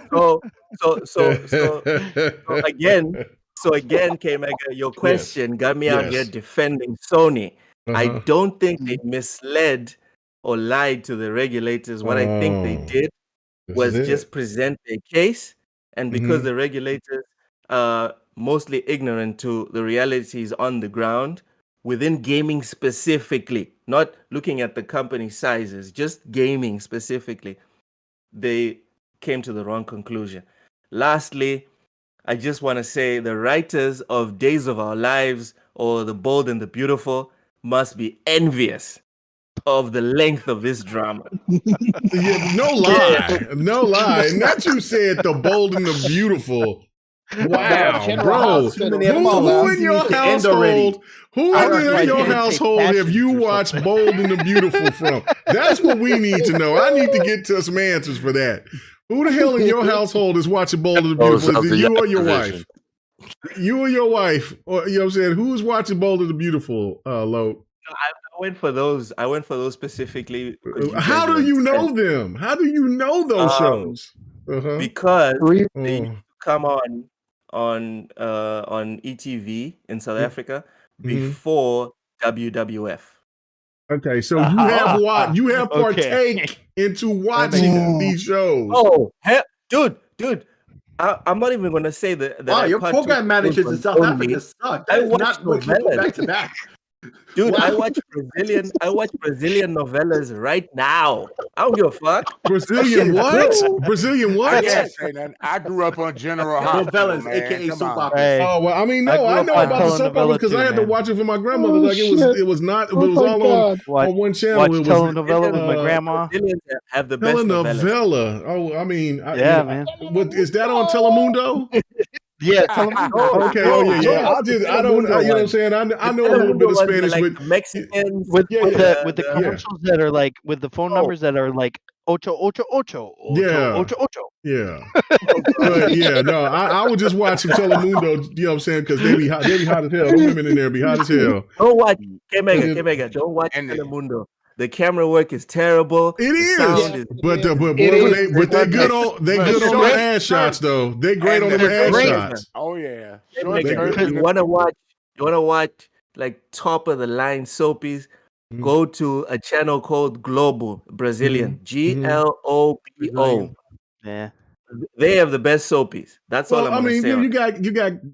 So again, K-Mega, your question got me out here defending Sony. I don't think they misled or lied to the regulators. What I think they did was just present a case, and because the regulators are mostly ignorant to the realities on the ground within gaming specifically, not looking at the company sizes, just gaming specifically, they came to the wrong conclusion. Lastly, I just want to say the writers of Days of Our Lives or The Bold and the Beautiful must be envious of the length of this drama. Yeah, no lie. No lie. Not you said The Bold and the Beautiful. Wow, bro. Who in your household? Who in your household have you watched Bold and the Beautiful from? That's what we need to know. I need to get to some answers for that. Who the hell in your household is watching Bold and the Beautiful? Is it you or your wife? You or your wife? Or, you know what I'm saying? Who's watching Bold and the Beautiful, Lo? I went for those. I went for those specifically. How do you know them? How do you know those shows? Because they come on ETV in South Africa before WWF. Okay, so you have partake into watching these shows. Oh, dude. I'm not even gonna say that. Wow, your program managers in South Africa suck. I watch novellas back to back. Dude, I watch Brazilian novellas right now. I don't give a fuck. Brazilian what? Brazilian what? I can't say nothing. I grew up on General Hospital, novellas, aka soap operas. Hey, oh well, I mean, no, I know about the soap operas because I had to watch it for my grandmother. Like it was all on one channel. Watch telenovela with my grandma. Brazilians have the best telenovela. Oh, I mean, man. What is that on Telemundo? Yeah. Okay. Oh yeah. I don't. You know what I'm saying? I know a little bit of Spanish, like but Mexicans with the commercials that are like with the phone numbers that are like 888. Yeah. Yeah. But yeah, no, I would just watch some Telemundo. You know what I'm saying? Because they be hot as hell. The women in there be hot as hell. Don't watch K-Mega. Don't watch Telemundo. The camera work is terrible. It is, but they're good on their ass shots though. They're great on their ass shots. Oh yeah. Because you wanna watch like top of the line soapies. Go to a channel called Globo Brazilian. GLOBO. Yeah. They have the best soapies. That's all I'm gonna say. You got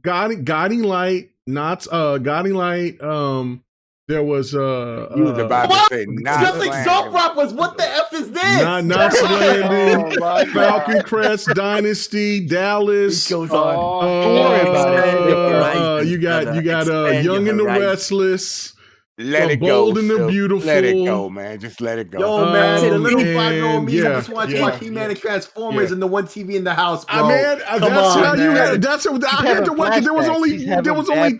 Guiding Light, Guiding Light. There was you was about to say just like soap operas. What the F is this? Not Landing, Falcon Crest, Dynasty, Dallas. It goes on. You got Young and the Restless. Let it Bold go. and the Beautiful. Let it go, man. Just let it go. Yo, man, the little 5-year-old me just wants to watch He-Man and Transformers and the one TV in the house, bro. That's how you had. That's what I had to watch. There was only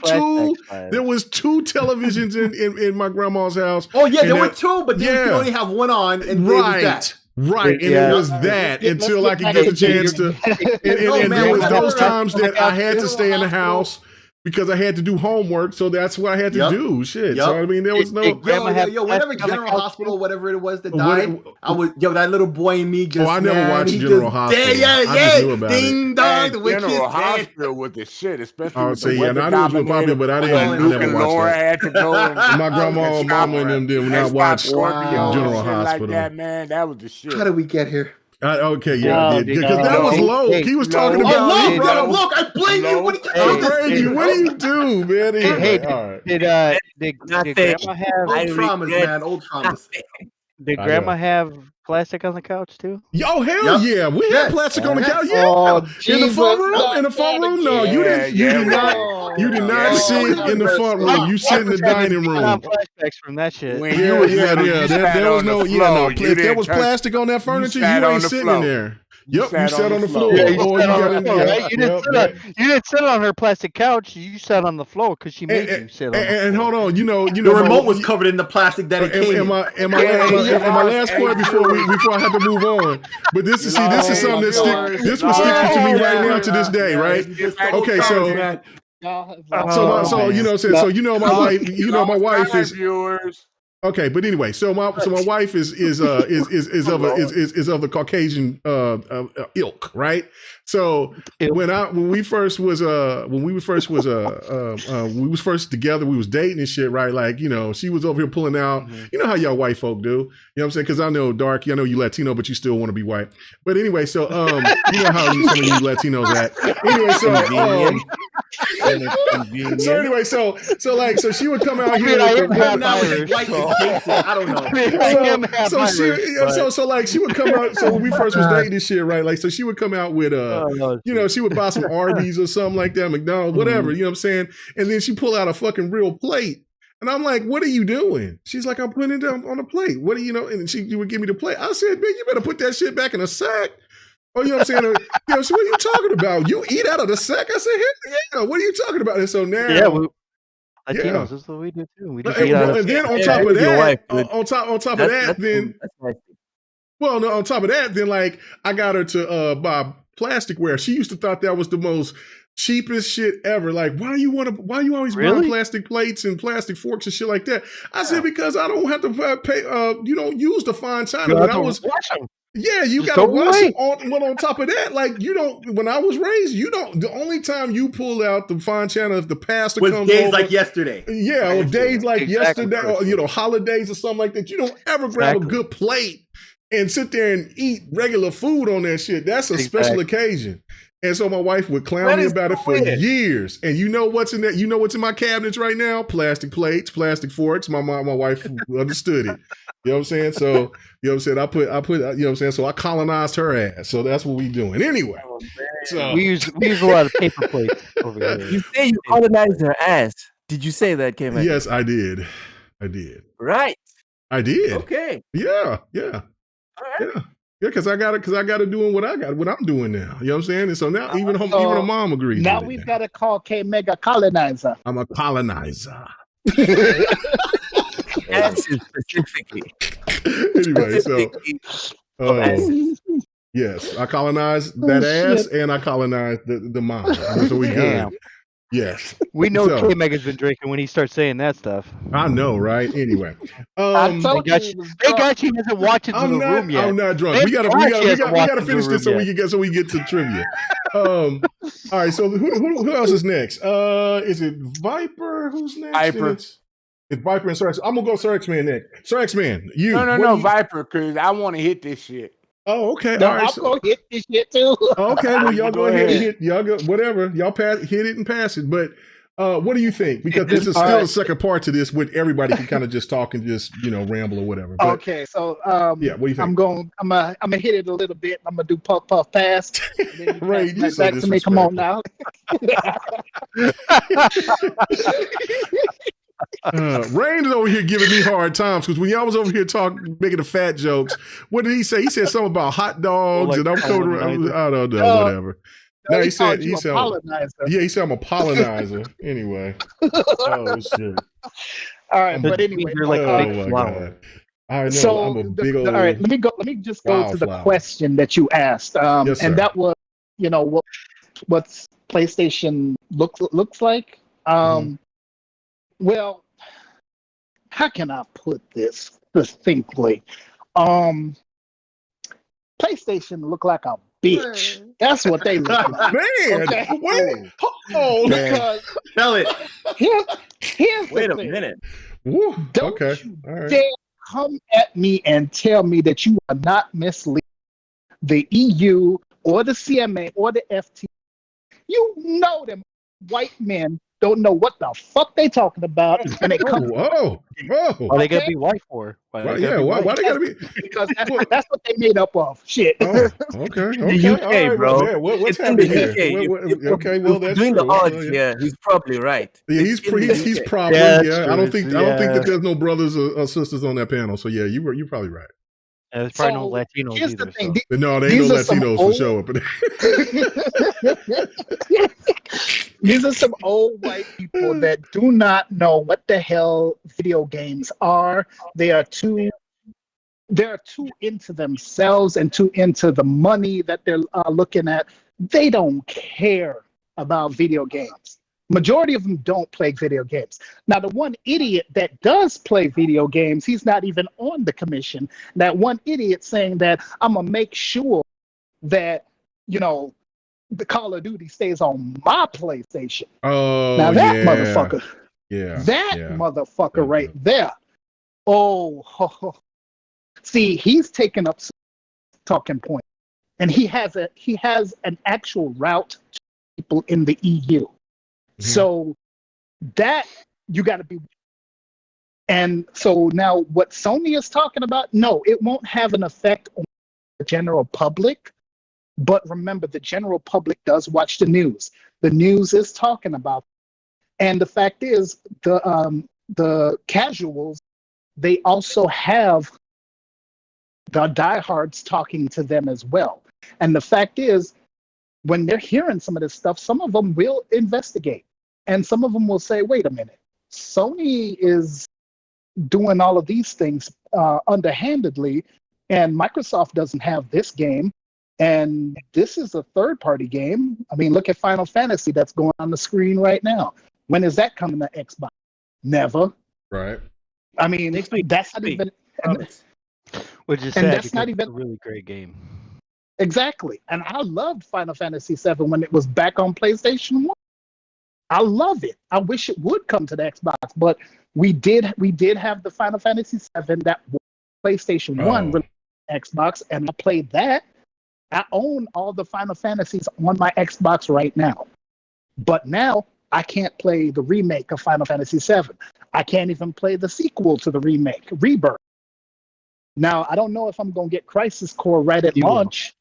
two. There was two televisions in my grandma's house. Oh yeah, there were two, but then you could only have one on, and that. Right, and it was that until I could get the chance to. And there was those times that I had to stay in the house because I had to do homework, so that's what I had to do. Shit. So I mean, there was no. Yo, whatever General Hospital, whatever it was that died, that little boy in me just. I never watched General Hospital. Yeah. Ding dong, the wicked General Hospital with the shit, especially. I would say, I knew it was real popular, but I never watched that. Had to go my grandma and mama and them did not watch General Hospital. Like that, man, that was the shit. How did we get here? Okay, because that was low. He was talking about. Look, I blame you. What do you do, man? Did grandma have old traumas, man? Old traumas. Did grandma have plastic on the couch too? Yo, hell yeah, we had plastic on the couch. Yeah, in the front room. In the front room, no, you didn't. You did not sit in the front room. You sit in the dining room. Flashbacks from that shit. Yeah. There was no. If there was plastic on that furniture, you ain't sitting in there. Yep, you sat on the floor. Yeah, you didn't sit on her plastic couch. You sat on the floor because she made you sit on. And hold on, you know, the remote was covered in the plastic that it came. And my last point before I had to move on. But this is something that this was sticking to me right now to this day, right? Okay, so. So you know, my wife, my wife is. Okay, but anyway, so my wife is of the Caucasian ilk, right? So when we first was together, we was dating and shit, right? Like, you know, she was over here pulling out, you know how y'all white folk do, you know what I'm saying? Because I know Dark, I know you Latino, but you still want to be white. But anyway, so you know how some of you Latinos act. Anyway, so she would come out here. I don't know. She would come out. So when we first was dating this shit, right? Like, so she would come out with you know, she would buy some Arby's or something like that, McDonald's, whatever. You know what I'm saying? And then she pull out a fucking real plate. And I'm like, what are you doing? She's like, I'm putting it on a plate. What do you know? And she would give me the plate. I said, man, you better put that shit back in a sack. Oh, you know what I'm saying? You know, so what are you talking about? You eat out of the sack? I said, yeah, what are you talking about? And so now, Latinos, that's what we do too. We just and then on top of that, then like I got her to buy plasticware. She used to thought that was the most cheapest shit ever. Like, why you always buying plastic plates and plastic forks and shit like that? I said, because I don't have to pay. You don't use the fine china. When I was yeah, you got to wash it. On top of that, like, you don't. When I was raised, you don't. The only time you pull out the fine china if the pastor comes days over, like yesterday. Yeah, or days like yesterday, or you know, holidays or something like that. You don't ever grab a good plate and sit there and eat regular food on that shit. That's a special occasion. And so my wife would clown me about it for years. And you know what's in that? You know what's in my cabinets right now? Plastic plates, plastic forks. My wife understood it. You know what I'm saying? So, you know what I'm saying? I put, you know what I'm saying? So I colonized her ass. So that's what we doing. Anyway. So we use a lot of paper plates over here. You say you colonized her ass. Did you say that, K-Man? Yes, I did. Right. I did. Okay. Yeah. All right. Yeah. Yeah, because I got to do what I'm doing now. You know what I'm saying? And so now even a mom agrees. Now we've got to call K-Mega colonizer. I'm a colonizer. That's specifically. Anyway, so yes, I colonized that ass and I colonized the mom. So we good. Yes. We know K-Mega's been drinking when he starts saying that stuff. I know, right? Anyway. Thank God she hasn't walked into the room yet. I'm not drunk. We gotta finish this so we get to trivia. All right, so who else is next? Is it Viper? Who's next? Viper. It's Viper and Sir X. I'm gonna go Sir X-Man next. Sir X-Man, you. No, Viper, because I want to hit this shit. Oh, okay. No, all right, I'm gonna hit this shit too. Okay, well, y'all go ahead and hit. Y'all go whatever. Y'all hit it and pass it. But what do you think? Because this is still a second part to this, where everybody can kind of just talk and just ramble or whatever. But, okay, so yeah, what do you think? I'm gonna hit it a little bit. I'm gonna do puff pass. Right, you back to me. Come on now. Rain is over here giving me hard times because when y'all was over here making the fat jokes, what did he say? He said something about hot dogs and I'm coming around. I don't know, whatever. No, he said I'm a pollinizer. Anyway. Oh shit. All right, but anyway. You're like a big flower. I know. So I'm a big old. All right, let me just go to the question that you asked. Yes, and that was, what's PlayStation looks like. Well, how can I put this succinctly? PlayStation look like a bitch. That's what they look like. Man, okay? Wait. Oh, because tell it. Here's Wait the a thing. minute. Don't okay. you All right. dare come at me and tell me that you are not misleading the EU or the CMA or the FT. You know them white men don't know what the fuck they talking about, and they come. Whoa! Why they gotta be white for? Why they gotta be? Because that's what they made up of. Shit. Oh, okay. The UK, right, bro. Well, what's it's happening in the here? UK. Okay, well, that's doing true. the odds. Yeah, he's probably right. Yeah, he's probably. Yeah, I don't think that there's no brothers or sisters on that panel. So yeah, you're probably right. There's probably no Latinos here's either. The thing. So. No, there ain't no Latinos for sure. These are some old white people that do not know what the hell video games are. They are too into themselves and too into the money that they're looking at. They don't care about video games. Majority of them don't play video games. Now, the one idiot that does play video games, he's not even on the commission. That one idiot saying that I'm going to make sure that, the Call of Duty stays on my PlayStation. Oh, now that motherfucker. Yeah. That motherfucker right there. Oh, see, he's taken up some talking point, and he has an actual route to people in the EU. Mm-hmm. So that you got to be. And so now, what Sony is talking about, no, it won't have an effect on the general public. But remember, the general public does watch the news. The news is talking about, and the fact is, the casuals, they also have the diehards talking to them as well. And the fact is, when they're hearing some of this stuff, some of them will investigate, and some of them will say, "Wait a minute, Sony is doing all of these things underhandedly, and Microsoft doesn't have this game." And this is a third-party game. I mean, look at Final Fantasy that's going on the screen right now. When is that coming to Xbox? Never. Right. I mean, that's not even. Which is sad, that's not even a really great game. Exactly. And I loved Final Fantasy VII when it was back on PlayStation 1. I love it. I wish it would come to the Xbox, but we did have the Final Fantasy VII that was PlayStation 1 Xbox, and I played that. I own all the Final Fantasies on my Xbox right now. But now I can't play the remake of Final Fantasy VII. I can't even play the sequel to the remake, Rebirth. Now, I don't know if I'm going to get Crisis Core right at launch.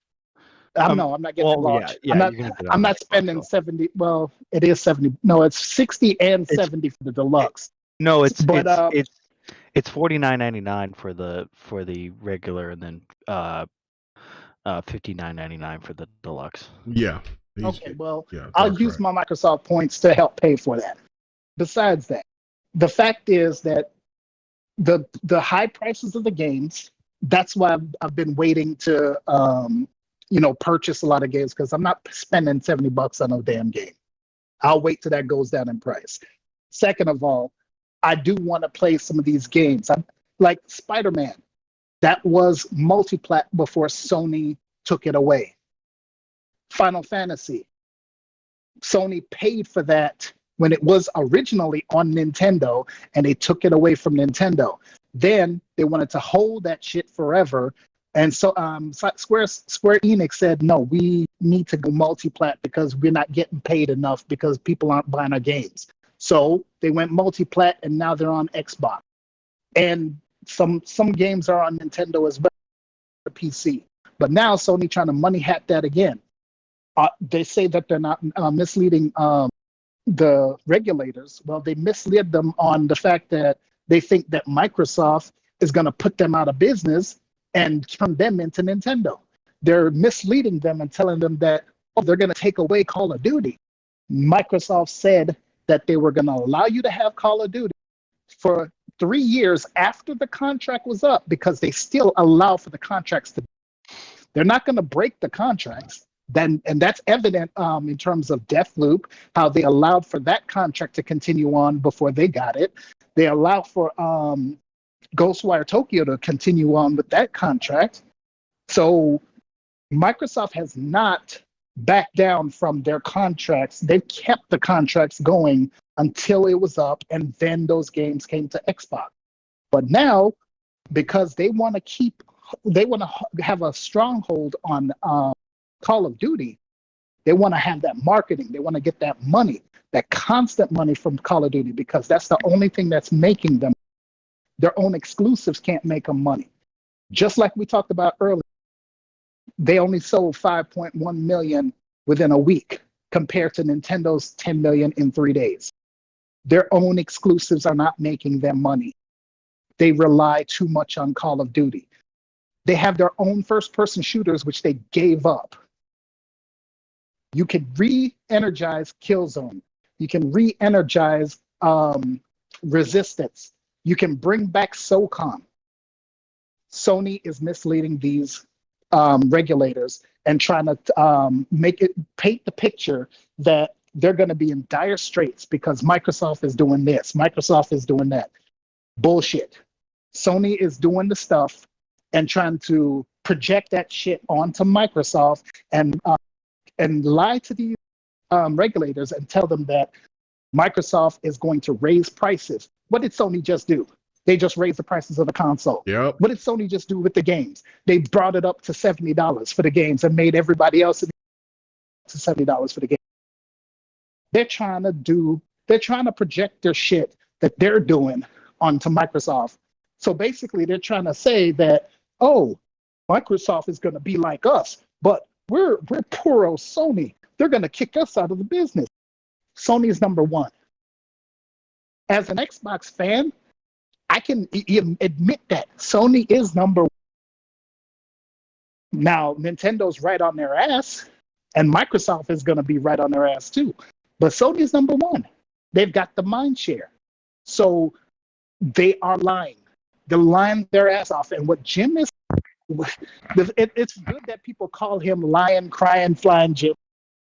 I'm not getting it launch. Yeah, I'm not spending 70. Well, it is 70. No, it's 60 and 70 for the deluxe. No, it's $49.99 for the regular, and then $59.99 for the deluxe. Yeah. Okay, well, I'll use my Microsoft points to help pay for that. Besides that, the fact is that the high prices of the games, that's why I've been waiting to purchase a lot of games, because I'm not spending $70 on a damn game. I'll wait till that goes down in price. Second of all, I do want to play some of these games. Like Spider-Man. That was multi-plat before Sony took it away. Final Fantasy. Sony paid for that when it was originally on Nintendo, and they took it away from Nintendo. Then they wanted to hold that shit forever. And so Square Enix said, no, we need to go multi-plat because we're not getting paid enough because people aren't buying our games. So they went multi-plat, and now they're on Xbox. And some games are on Nintendo as well, the PC. But now Sony trying to money hat that again. They say that they're not misleading the regulators. Well, they misled them on the fact that they think that Microsoft is going to put them out of business and turn them into Nintendo. They're misleading them and telling them that they're going to take away Call of Duty. Microsoft said that they were going to allow you to have Call of Duty for 3 years after the contract was up, because they still allow for the contracts to. They're not going to break the contracts. And that's evident in terms of Deathloop, how they allowed for that contract to continue on before they got it. They allowed for Ghostwire Tokyo to continue on with that contract. So Microsoft has not backed down from their contracts. They've kept the contracts going until it was up, and then those games came to Xbox. But now, because they want to have a stronghold on Call of Duty, they want to have that marketing. They want to get that money, that constant money from Call of Duty, because that's the only thing that's making them. Their own exclusives can't make them money. Just like we talked about earlier, they only sold 5.1 million within a week compared to Nintendo's 10 million in 3 days. Their own exclusives are not making them money. They rely too much on Call of Duty. They have their own first-person shooters, which they gave up. You can re-energize Killzone. You can re-energize Resistance. You can bring back SOCOM. Sony is misleading these regulators and trying to paint the picture that they're going to be in dire straits because Microsoft is doing this, Microsoft is doing that. Bullshit. Sony is doing the stuff and trying to project that shit onto Microsoft and lie to the regulators and tell them that Microsoft is going to raise prices. What did Sony just do? They just raised the prices of the console. Yep. What did Sony just do with the games? They brought it up to $70 for the games and made everybody else to $70 for the game. They're trying to project their shit that they're doing onto Microsoft. So basically they're trying to say that, oh, Microsoft is going to be like us, but we're poor old Sony. They're going to kick us out of the business. Sony is number one. As an Xbox fan, I can admit that Sony is number one. Now, Nintendo's right on their ass, and Microsoft is going to be right on their ass too. But Sony is number one. They've got the mind share. So they are lying. They're lying their ass off. And what Jim is, it's good that people call him lying, crying, flying Jim,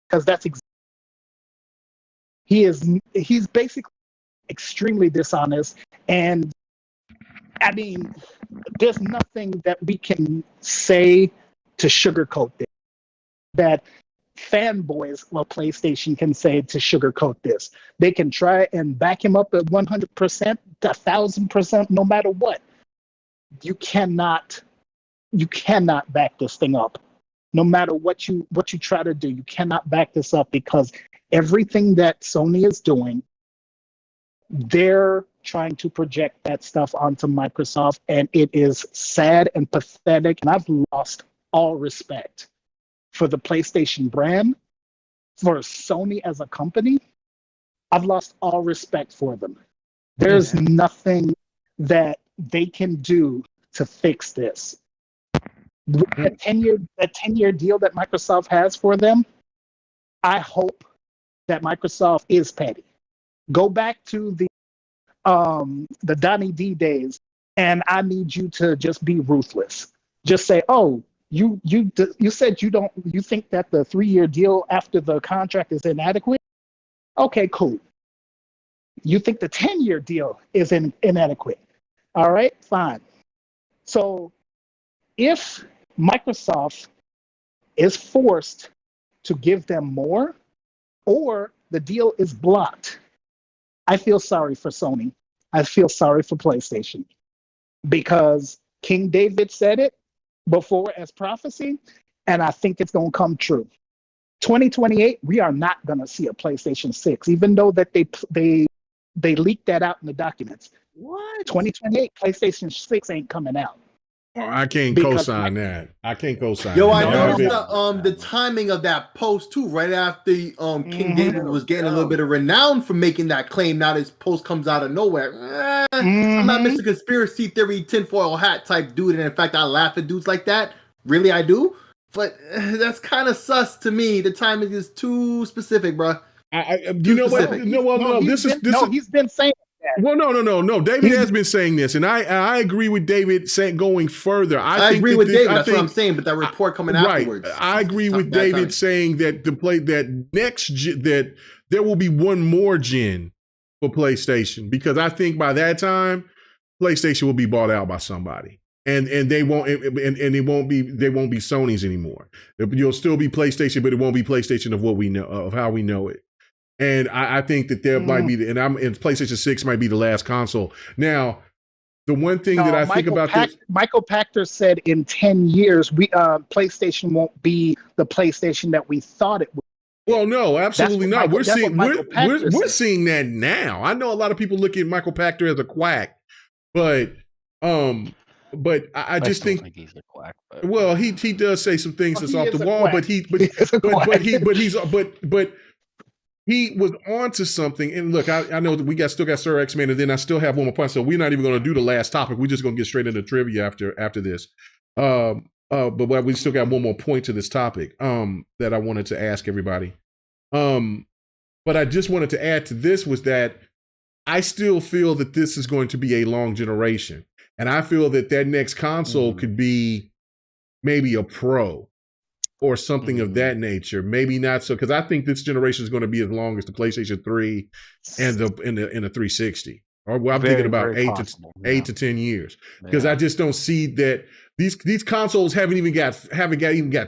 because that's he's basically extremely dishonest. And I mean, there's nothing that we can say to sugarcoat this, that fanboys of PlayStation can say to sugarcoat this. They can try and back him up at 100%, 1,000%, no matter what. You cannot back this thing up. No matter what you try to do, you cannot back this up, because everything that Sony is doing, they're trying to project that stuff onto Microsoft, and it is sad and pathetic. And I've lost all respect for the PlayStation brand, for Sony as a company. I've lost all respect for them. There's nothing that they can do to fix this. A 10-year deal that Microsoft has for them, I hope that Microsoft is petty. Go back to the Donnie D days, and I need you to just be ruthless. Just say, oh, you said you think that the 3-year deal after the contract is inadequate? Okay, cool. You think the 10-year deal is inadequate? All right, fine. So if Microsoft is forced to give them more, or the deal is blocked, I feel sorry for Sony. I feel sorry for PlayStation, because King David said it before as prophecy, and I think it's going to come true. 2028, we are not going to see a PlayStation 6, even though that they leaked that out in the documents. What? 2028, PlayStation 6 ain't coming out. Oh, I can't co-sign that. I can't co-sign. Yo, I noticed the timing of that post too. Right after King David was getting a little bit of renown for making that claim. Now this post comes out of nowhere. I'm not Mr. Conspiracy Theory tinfoil hat type dude, and in fact, I laugh at dudes like that. Really, I do. But that's kind of sus to me. The timing is too specific, bro. You know what? No. He's been saying. Well, no. David has been saying this, and I agree with David saying going further. I agree with David. That's what I'm saying. But that report coming afterwards, I agree with David saying that that there will be one more gen for PlayStation, because I think by that time PlayStation will be bought out by somebody, and they won't they won't be Sony's anymore. You'll still be PlayStation, but it won't be PlayStation of what we know, of how we know it. And I think that there might be, and PlayStation 6 might be the last console. Now, the one thing that I think about this, Michael Pachter said in 10 years, PlayStation won't be the PlayStation that we thought it would. Well, no, absolutely not. We're seeing that now. I know a lot of people look at Michael Pachter as a quack, but I just think he's a quack. Well, he does say some things that's off the wall, but he was on to something. And look, I know that we still got Sir X-Man, and then I still have one more point. So we're not even going to do the last topic. We're just going to get straight into trivia after this. But we still got one more point to this topic that I wanted to ask everybody. But I just wanted to add to this was that I still feel that this is going to be a long generation. And I feel that next console could be maybe a Pro. or something of that nature. Maybe not so, because I think this generation is going to be as long as the PlayStation 3 and the 360. Or well, I'm thinking about 8 to 10 years, because I just don't see that these consoles haven't even got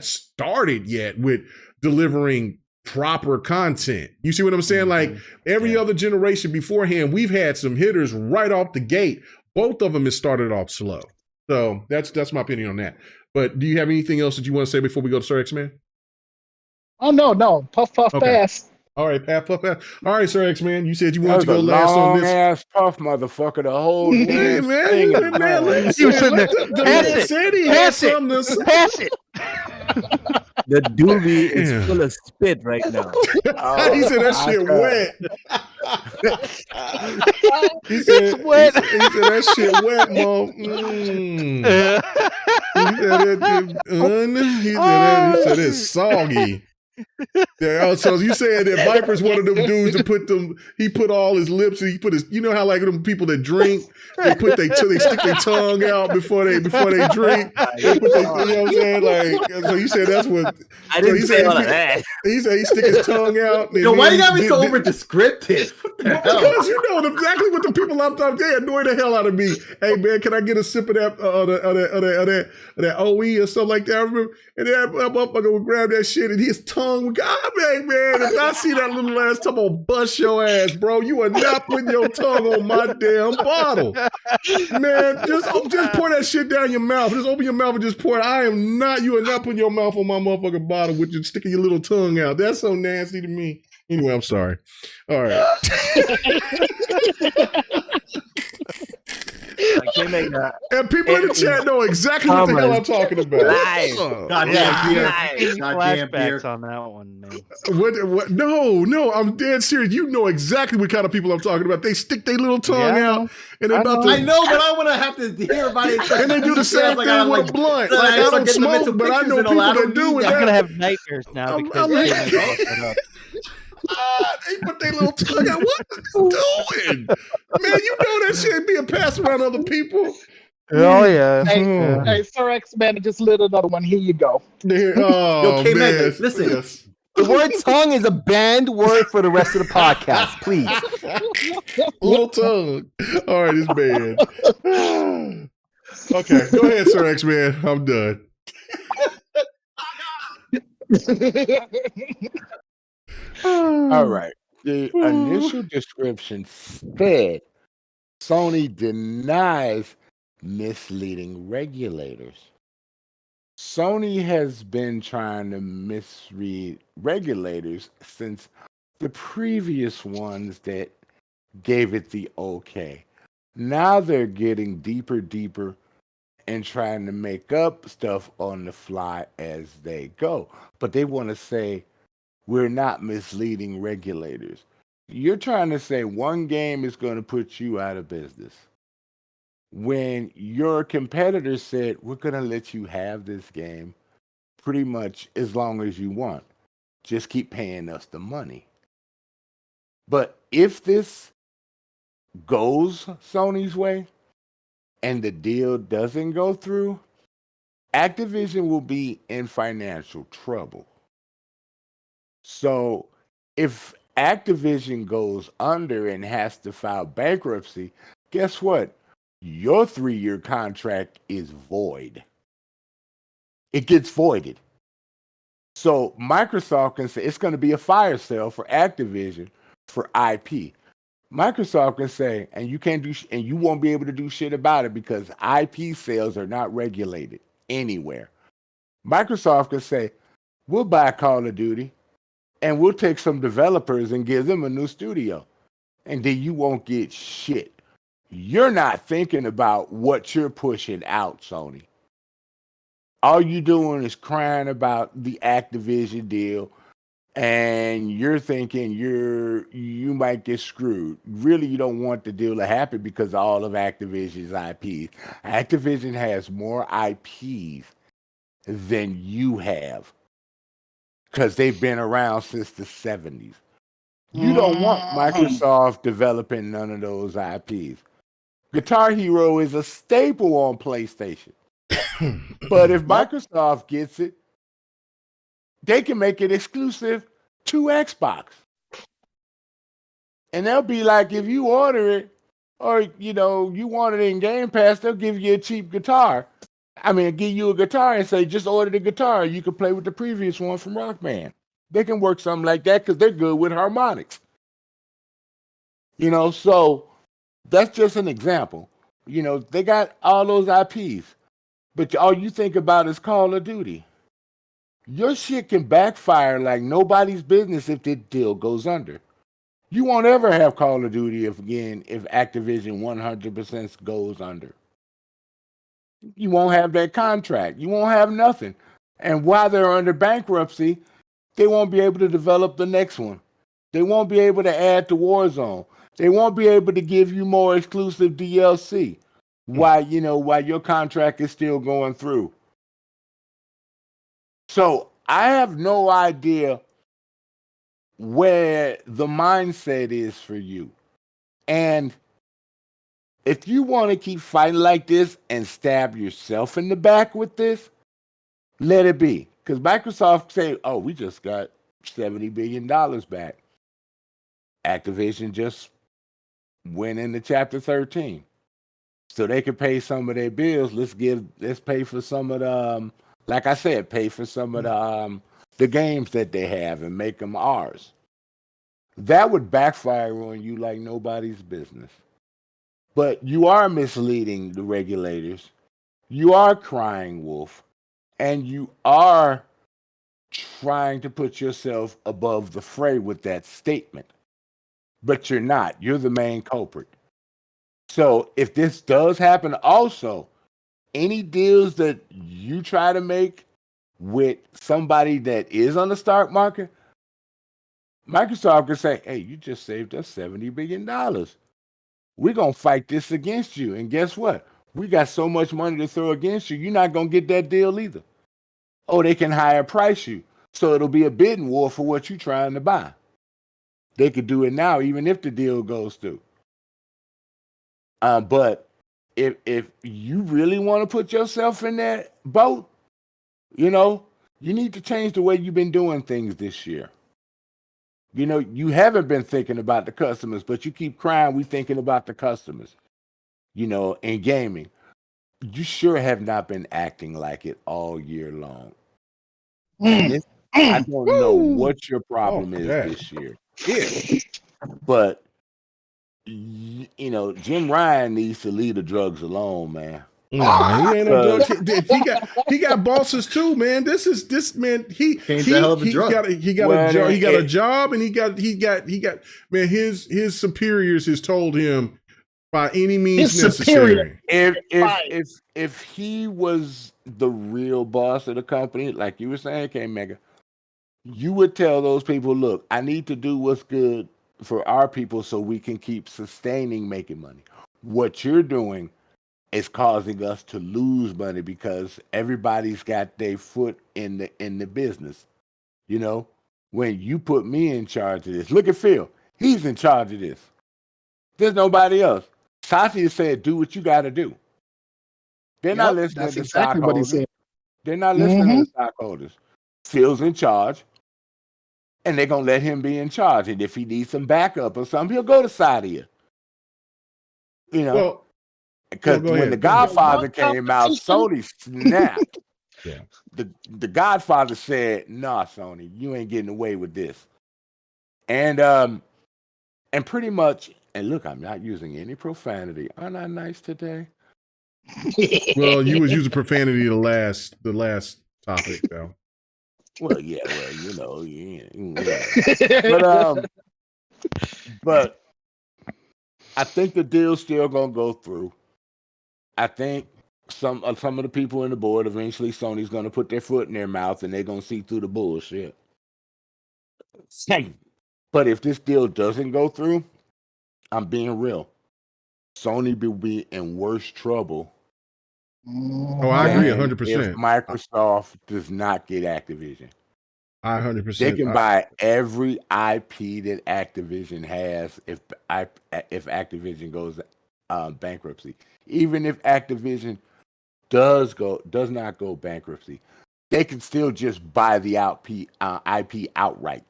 started yet with delivering proper content. You see what I'm saying? Like every other generation beforehand, we've had some hitters right off the gate. Both of them has started off slow. So that's my opinion on that. But do you have anything else that you want to say before we go to Sir X-Man? Oh no, puff pass. All right, puff. All right, Sir X-Man, you said you wanted to go last on this. Ass puff, motherfucker. The whole Hey, damn man, thing. He was sitting there. Pass it. The doobie is full of spit right now. He said that shit wet. He said wet. He said that shit wet, Mom. He said it's soggy. Yeah, so you saying that Viper's one of them dudes that he put all his lips and he put his, you know how like them people that drink, they stick their tongue out before they drink. You know what I'm saying? Like, so you said that's what. I didn't say all of that. He said he stick his tongue out. Yo, why you got me so over descriptive? Because you know exactly what the people I'm talking. They annoy the hell out of me. Hey man, can I get a sip of that OE or something like that? I remember, and that motherfucker would grab that shit and his tongue would go, man, if I see that little ass, I'm gonna bust your ass, bro. You are not putting your tongue on my damn bottle. Man, just pour that shit down your mouth. Just open your mouth and just pour it. You are not putting your mouth on my motherfucking bottle with you sticking your little tongue out. That's so nasty to me. Anyway, I'm sorry. All right. And people in the chat know exactly what the hell I'm talking about. Flashbacks on that one, man. What? No, I'm dead serious. You know exactly what kind of people I'm talking about. They stick their little tongue out, and I know, but I want to have to hear about it. And they do the same thing with a blunt. Like, I don't smoke, but I know people that do it. I'm gonna have nightmares now because they put their little tongue out. What are you doing? Man, you know that shit being passed around other people. Oh, yeah. Hey, Sir X-Man just lit another one. Here you go. Oh, Yo, man. Listen. Yes. The word tongue is a banned word for the rest of the podcast, please. Little tongue. All right, it's banned. Okay, go ahead, Sir X-Man. I'm done. All right. The initial description said Sony denies misleading regulators. Sony has been trying to misread regulators since the previous ones that gave it the okay. Now they're getting deeper and trying to make up stuff on the fly as they go. But they want to say, we're not misleading regulators. You're trying to say one game is going to put you out of business, when your competitor said, we're going to let you have this game pretty much as long as you want. Just keep paying us the money. But if this goes Sony's way and the deal doesn't go through, Activision will be in financial trouble. So if Activision goes under and has to file bankruptcy, guess what? Your 3-year contract is void. It gets voided. So Microsoft can say it's going to be a fire sale for Activision for IP. Microsoft can say, and you can't do, and you won't be able to do shit about it because IP sales are not regulated anywhere. Microsoft can say, we'll buy Call of Duty and we'll take some developers and give them a new studio. And then you won't get shit. You're not thinking about what you're pushing out, Sony. All you're doing is crying about the Activision deal, and you're thinking you might get screwed. Really, you don't want the deal to happen because all of Activision's IPs. Activision has more IPs than you have because they've been around since the 70s. You don't want Microsoft developing none of those IPs. Guitar Hero is a staple on PlayStation. But if Microsoft gets it, they can make it exclusive to Xbox. And they'll be like, if you order it, or you want it in Game Pass, they'll give you a cheap guitar. I mean, give you a guitar and say, just order the guitar. You can play with the previous one from Rock Band. They can work something like that because they're good with harmonics. So that's just an example. They got all those IPs, but all you think about is Call of Duty. Your shit can backfire like nobody's business if the deal goes under. You won't ever have Call of Duty if Activision 100% goes under. You won't have that contract. You won't have nothing. And while they're under bankruptcy, they won't be able to develop the next one. They won't be able to add to Warzone. They won't be able to give you more exclusive DLC while your contract is still going through. So I have no idea where the mindset is for you. And if you want to keep fighting like this and stab yourself in the back with this, let it be. Because Microsoft say, oh, we just got $70 billion back. Activision just went into Chapter 13. So they could pay some of their bills. Let's pay for some of the, like I said, pay for some of the games that they have and make them ours. That would backfire on you like nobody's business. But you are misleading the regulators. You are crying wolf. And you are trying to put yourself above the fray with that statement. But you're not. You're the main culprit. So if this does happen also, any deals that you try to make with somebody that is on the stock market, Microsoft can say, hey, you just saved us $70 billion. We're going to fight this against you. And guess what? We got so much money to throw against you, you're not going to get that deal either. Oh, they can higher price you. So it'll be a bidding war for what you're trying to buy. They could do it now, even if the deal goes through. But if you really want to put yourself in that boat, you need to change the way you've been doing things this year. You haven't been thinking about the customers, but you keep crying, we thinking about the customers, in gaming. You sure have not been acting like it all year long. And I don't know what your problem is this year. Yeah. But, Jim Ryan needs to leave the drugs alone, man. Nah, he ain't no drugs. He got bosses too, man. This man. He got a job, and he got man. His superiors has told him by any means necessary. If he was the real boss of the company, like you were saying, Mega, you would tell those people, look, I need to do what's good for our people so we can keep sustaining making money. What you're doing is causing us to lose money because everybody's got their foot in the business. When you put me in charge of this, look at Phil. He's in charge of this. There's nobody else. Satya said, do what you got to do. They're not listening to stockholders. They're not listening to stockholders. Phil's in charge, and they're going to let him be in charge. And if he needs some backup or something, he'll go to Satya. Because when The Godfather came out, Sony snapped. Yeah. The Godfather said, nah, Sony, you ain't getting away with this. And pretty much, and look, I'm not using any profanity. Aren't I nice today? Well, you was using profanity the last topic, though. Well, yeah, but I think the deal's still gonna go through. I think some of the people in the board, eventually Sony's going to put their foot in their mouth and they're going to see through the bullshit. But if this deal doesn't go through, I'm being real. Sony will be in worse trouble. Oh, I agree 100%. If Microsoft does not get Activision. 100%. They can buy every IP that Activision has if Activision goes bankruptcy. Even if Activision does not go bankruptcy, they can still just buy the IP outright.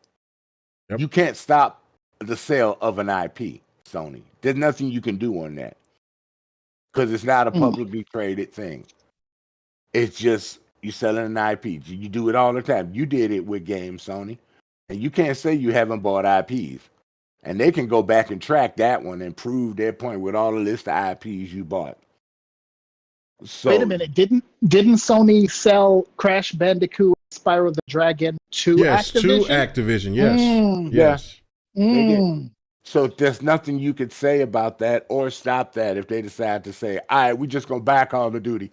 Yep. You can't stop the sale of an IP, Sony. There's nothing you can do on that because it's not a publicly traded thing. It's just you selling an IP. You do it all the time. You did it with games, Sony, and you can't say you haven't bought IPs. And they can go back and track that one and prove their point with all the list of IPs you bought. So, wait a minute, didn't Sony sell Crash Bandicoot, Spyro the Dragon to Activision? To Activision. Yes. Yes. So there's nothing you could say about that or stop that if they decide to say, all right, we're just going to back Call of Duty.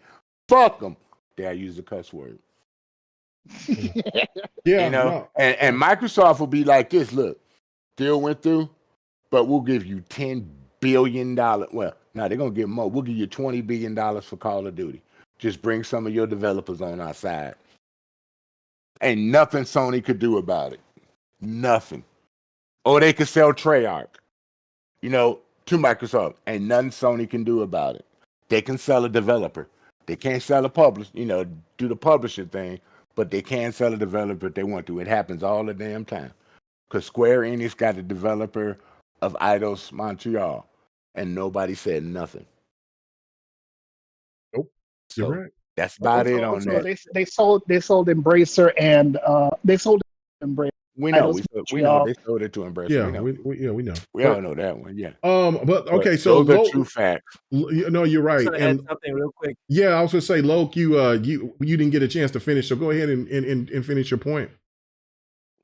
Fuck them. Dare I use a cuss word? Yeah. And Microsoft will be like this, look, deal went through, but we'll give you $10 billion. Well, no, they're going to give more. We'll give you $20 billion for Call of Duty. Just bring some of your developers on our side. Ain't nothing Sony could do about it. Nothing. Or they could sell Treyarch, to Microsoft. Ain't nothing Sony can do about it. They can sell a developer. They can't sell a publisher, do the publishing thing, but they can sell a developer if they want to. It happens all the damn time. Because Square Enix got a developer of Eidos Montreal, and nobody said nothing. Nope. So You're right. that's about it on that. They sold Embracer and they sold Embracer. We know they sold it to Embracer. Yeah, we know. We all know that one. Yeah. But okay, so those are true facts. No, you're right. And something real quick. Yeah, I was gonna say, Loke, you didn't get a chance to finish, so go ahead and finish your point.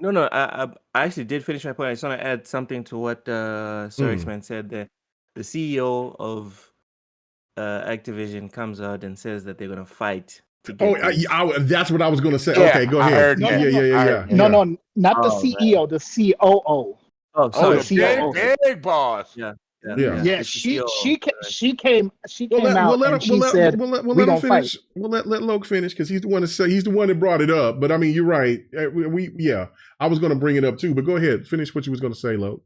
No, I actually did finish my point. I just want to add something to what Sir X-Man said there. The CEO of Activision comes out and says that they're going to fight to get that's what I was going to say. Yeah, okay, go ahead. Yeah. No, not the CEO, the COO. Oh, sorry. The big boss. Yeah. Yeah, she came We'll out let and she said, we'll let him finish. We'll let Loke finish because he's the one that brought it up. But I mean, you're right. I was going to bring it up too. But go ahead, finish what you was going to say, Loke.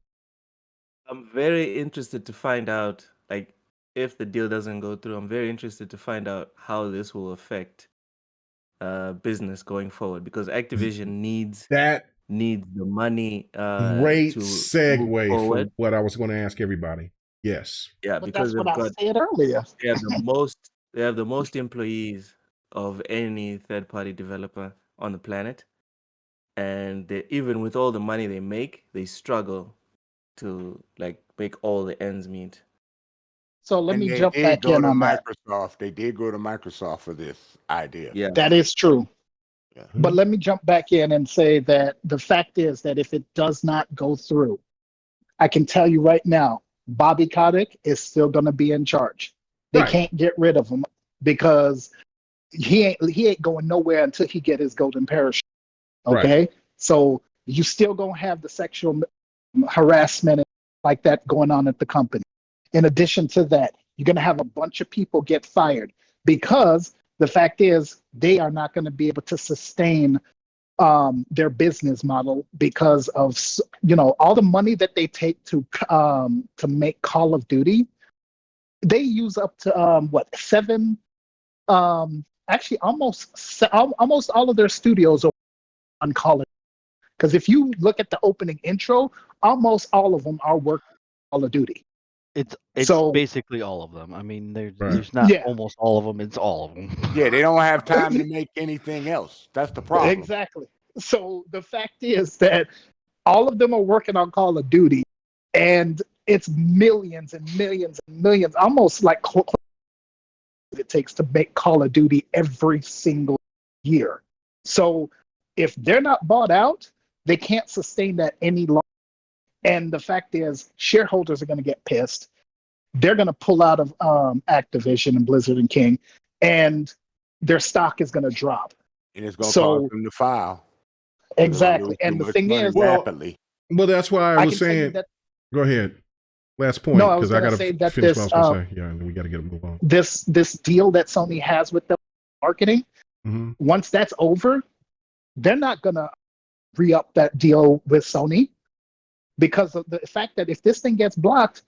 I'm very interested to find out, like, if the deal doesn't go through. I'm very interested to find out how this will affect business going forward because Activision needs the money. Great to segue for what I was going to ask everybody. Yes. Yeah, but because that's what I said earlier. They have the most employees of any third-party developer on the planet, and even with all the money they make, they struggle to make all the ends meet. So let me jump back in on Microsoft. They did go to Microsoft for this idea. Yeah, that is true. Yeah. But let me jump back in and say that the fact is that if it does not go through, I can tell you right now, Bobby Kotick is still going to be in charge. They can't get rid of him because he ain't going nowhere until he get his golden parachute. Okay, right. So you still gonna have the sexual harassment like that going on at the company. In addition to that, you're gonna have a bunch of people get fired because the fact is they are not going to be able to sustain their business model because of all the money that they take to make Call of Duty. They use up to seven. Actually, almost all of their studios are on Call of Duty. Because if you look at the opening intro, almost all of them are working on Call of Duty. It's basically all of them. I mean, there's not almost all of them. It's all of them. Yeah, they don't have time to make anything else. That's the problem. Exactly. So the fact is that all of them are working on Call of Duty, and it's millions and millions and millions, almost like it takes to make Call of Duty every single year. So if they're not bought out, they can't sustain that any longer. And the fact is, shareholders are going to get pissed. They're going to pull out of Activision and Blizzard and King, and their stock is going to drop. And it's going to cause them to file. Exactly. And the thing is, rapidly. Well, that's why I was saying. Go ahead. Last point, because I got to finish what I was going to say. Yeah, and we got to get a move on. This deal that Sony has with the marketing, once that's over, they're not going to re-up that deal with Sony. Because of the fact that if this thing gets blocked,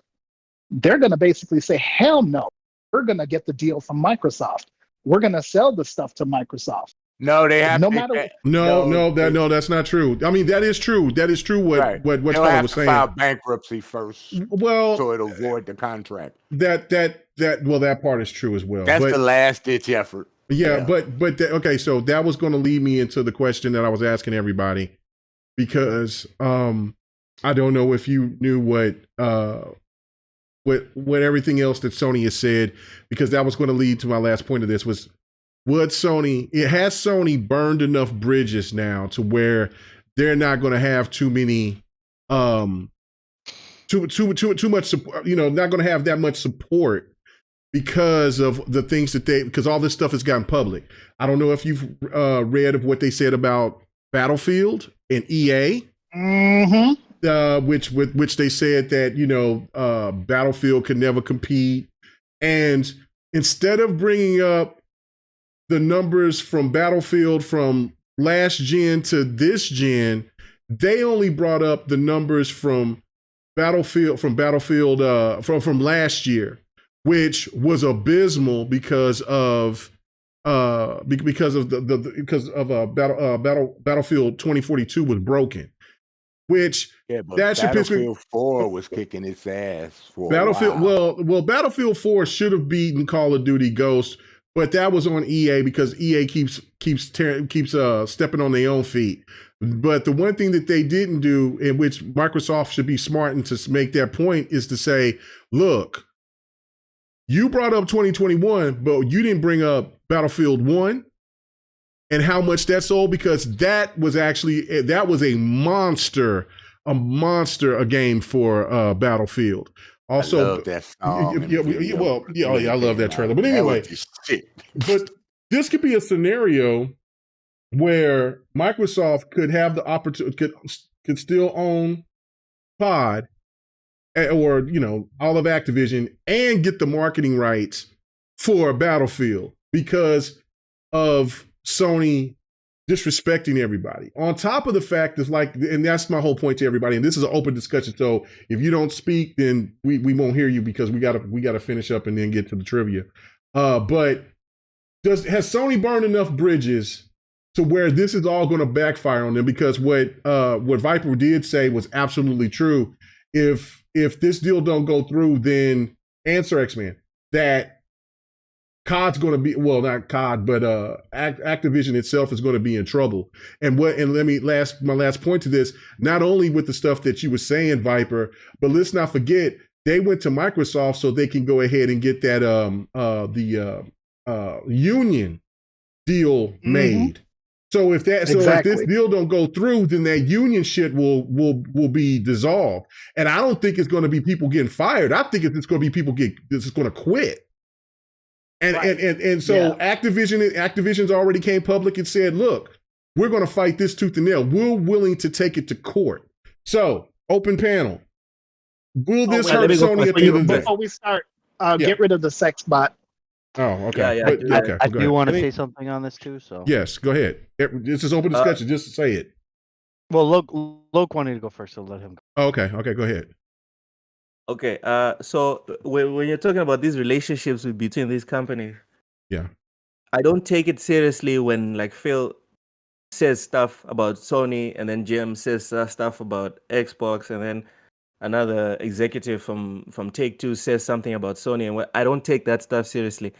they're going to basically say, hell no, we're going to get the deal from Microsoft. We're going to sell the stuff to Microsoft. No, they have no to. matter. No, that's not true. I mean, that is true. That is true. What Right. what They'll Tyler have was to saying. file bankruptcy first, Well, so it'll void the contract. That part is true as well. That's but, the last ditch effort. Yeah, but okay. So that was going to lead me into the question that I was asking everybody, because I don't know if you knew what everything else that Sony has said, because that was going to lead to my last point of this was, has Sony burned enough bridges now to where they're not going to have too many too much support, not going to have that much support because of the things because all this stuff has gotten public. I don't know if you've read of what they said about Battlefield and EA. Mm-hmm. Which they said that Battlefield could never compete, and instead of bringing up the numbers from Battlefield from last gen to this gen, they only brought up the numbers from Battlefield from last year, which was abysmal because of Battlefield 2042 was broken. Which that should Battlefield 4 was kicking its ass for Battlefield. a while. Well, Battlefield 4 should have beaten Call of Duty Ghosts, but that was on EA because EA keeps stepping on their own feet. But the one thing that they didn't do, in which Microsoft should be smart and to make that point, is to say, look, you brought up 2021, but you didn't bring up Battlefield 1 and how much that sold, because that was a monster game for Battlefield. Also, I love that song. I love that trailer. But anyway, but this could be a scenario where Microsoft could have the opportunity, could still own COD or all of Activision and get the marketing rights for Battlefield because of Sony disrespecting everybody. On top of the fact is and that's my whole point to everybody. And this is an open discussion. So if you don't speak, then we won't hear you, because we gotta finish up and then get to the trivia. But has Sony burned enough bridges to where this is all going to backfire on them? Because what Viper did say was absolutely true. If this deal don't go through, then answer X-Man that COD's going to be, well, not COD, but Activision itself is going to be in trouble. And my last point to this, not only with the stuff that you were saying, Viper, but let's not forget they went to Microsoft so they can go ahead and get that union deal made. So if this deal don't go through, then that union shit will be dissolved. And I don't think it's going to be people getting fired. I think it's going to be people that's going to quit. And so Activision's already came public and said, look, we're going to fight this tooth and nail. We're willing to take it to court. So, open panel. Will this hurt Sony at the end of the day? Before we start, get rid of the sex bot. Oh, okay. I do want to say something on this too. So yes, go ahead. This is open discussion. Just say it. Well, Loke wanted to go first, so let him go. Oh, okay, go ahead. Okay, so when you're talking about these relationships between these companies, I don't take it seriously when Phil says stuff about Sony, and then Jim says stuff about Xbox, and then another executive from Take-Two says something about Sony, and I don't take that stuff seriously,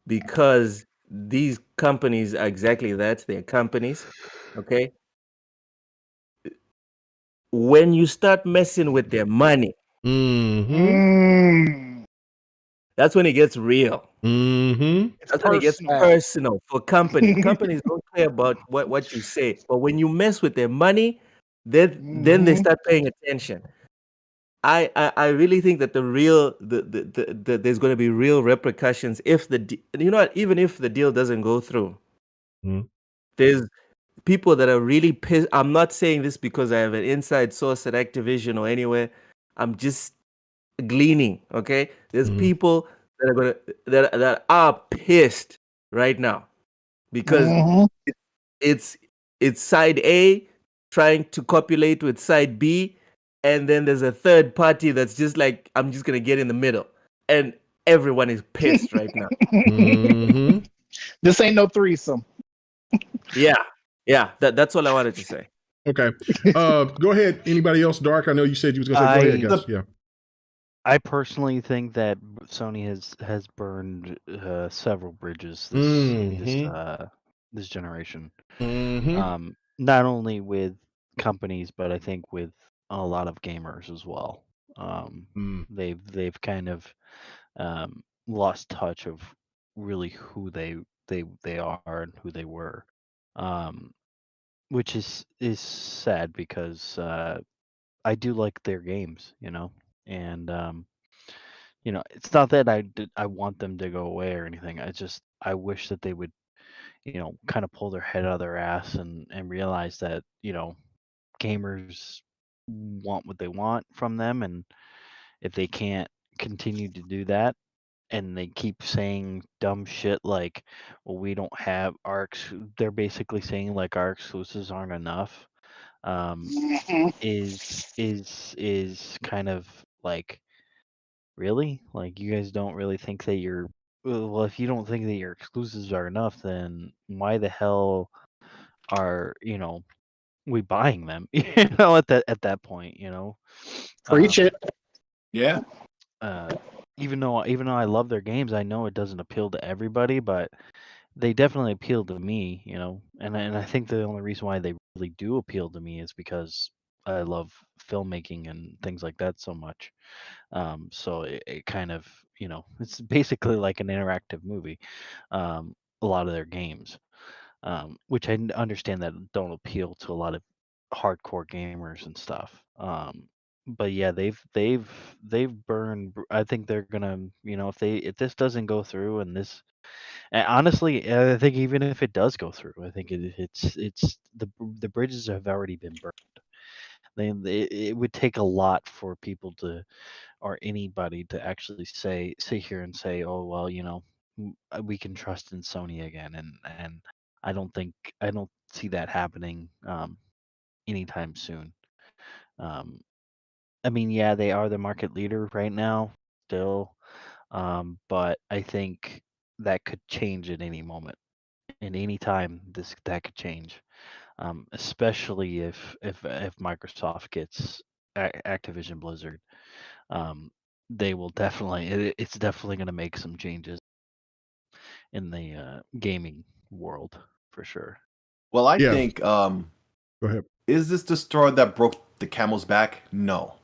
because these companies are exactly that. They're companies, okay? When you start messing with their money, that's when it gets real. That's when it gets personal for companies. Companies don't care about what you say, but when you mess with their money, then they start paying attention. I really think that there's going to be real repercussions if even if the deal doesn't go through. There's people that are really pissed. I'm not saying this because I have an inside source at Activision or anywhere. I'm just gleaning. Okay, there's people that are pissed right now because it's side A trying to copulate with side B, and then there's a third party that's just like, I'm just gonna get in the middle, and everyone is pissed right now. This ain't no threesome. Yeah. That's all I wanted to say. Okay. Go ahead. Anybody else, Dark? I know you said you was going to say. Go ahead, guys. Yeah. I personally think that Sony has burned several bridges this generation. Not only with companies, but I think with a lot of gamers as well. They've kind of lost touch of really who they are and who they were, which is sad because I do like their games, and it's not that I want them to go away or anything. I wish that they would, kind of pull their head out of their ass and realize that, gamers want what they want from them, and if they can't continue to do that and they keep saying dumb shit like, well, we don't have they're basically saying like our exclusives aren't enough, is kind of like, really? Like, you guys don't really think that well, if you don't think that your exclusives are enough, then why the hell are, we buying them? At that point, Preach it. Yeah. Even though I love their games, I know it doesn't appeal to everybody, but they definitely appeal to me, and I think the only reason why they really do appeal to me is because I love filmmaking and things like that so much. So it kind of, it's basically like an interactive movie. A lot of their games, which understand that don't appeal to a lot of hardcore gamers and stuff. But yeah, they've burned. I think they're gonna, if this doesn't go through and honestly, I think even if it does go through, I think it's the bridges have already been burned. It would take a lot for people to, or anybody to actually sit here and say, oh well, we can trust in Sony again, and I don't see that happening anytime soon. I mean, yeah, they are the market leader right now still, but I think that could change at any moment. In any time, that could change, especially if Microsoft gets Activision Blizzard. They will definitely. It's definitely going to make some changes in the gaming world for sure. Well, I think. Go ahead. Is this the straw that broke the camel's back? No,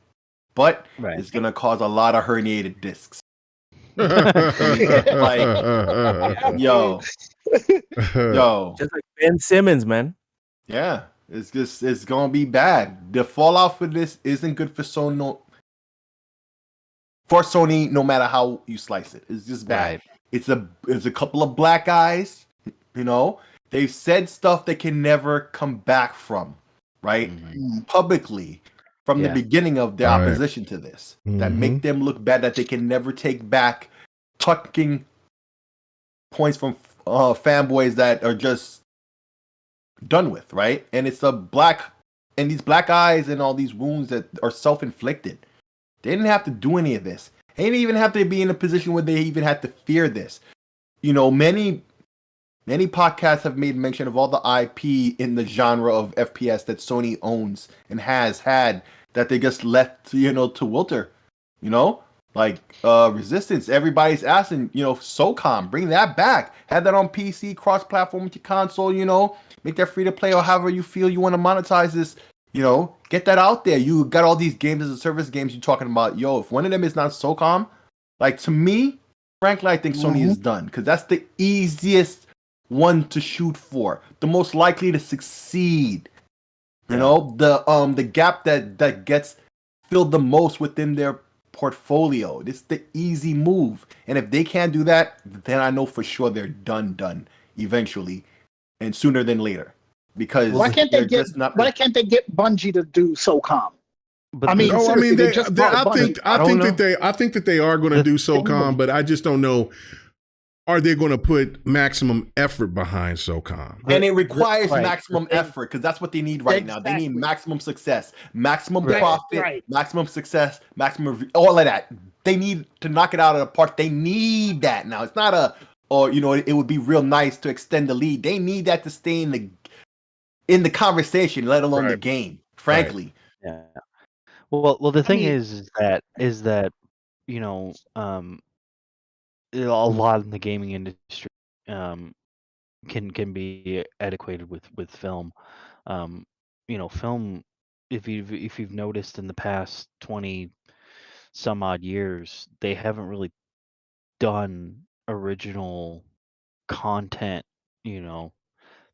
but it's going to cause a lot of herniated discs. Like, yo, just like Ben Simmons, man. Yeah, it's gonna be bad. The fallout for this isn't good for Sony. For Sony, no matter how you slice it, it's just bad. Right. It's a couple of black guys. They've said stuff they can never come back from, right? Mm-hmm. Publicly, from the beginning of their opposition to this, that make them look bad, that they can never take back, tucking points from fanboys that are just done with, right? And it's these black eyes and all these wounds that are self-inflicted. They didn't have to do any of this. They didn't even have to be in a position where they even had to fear this. Many podcasts have made mention of all the IP in the genre of FPS that Sony owns and has had that they just left, to wilter. Like Resistance, everybody's asking, SOCOM, bring that back. Have that on PC, cross-platform with your console, make that free to play or however you feel you want to monetize this. Get that out there. You got all these games as a service games you're talking about. Yo, if one of them is not SOCOM, like, to me, frankly, I think Sony is done, because that's the easiest one to shoot for, the most likely to succeed. The gap that gets filled the most within their portfolio. It's the easy move, and if they can't do that, then I know for sure they're done eventually, and sooner than later. Because why can't they get Bungie to do SOCOM? But I think that they are going to do SOCOM, but I just don't know. Are they going to put maximum effort behind SOCOM? And it requires maximum effort, because that's what they need right now. They need maximum success, maximum profit, maximum success, maximum all of that. They need to knock it out of the park. They need that now. It's not or it would be real nice to extend the lead. They need that to stay in the conversation, let alone the game. Frankly, yeah. Well, the thing is that a lot in the gaming industry can be adequated with film. Film. If you've noticed in the past 20 some odd years, they haven't really done original content.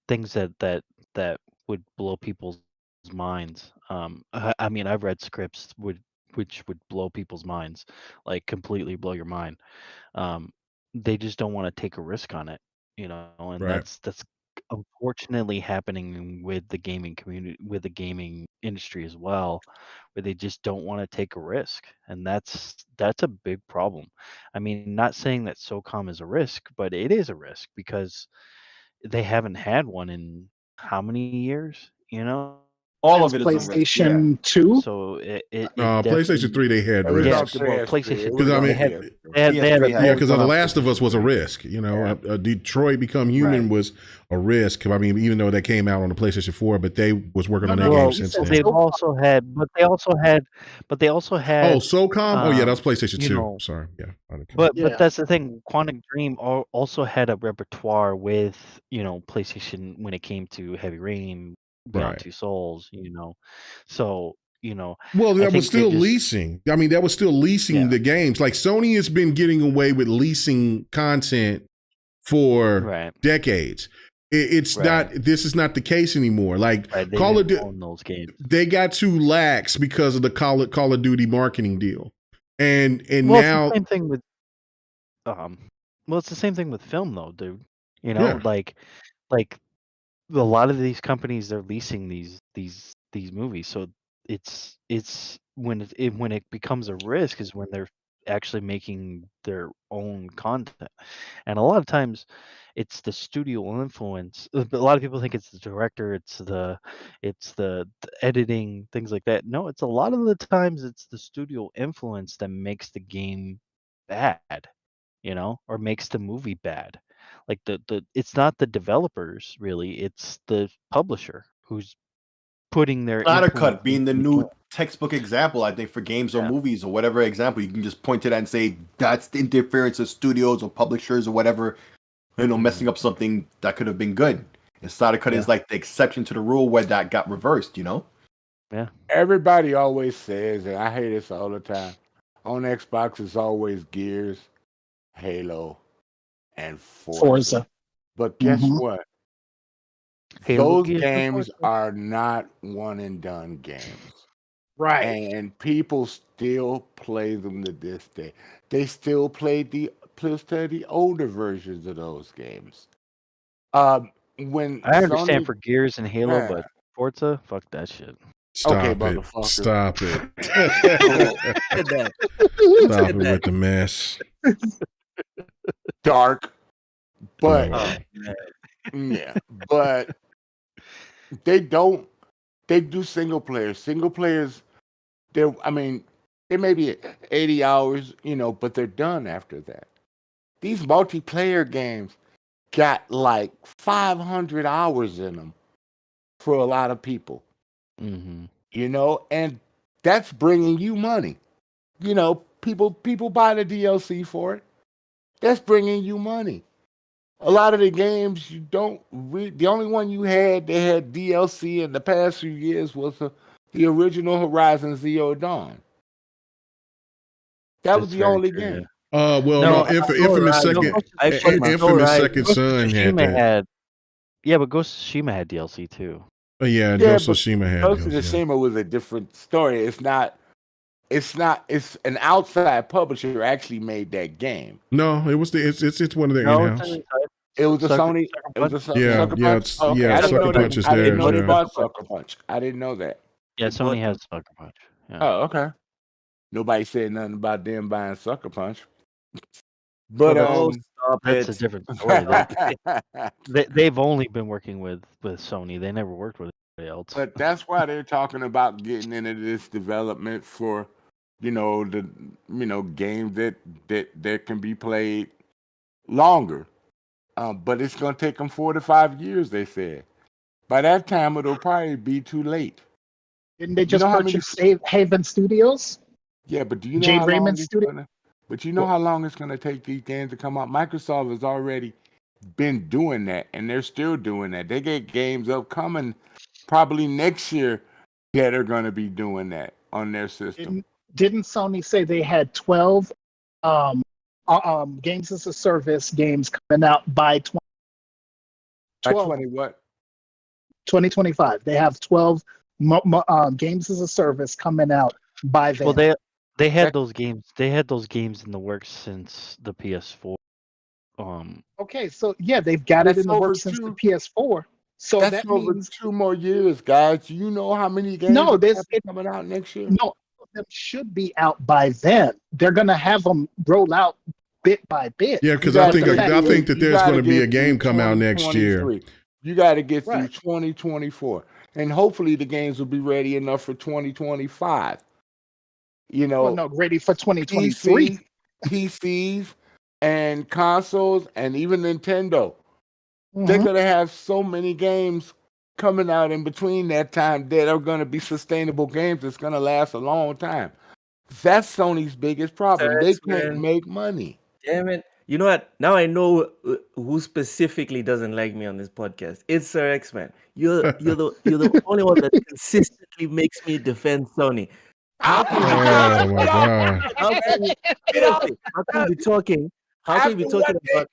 Things that would blow people's minds. I mean, I've read scripts which would blow people's minds, like completely blow your mind. They just don't want to take a risk on it, and that's unfortunately happening with the gaming community, with the gaming industry as well, where they just don't want to take a risk, and that's a big problem. I mean, not saying that SOCOM is a risk, but it is a risk because they haven't had one in how many years, all Since of it is a risk. Yeah. PlayStation 2. So it PlayStation 3 they had risks. PlayStation Because I mean, because The Last of Us was a risk. Detroit Become Human was a risk. I mean, even though that came out on the PlayStation 4, but they was working on that game since then. They also had. Oh, SOCOM. Oh yeah, that was PlayStation 2. Sorry, yeah. But that's the thing. Quantic Dream also had a repertoire with PlayStation when it came to Heavy Rain, Beyond Two Souls. So well, that was still leasing. I mean, that was still leasing the games. Like Sony has been getting away with leasing content for decades. It's not. This is not the case anymore. Like Call of Duty, those games. They got too lax because of the Call of Duty marketing deal, and now it's the same thing with. It's the same thing with film, though, dude. Like a lot of these companies, they're leasing these movies, so it's when it becomes a risk is when they're actually making their own content, and a lot of times it's the studio influence. A lot of people think it's the director, it's the editing, things like that. No, it's a lot of the times it's the studio influence that makes the game bad, or makes the movie bad. Like it's not the developers really, it's the publisher who's putting their Snyder Cut being the new textbook example, I think, for games or movies or whatever example. You can just point to that and say that's the interference of studios or publishers or whatever, messing up something that could have been good. And Snyder Cut is like the exception to the rule where that got reversed, Yeah. Everybody always says, and I hear this all the time, on Xbox it's always Gears, Halo, and Forza. But guess what? Those games are not one and done games. Right. And people still play them to this day. They still play the older versions of those games. When I understand for Gears and Halo, but Forza, fuck that shit. Stop it. Motherfucker. Stop it. Stop it with the mess. Dark. But but they do single players. Single players, they may be 80 hours, but they're done after that. These multiplayer games got like 500 hours in them for a lot of people. Mm-hmm. And that's bringing you money. People buy the DLC for it. That's bringing you money. A lot of the games you don't read. The only one they had DLC in the past few years was the original Horizon Zero Dawn. That was the only game. Infamous Second Son had that. But Ghost of Tsushima had DLC too. Ghost of Tsushima was a different story. It's an outside publisher actually made that game. No, it was it's one of their in-house. It was a Sony. It was a Sucker Punch. Sucker Punch is there. I didn't know they bought Sucker Punch. I didn't know that. Yeah, Sony has Sucker Punch. Yeah. Oh, okay. Nobody said nothing about them buying Sucker Punch. But that's a different story. They've only been working with Sony. They never worked with anybody else. But that's why they're talking about getting into this development for, the games that can be played longer. But it's going to take them 4 to 5 years, they said. By that time, it'll probably be too late. Didn't they just purchase Haven Studios? Yeah, but do you know Jade how Raymond long it's Studio? gonna? But you know how long it's gonna take these games to come out? Microsoft has already been doing that, and they're still doing that. They get games upcoming probably next year that are gonna be doing that on their system. Didn't Sony say they had 12 games as a service games coming out by 2025? They have 12 games as a service coming out by then. Well, they had those games. They had those games in the works since the PS4. Okay, so yeah, they've got it in the works since the PS4. So that's that over means 2 more years, guys. Do you know how many games are coming out next year? No, them should be out by then. They're gonna have them roll out bit by bit. Yeah, because I think that there's going to be a game come out next year. You got to get through 2024, and hopefully the games will be ready enough for 2025. You know, well, no, ready for 2023. PCs and consoles, and even Nintendo. They're going to have so many games coming out in between that time that are going to be sustainable games that's going to last a long time. That's Sony's biggest problem. They can't make money. Damn it. You know what? Now I know who specifically doesn't like me on this podcast. It's Sir X-Man. You're the only one that consistently makes me defend Sony. How can you be talking? How can you be talking about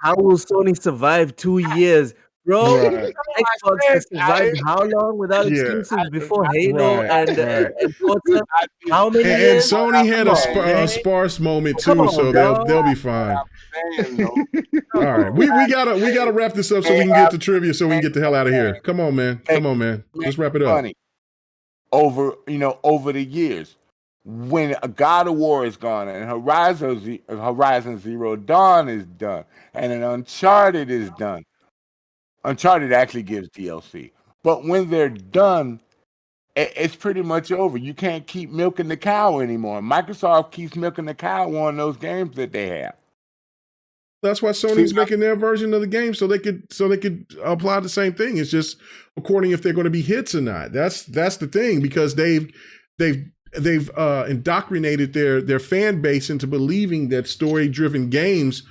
how will Sony survive 2 years? Bro, Xbox has survived how long without exclusives before Halo and Forza? How many years? And Sony had a sparse moment too, so they'll be fine. All right, we gotta wrap this up so we can get to trivia, so we can get the hell out of here. Come on, man. Let's wrap it up. Over the years, when a God of War is gone and Horizon Zero Dawn is done and an Uncharted is done. Uncharted actually gives DLC. But when they're done, it's pretty much over. You can't keep milking the cow anymore. Microsoft keeps milking the cow on those games that they have. That's why Sony's making their version of the game so they could apply the same thing. It's just according if they're going to be hits or not. That's the thing, because they've indoctrinated their fan base into believing that story-driven games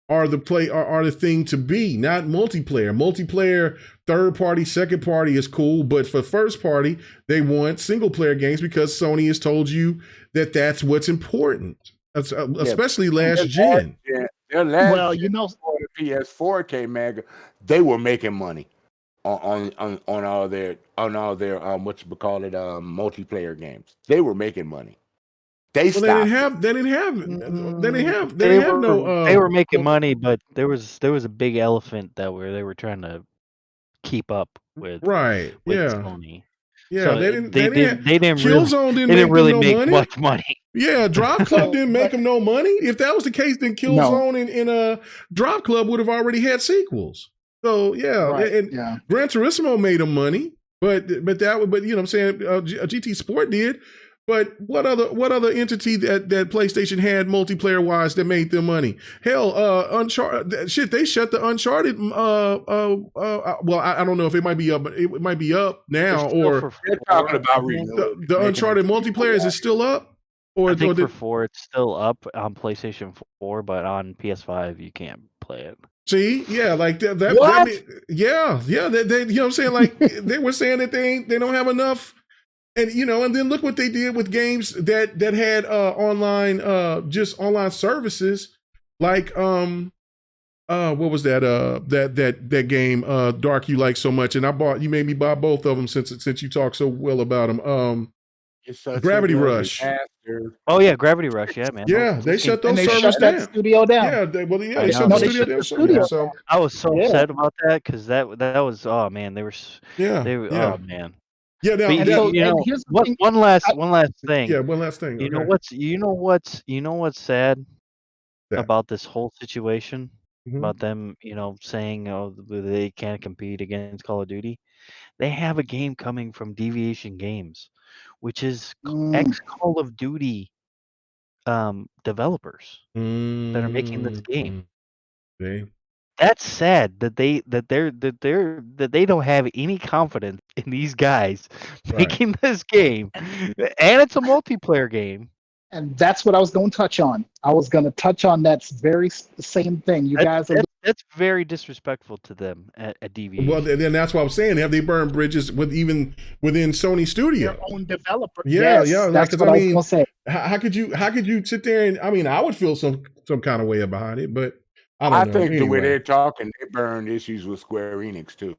are the thing to be, not multiplayer. Multiplayer, third party, second party is cool, but for first party, they want single player games because Sony has told you that that's what's important, especially last gen. Well, you know, the PS4 came, they were making money on all their multiplayer games. They were making money. They were making money, but there was a big elephant they were trying to keep up with. Right. Sony. Yeah, so they didn't Killzone didn't really make much money. Yeah, Drop Club didn't make them no money. If that was the case, then Killzone and Drop Club would have already had sequels. So Gran Turismo made them money, but you know what I'm saying, GT Sport did. But what other entity that PlayStation had multiplayer wise that made them money? Hell, Uncharted. Shit, they shut the Uncharted. Well, I don't know if it might be up, but it might be up now. Or they're talking about the Uncharted multiplayer. Is it still up? Or I think for 4 it's still up on PlayStation 4, but on PS5 you can't play it. See, yeah, like that. Yeah. They, you know what I'm saying? Like they were saying that they don't have enough. And and then look what they did with games that had online services, like what was that that game Dark you like so much, and you made me buy both of them since you talk so well about them. Gravity Rush. Oh yeah, Gravity Rush, yeah, man. Yeah, they shut those servers shut that studio down. Yeah, they shut the studio down. So I was so upset about that because that was oh man, oh man. Yeah, now, one last thing. Yeah, one last thing. You know what's sad about this whole situation? About them, saying they can't compete against Call of Duty. They have a game coming from Deviation Games, which is ex Call of Duty developers that are making this game. That's sad that they don't have any confidence in these guys making this game, and it's a multiplayer game. And that's what I was going to touch on. I was going to touch on that very same thing. You guys are. That's very disrespectful to them at DV. Well, then that's what I'm saying. Have they burned bridges within Sony Studio? Their own developer. Yeah, yes, yeah. That's what I was going to say. How could you sit there and I would feel some kind of way behind it, but I don't know. Think the way they're talking, they burned issues with Square Enix too.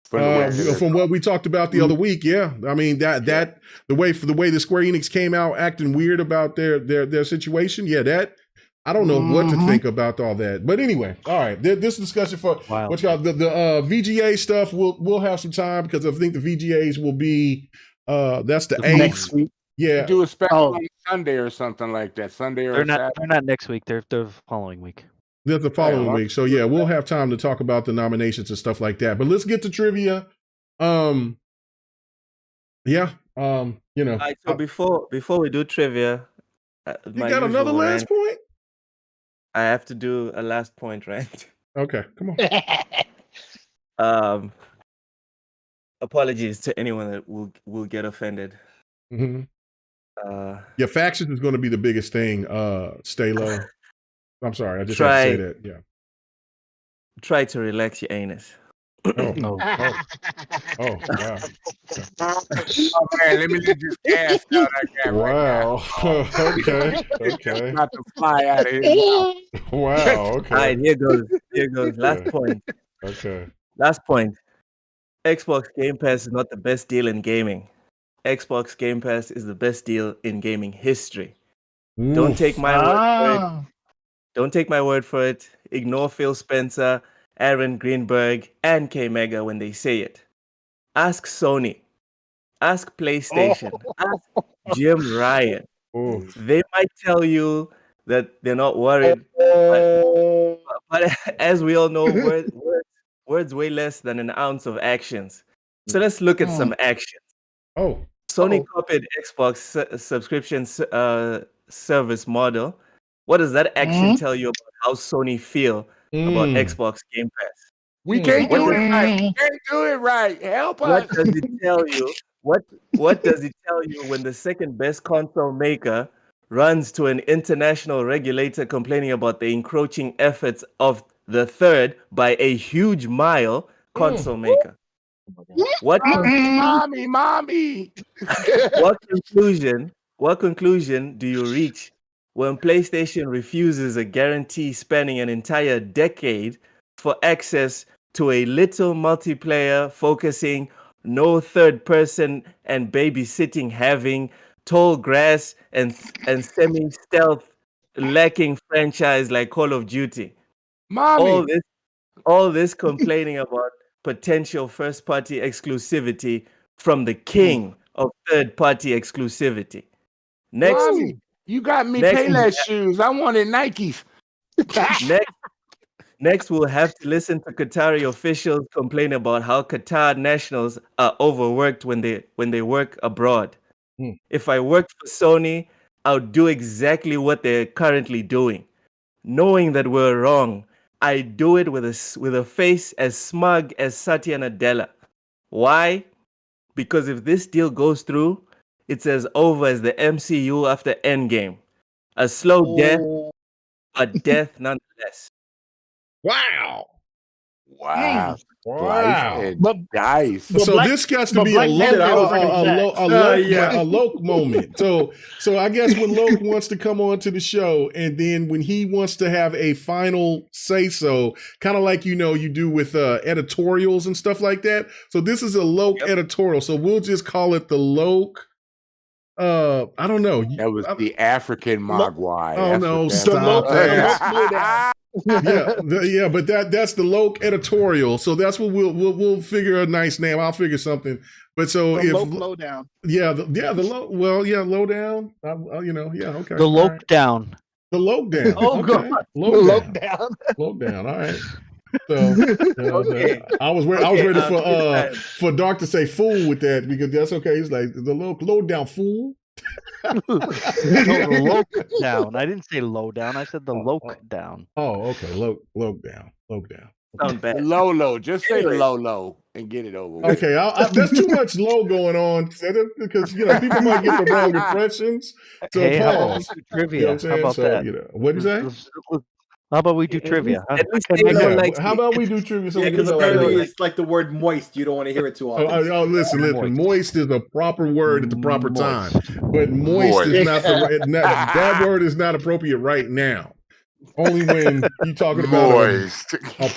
From what we talked about the other week, yeah. I mean that the way the Square Enix came out acting weird about their situation, yeah. That I don't know what to think about all that. But anyway, all right. This discussion for what you call the VGA stuff. We'll have some time because I think the VGAs will be that's the 8th next week. Yeah, do a special on Sunday or something like that. Sunday or they're not next week. They're the following week. That's the following week. So yeah, we'll have time to talk about the nominations and stuff like that. But let's get to trivia. You know. All right, so before we do trivia, you got another last point? I have to do a last point, right? Okay, come on. Apologies to anyone that will get offended. Mm-hmm. Yeah, factions is going to be the biggest thing. Stay low. I'm sorry, I just have to say that. Yeah. Try to relax your anus. Oh wow. Oh man, let me let this gas out I got wow. right now. Okay. About to fly out of here. Wow. Okay. All right, here goes. Last point. Okay. Last point. Xbox Game Pass is not the best deal in gaming. Xbox Game Pass is the best deal in gaming history. Oof. Don't take my word for it. Don't take my word for it. Ignore Phil Spencer, Aaron Greenberg, and K Mega when they say it. Ask Sony. Ask PlayStation. Ask Jim Ryan. Oof. They might tell you that they're not worried. But as we all know, words weigh less than an ounce of actions. So let's look at some actions. Sony copied Xbox subscription service model. What does that action tell you about how Sony feel about Xbox Game Pass? We can't do it right. We can't do it right. Help us. What does it tell you? What does it tell you when the second best console maker runs to an international regulator complaining about the encroaching efforts of the third by a huge mile console maker? What mommy. What conclusion do you reach when PlayStation refuses a guarantee spanning an entire decade for access to a little multiplayer focusing, no third person and babysitting having, tall grass and semi-stealth lacking franchise like Call of Duty? Mommy. All this complaining about potential first-party exclusivity from the king of third-party exclusivity. Next, Mommy, you got me Payless shoes. I wanted Nikes. Next, we'll have to listen to Qatari officials complain about how Qatar nationals are overworked when they work abroad. If I worked for Sony, I would do exactly what they're currently doing. Knowing that we're wrong, I do it with a face as smug as Satya Nadella. Why? Because if this deal goes through, it's as over as the MCU after Endgame. A slow death, but death nonetheless. Wow. But guys. So this got to be a Loke moment. So I guess when Loke wants to come on to the show, and then when he wants to have a final say so, kind of like you do with editorials and stuff like that. So this is a Loke editorial. So we'll just call it the Loke. I don't know. That was the African Mogwai. Oh no, stop. Yeah, but that's the Loke editorial. So that's what we'll figure a nice name. I'll figure something. But so the lowdown. Lowdown. Okay. The Loke down. The Lokedown. Oh okay. God. Lokedown. Lokedown. All right. So I was ready for Doc to say fool with that because that's okay. He's like the low down fool. The Loke down. I didn't say low down. I said the Loke down. Oh, okay. Loke down. sound bad. Low. Just say the low and get it over with. Okay, there's too much low going on because people might get the wrong impressions. So hey, pause. how about we do trivia? You know what I'm saying? How about that? What did you say? How about we do trivia? How about we do trivia? So because apparently it's like the word moist. You don't want to hear it too often. Listen. Moist is a proper word at the proper time, but moist is not that word is not appropriate right now. Only when you talking about a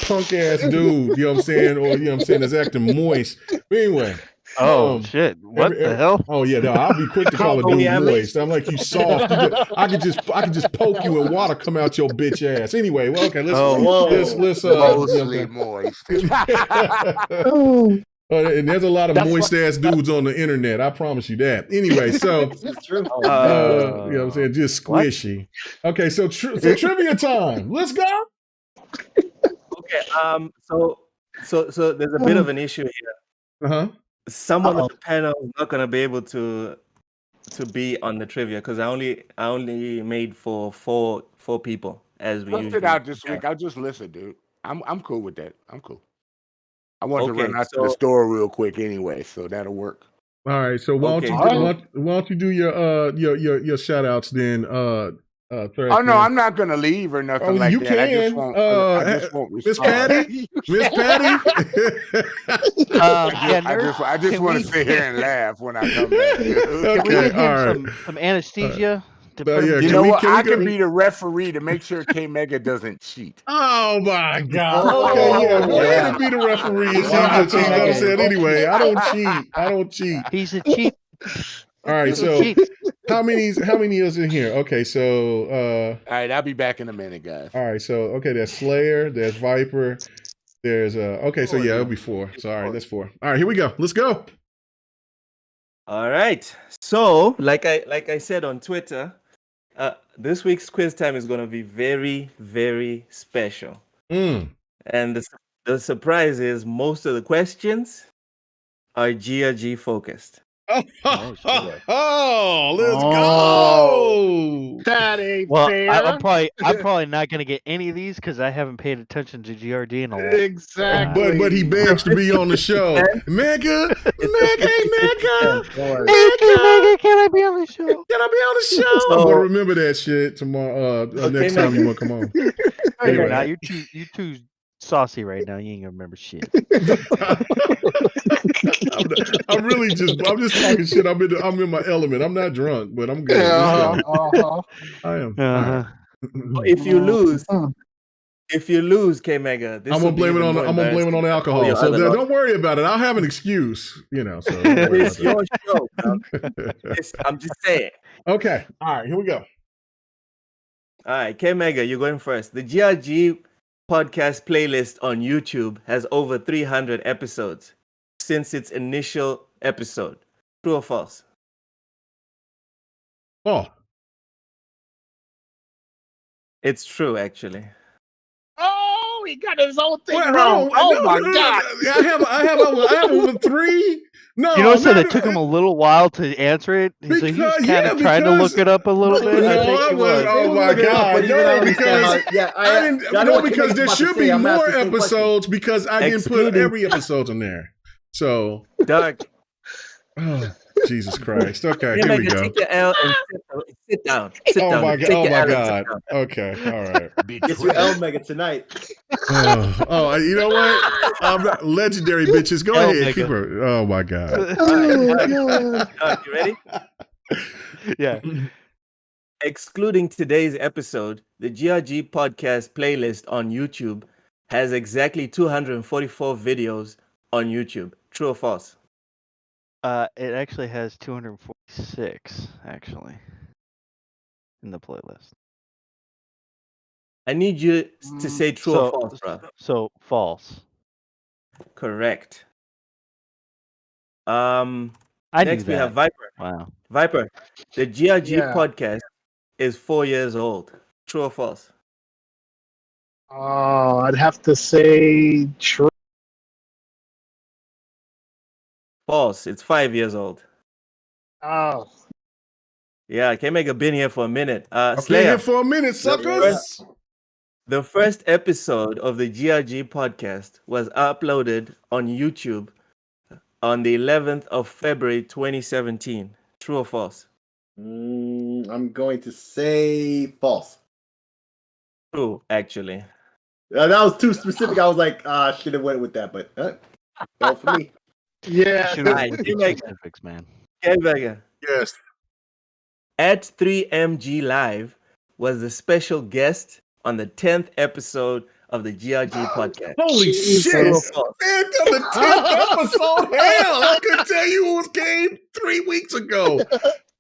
punk ass dude, you know what I'm saying, or that's acting moist. But anyway. Shit! What the hell? Oh yeah, no, I'll be quick to call a dude moist. I'm like, you soft. I could just poke you and water come out your bitch ass. Anyway, well, okay, let's mostly moist. And there's a lot of moist ass dudes on the internet. I promise you that. Anyway, so it's true. You know what I'm saying, just squishy. What? Okay, so trivia time. Let's go. Okay. So there's a bit of an issue here. Someone on the panel is not gonna be able to be on the trivia because I only made for four people as we usually. It out this week. I'll just listen, dude. I'm cool with that. I'm cool. I want to run out to the store real quick anyway, so that'll work. All right. So why don't you do your shout outs then? Oh no, I'm not gonna leave or nothing like you that. Can. I just won't Miss Patty. Miss Patty. I just want to sit here and laugh when I come back. Can we give him some anesthesia? You know what? I can be the referee to make sure K Mega doesn't cheat. Oh my God! Okay, go ahead and be the referee. You know what I'm saying? Anyway, I don't cheat. He's a cheat. All right, so how many is in here? Okay, so all right, I'll be back in a minute, guys. All right, so there's Slayer, there's Viper, there's it'll be 4. So all right, that's 4. All right, here we go. Let's go. All right. So, like I said on Twitter, this week's quiz time is going to be very, very special. And the surprise is most of the questions are GRG focused. Let's go. That ain't fair. I'm probably not gonna get any of these because I haven't paid attention to GRG in a while. Exactly. But he begs to be on the show. Mega, Mega, can I be on the show? Can I be on the show? I'm gonna remember that shit tomorrow. Next time you want to come on. Anyway, now you're too saucy right now. You ain't gonna remember shit. I'm just talking shit. I'm in my element. I'm not drunk, but I'm good. I am. If you lose, K Mega, I'm gonna blame it on the alcohol. So don't worry about it. I'll have an excuse. So it's your show. I'm just saying. Okay. All right. Here we go. All right, K Mega, you're going first. The GRG podcast playlist on YouTube has over 300 episodes since its initial episode. True or false? Oh. It's true, actually. Oh, he got his own thing wrong. Oh my God. I have over 3. No, you notice that it took him a little while to answer it. So he was kind of trying to look it up a little bit. I think he was. Oh my God! No, because there should be more episodes because I didn't put every episode in there. So, Doug. Oh, Jesus Christ! Okay, here we go. Take your L and sit down. Oh my God! Okay, all right. Get your L, Mega, tonight. You know what? Legendary bitches. Go ahead, Mega. Keep her. Oh my God! You ready? Yeah. Excluding today's episode, the GRG podcast playlist on YouTube has exactly 244 videos on YouTube. True or false? It actually has 246 actually in the playlist. I need you to say true or false, bro. So false. Correct. Next we have Viper. Wow. Viper. The GRG podcast is 4 years old. True or false? Oh, I'd have to say true. False. It's 5 years old. Oh. Yeah, K-Mega been here for a minute. I've been here for a minute, suckers. The first episode of the GRG podcast was uploaded on YouTube on the 11th of February 2017. True or false? I'm going to say false. True, actually. That was too specific. I was like, I should have went with that, but fell for me. Yeah. Should have with the specifics, man. Yes. At 3MG Live was the special guest on the 10th episode of the GRG podcast. Holy shit! Man, on the 10th episode, hell, I couldn't tell you who was came 3 weeks ago.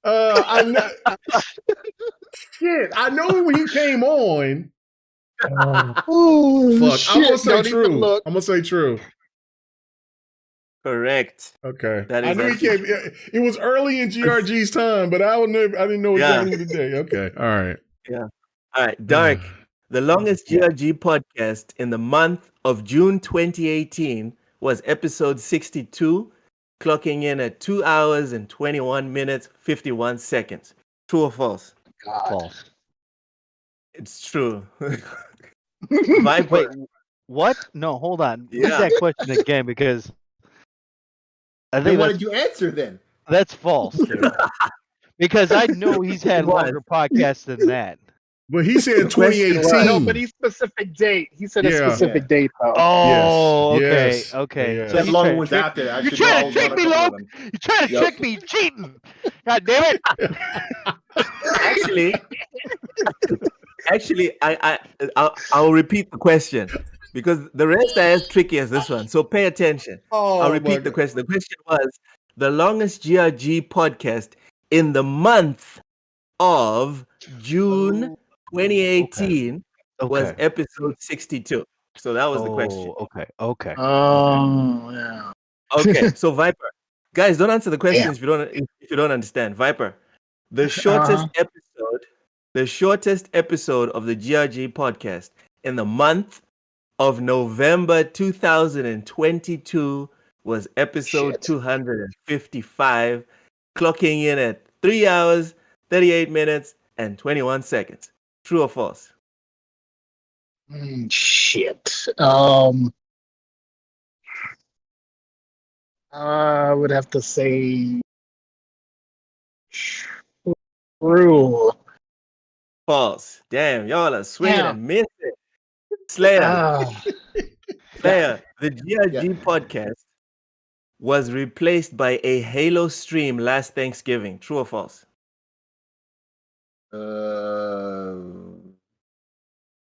I know. Shit, I know when he came on. Ooh, Fuck, shit. I'm gonna say Don't even true. look. I'm gonna say true. Correct. Okay. That I is knew he came. It was early in GRG's time, but I didn't know exactly the day. Okay. All right. Yeah. All right. Dark. The longest GRG podcast in the month of June 2018 was episode 62, clocking in at 2 hours and 21 minutes, 51 seconds. True or false? False. It's true. Viper. Wait, what? No, hold on. Read Yeah. that question again because I Then think what did you answer then? that's false. Dude. Because I know he's had longer podcasts than that. But he said 2018. No, but he's specific date. He said a specific date, though. Oh, Yes, okay, yes, okay. yes. So That he's long trying to one's trick- after that. You're trying to trick me, Lon. You're trying to trick me, cheating. God damn it! Actually, I'll repeat the question because the rest are as tricky as this one. So pay attention. I'll repeat the question. The question was the longest GRG podcast in the month of June 2018 was episode 62. So that was the question. Okay. Oh, yeah. Okay, so Viper, guys, don't answer the questions if you don't understand. Viper, the shortest episode of the GRG podcast in the month of November 2022 was episode 255, clocking in at 3 hours, 38 minutes, and 21 seconds. True or false? Shit. I would have to say true. False. Damn, y'all are swinging and missing. Slayer. Slayer, the GRG podcast was replaced by a Halo stream last Thanksgiving. True or false?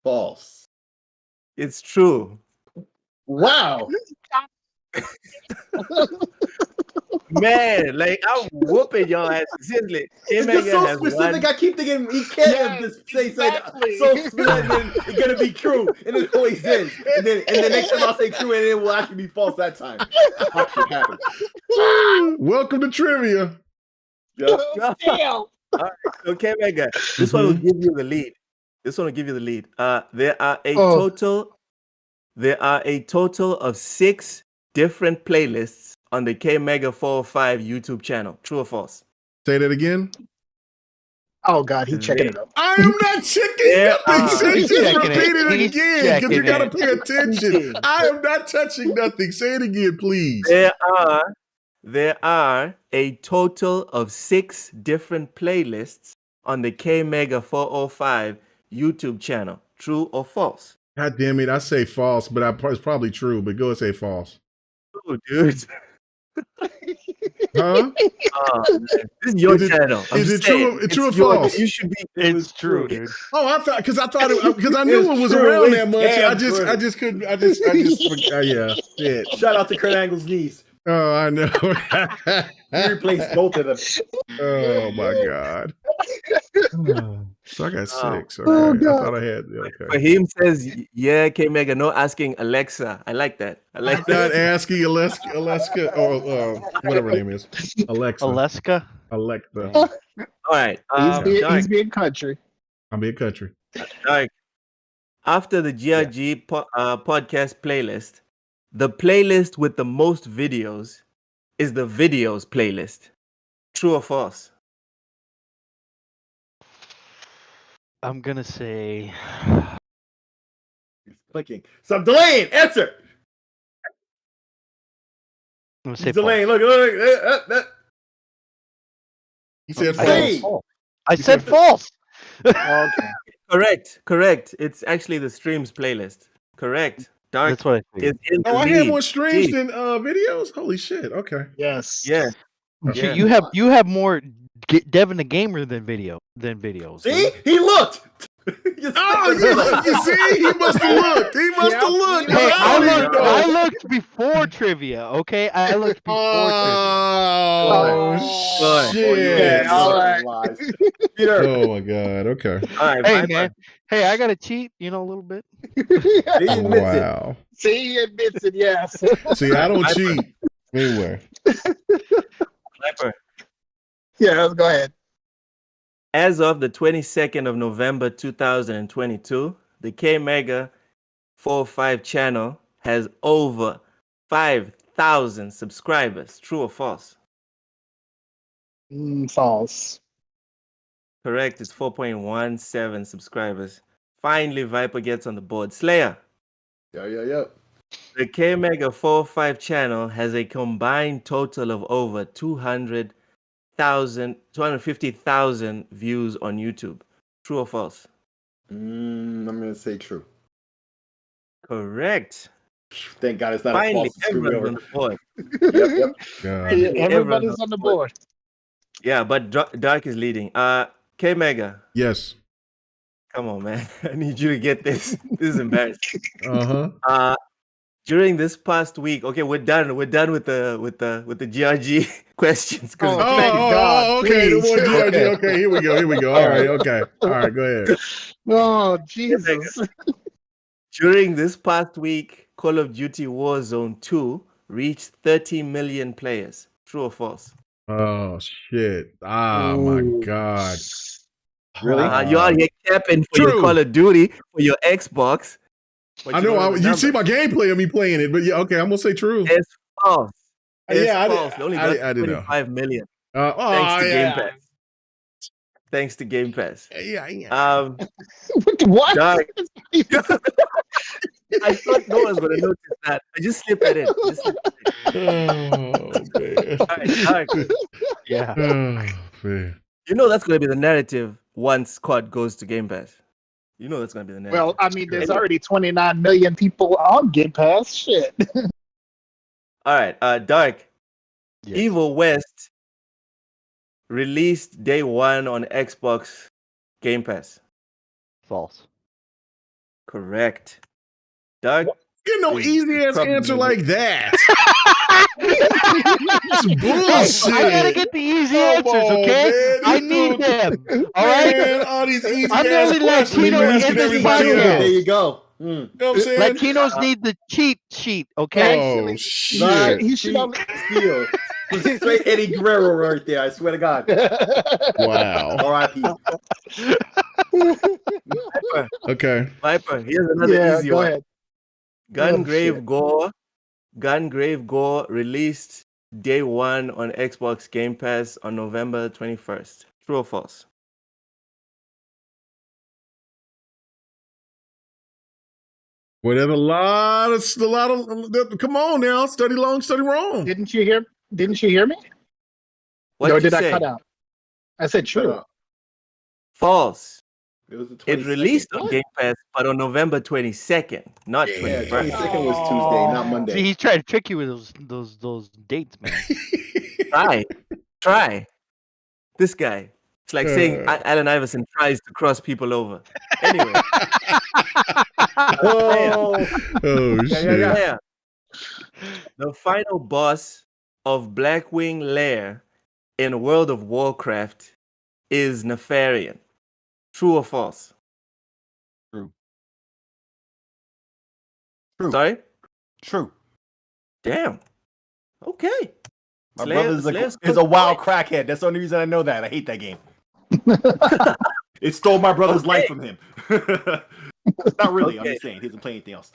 False. It's true. Wow. Man, like I'm whooping y'all ass. Seriously, It's just so specific. I keep thinking he can't just say something so specific and it's gonna be true, and it always is. And then next time I'll say true, and it will actually be false that time. That should happen. Welcome to trivia. Damn. All right, okay, Mega. This one will give you the lead. There are a total of 6 different playlists on the K Mega 405 YouTube channel. True or false? Say that again. Oh God, he's checking it up. I am not checking nothing. Just repeat it again because you gotta pay attention. I am not touching nothing. Say it again, please. There are a total of 6 different playlists on the K Mega 405 YouTube channel. True or false? God damn it! I say false, but it's probably true. But go and say false. Oh, dude. Huh? This is your channel. Is it true? It's true or false? You should be. It's true, dude. Oh, I thought because I knew it was around that much. I just couldn't. I just yeah. Shit. Shout out to Kurt Angle's niece. Oh, I know. He replaced both of them. Oh my God. So I got 6. Okay. Oh, I thought I had. Okay. Fahim says, "Yeah, K Mega, no asking Alexa." I like that. I'm not asking Alaska or whatever her name is. Alexa. Alexa. All right. He's being country. I'm being country. Dark. After the GRG podcast playlist, the playlist with the most videos is the videos playlist. True or false? I'm gonna say clicking. Stop delaying. Answer. He's delaying. Look. He said false. I said false. Okay. Correct. It's actually the streams playlist. Correct. Dark. That's what I think. I had more streams than videos. Holy shit. Okay. Yes. Yeah. You have more Devin the Gamer than videos. See, he looked. You see, he must have looked. Hey, I looked before trivia. Okay, I looked before trivia. Shit! Yeah, all right. Peter. Oh my god. Okay. All right. Hey man. Hey, I gotta cheat. A little bit. Wow. See, he admits it. Yes. See, I don't cheat. Anyway. Viper. Yeah, let's go ahead. As of the 22nd of November 2022, the K-Mega 405 channel has over 5,000 subscribers. True or false? False. Correct. It's 4.17 subscribers. Finally, Viper gets on the board. Slayer. Yeah. The K-Mega 405 channel has a combined total of over 250,000 views on YouTube. True or false? I'm gonna say true. Correct. Thank God it's not Finally, a false. everyone's on the board. Yep. Everybody's on the board. Yeah, but Dark is leading. K-Mega. Yes. Come on, man. I need you to get this. This is embarrassing. Uh-huh. During this past week, okay, we're done. We're done with the GRG questions. Okay. The more GRG. Okay, here we go. All right. Okay. All right. Go ahead. Oh, Jesus. During this past week, Call of Duty Warzone 2 reached 30 million players. True or false? Oh shit! My God! Really? You are here capping for your Call of Duty for your Xbox. I know. You see my gameplay of me playing it, but yeah, okay. I'm gonna say true. It's false. Yeah, false. They only got 25 million. Thanks to Game Pass. Thanks to Game Pass. Yeah. What? Dark. I thought no one was gonna notice that. I just slipped it in. Oh man. All right, Dark. Yeah. Oh man. You know that's gonna be the narrative once COD goes to Game Pass. You know that's gonna be the narrative. Well, I mean, there's already 29 million people on Game Pass. Shit. All right, Dark. Yes. Evil West released day one on Xbox Game Pass. False. Correct. Dark. You know, easy ass answer like that. That's bullshit. I gotta get the easy answers, okay? Man, I need them. All right. Man, all these easy I'm the ass only questions Latino you're asking in this everybody podcast. else. There you go. You know what I'm saying? Latinos need the cheat sheet, okay? Oh shit! He should only. Steal. Straight Eddie Guerrero right there. I swear to God. Wow. R.I.P. Okay. Viper. Here's another easy go one. ahead. Gungrave Gore released day one on Xbox Game Pass on November 21st. True or false? Well, there's a lot of. Come on now, study long, study wrong. Didn't you hear me? What Or did did you I say? cut out? I said true. False. It was the It 22nd. released on Game Pass, but on November 22nd, not Yeah, 21st. 22nd was Tuesday, not Monday. See, he's trying to trick you with those dates, man. Try. This guy. It's like saying Allen Iverson tries to cross people over. Anyway. Oh shit! Yeah. The final boss of Blackwing Lair in World of Warcraft is Nefarian. True or false? True. Sorry? True. Damn. Okay. My brother is a wild crackhead. That's the only reason I know that. I hate that game. It stole my brother's life from him. Not really. I'm just saying. He doesn't play anything else.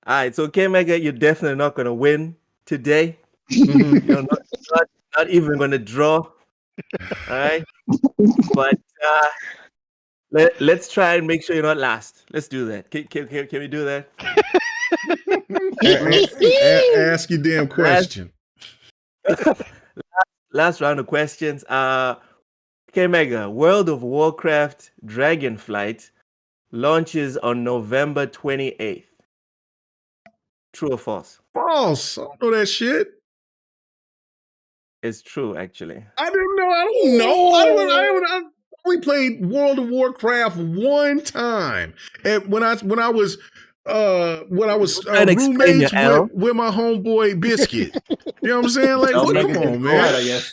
All right. So, K-Mega, you're definitely not going to win today. You're not even going to draw. All right. But Let's try and make sure you're not last. Let's do that. Can we do that? Ask your damn question. Last round of questions. Mega, World of Warcraft Dragonflight launches on November 28th. True or false? False. I don't know that shit. It's true, actually. I didn't know. I don't know. I only played World of Warcraft one time, and when I was roommates with my homeboy Biscuit. You know what I'm saying? Like, come on, man.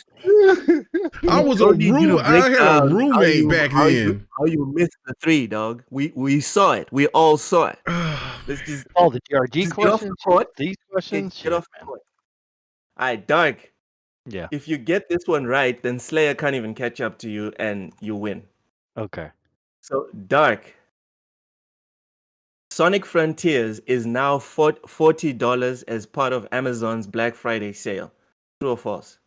I was a roommate. I had a roommate back then. How you missed the 3, dog? We saw it. We all saw it. Let's just the GRG questions. These questions. Get off the court. All right, Dark. Yeah. If you get this one right, then Slayer can't even catch up to you, and you win. Okay. So, Dark. Sonic Frontiers is now $40 as part of Amazon's Black Friday sale. True or false?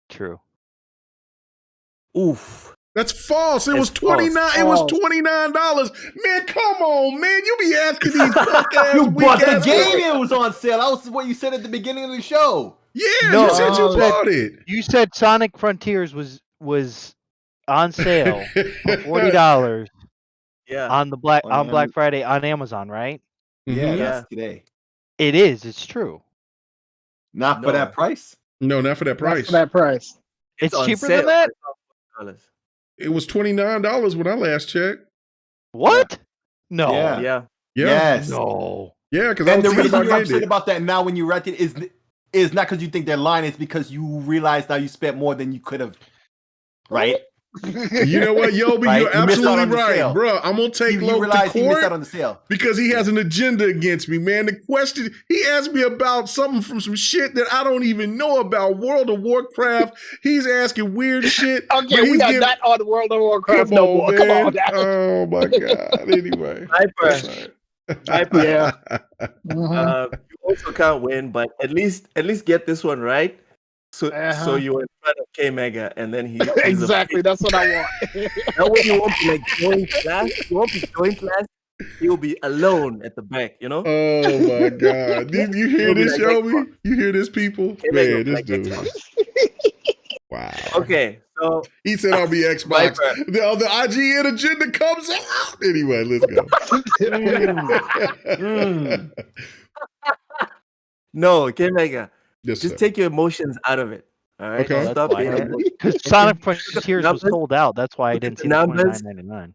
True. Oof. That's false. It was $29. It was $29. Man, come on, man. You be asking these fuck ass. You bought the game. It was on sale. That was what you said at the beginning of the show. Yeah, you said you bought it. You said Sonic Frontiers was on sale for $40. Yeah. On Black Friday on Amazon, right? Yeah, that's today. It is. It's true. Not for that price. No, not for that price. Not for that price. It's cheaper than that. It was $29 when I last checked. What? No. Yeah. Yes. No. Yeah, because the reason you're upset about that now when you read it is not because you think they're lying. It's because you realize now you spent more than you could have. Right? You know what, Yobi? Right? You're absolutely right, bro. I'm gonna take Loke to court on the sale because he has an agenda against me, man. The question he asked me about something from some shit that I don't even know about. World of Warcraft. He's asking weird shit. Okay, we are not on World of Warcraft no more. Come on, now. Oh my god. Anyway, Hyper. Yeah. You also can't win, but at least get this one right. So you were in front of K Mega, and then he exactly. That's what I want. That way you won't be like joint class. You won't be joint class. He'll be alone at the back. You know. Oh my god! Did you hear this, Yobi? You hear this, people? Man, this dude. Wow. Okay, so he said I'll be Xbox. The IGN agenda comes out. Anyway, let's go. No, K Mega. Yes, just take your emotions out of it. All right. Okay. Stop being because Sonic Frontiers was sold out. That's why I didn't see the $29.99.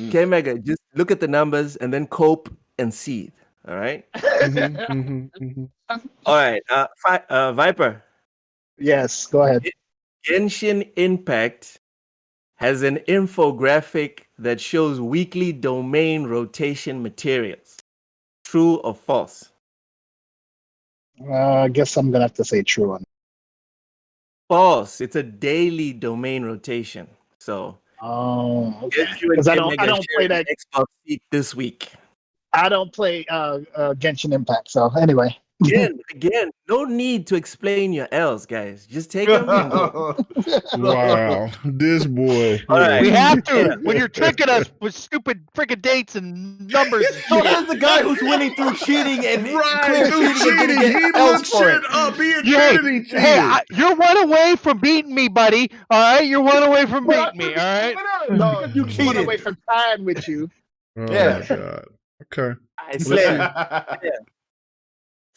Okay, Mega, just look at the numbers and then cope and seethe. All right. All right. Viper. Yes, go ahead. Genshin Impact has an infographic that shows weekly domain rotation materials. True or false? I guess I'm gonna have to say true on. False. It's a daily domain rotation. So. Oh, okay. Because I don't play that Xbox seat this week. I don't play Genshin Impact. So anyway. Again, no need to explain your L's, guys. Just take them and go. Wow, this boy. All right. We have to when you're tricking us with stupid freaking dates and numbers. So there's the guy who's winning through cheating and cheating. He looked shit up. He admitted he Hey, you're one away from beating me, buddy. All right, you're one away from beating me. All right. No, you cheated. One away from tying with you. Oh my god. Okay.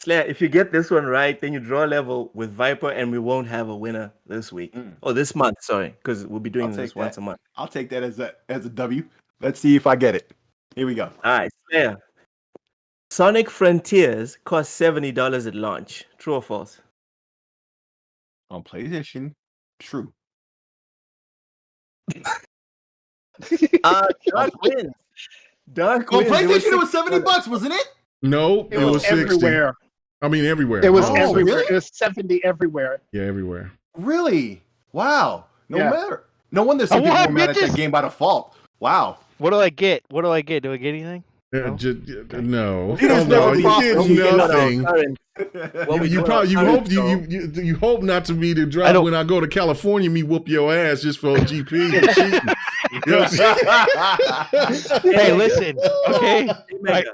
Slayer, if you get this one right, then you draw level with Viper, and we won't have a winner this week. Oh, this month. Sorry, because we'll be doing this once a month. I'll take that as a W. Let's see if I get it. Here we go. All right, Slayer. Sonic Frontiers cost $70 at launch. True or false? On PlayStation, true. Dark wins. Dark wins. On PlayStation, it was $70, wasn't it? No, it was 60. Everywhere. I mean, everywhere. It was everywhere. Really? It was 70 everywhere. Yeah, everywhere. Really? Wow. No matter. No wonder some people were mad at that game by default. Wow. What do I get? Do I get anything? No. He Hell just no. never You prospered. get nothing. What we You do probably you on hope current show- you hope not to be the drop when I go to California. Me whoop your ass just for GP. For cheating. You know what I'm saying? Hey, listen, okay?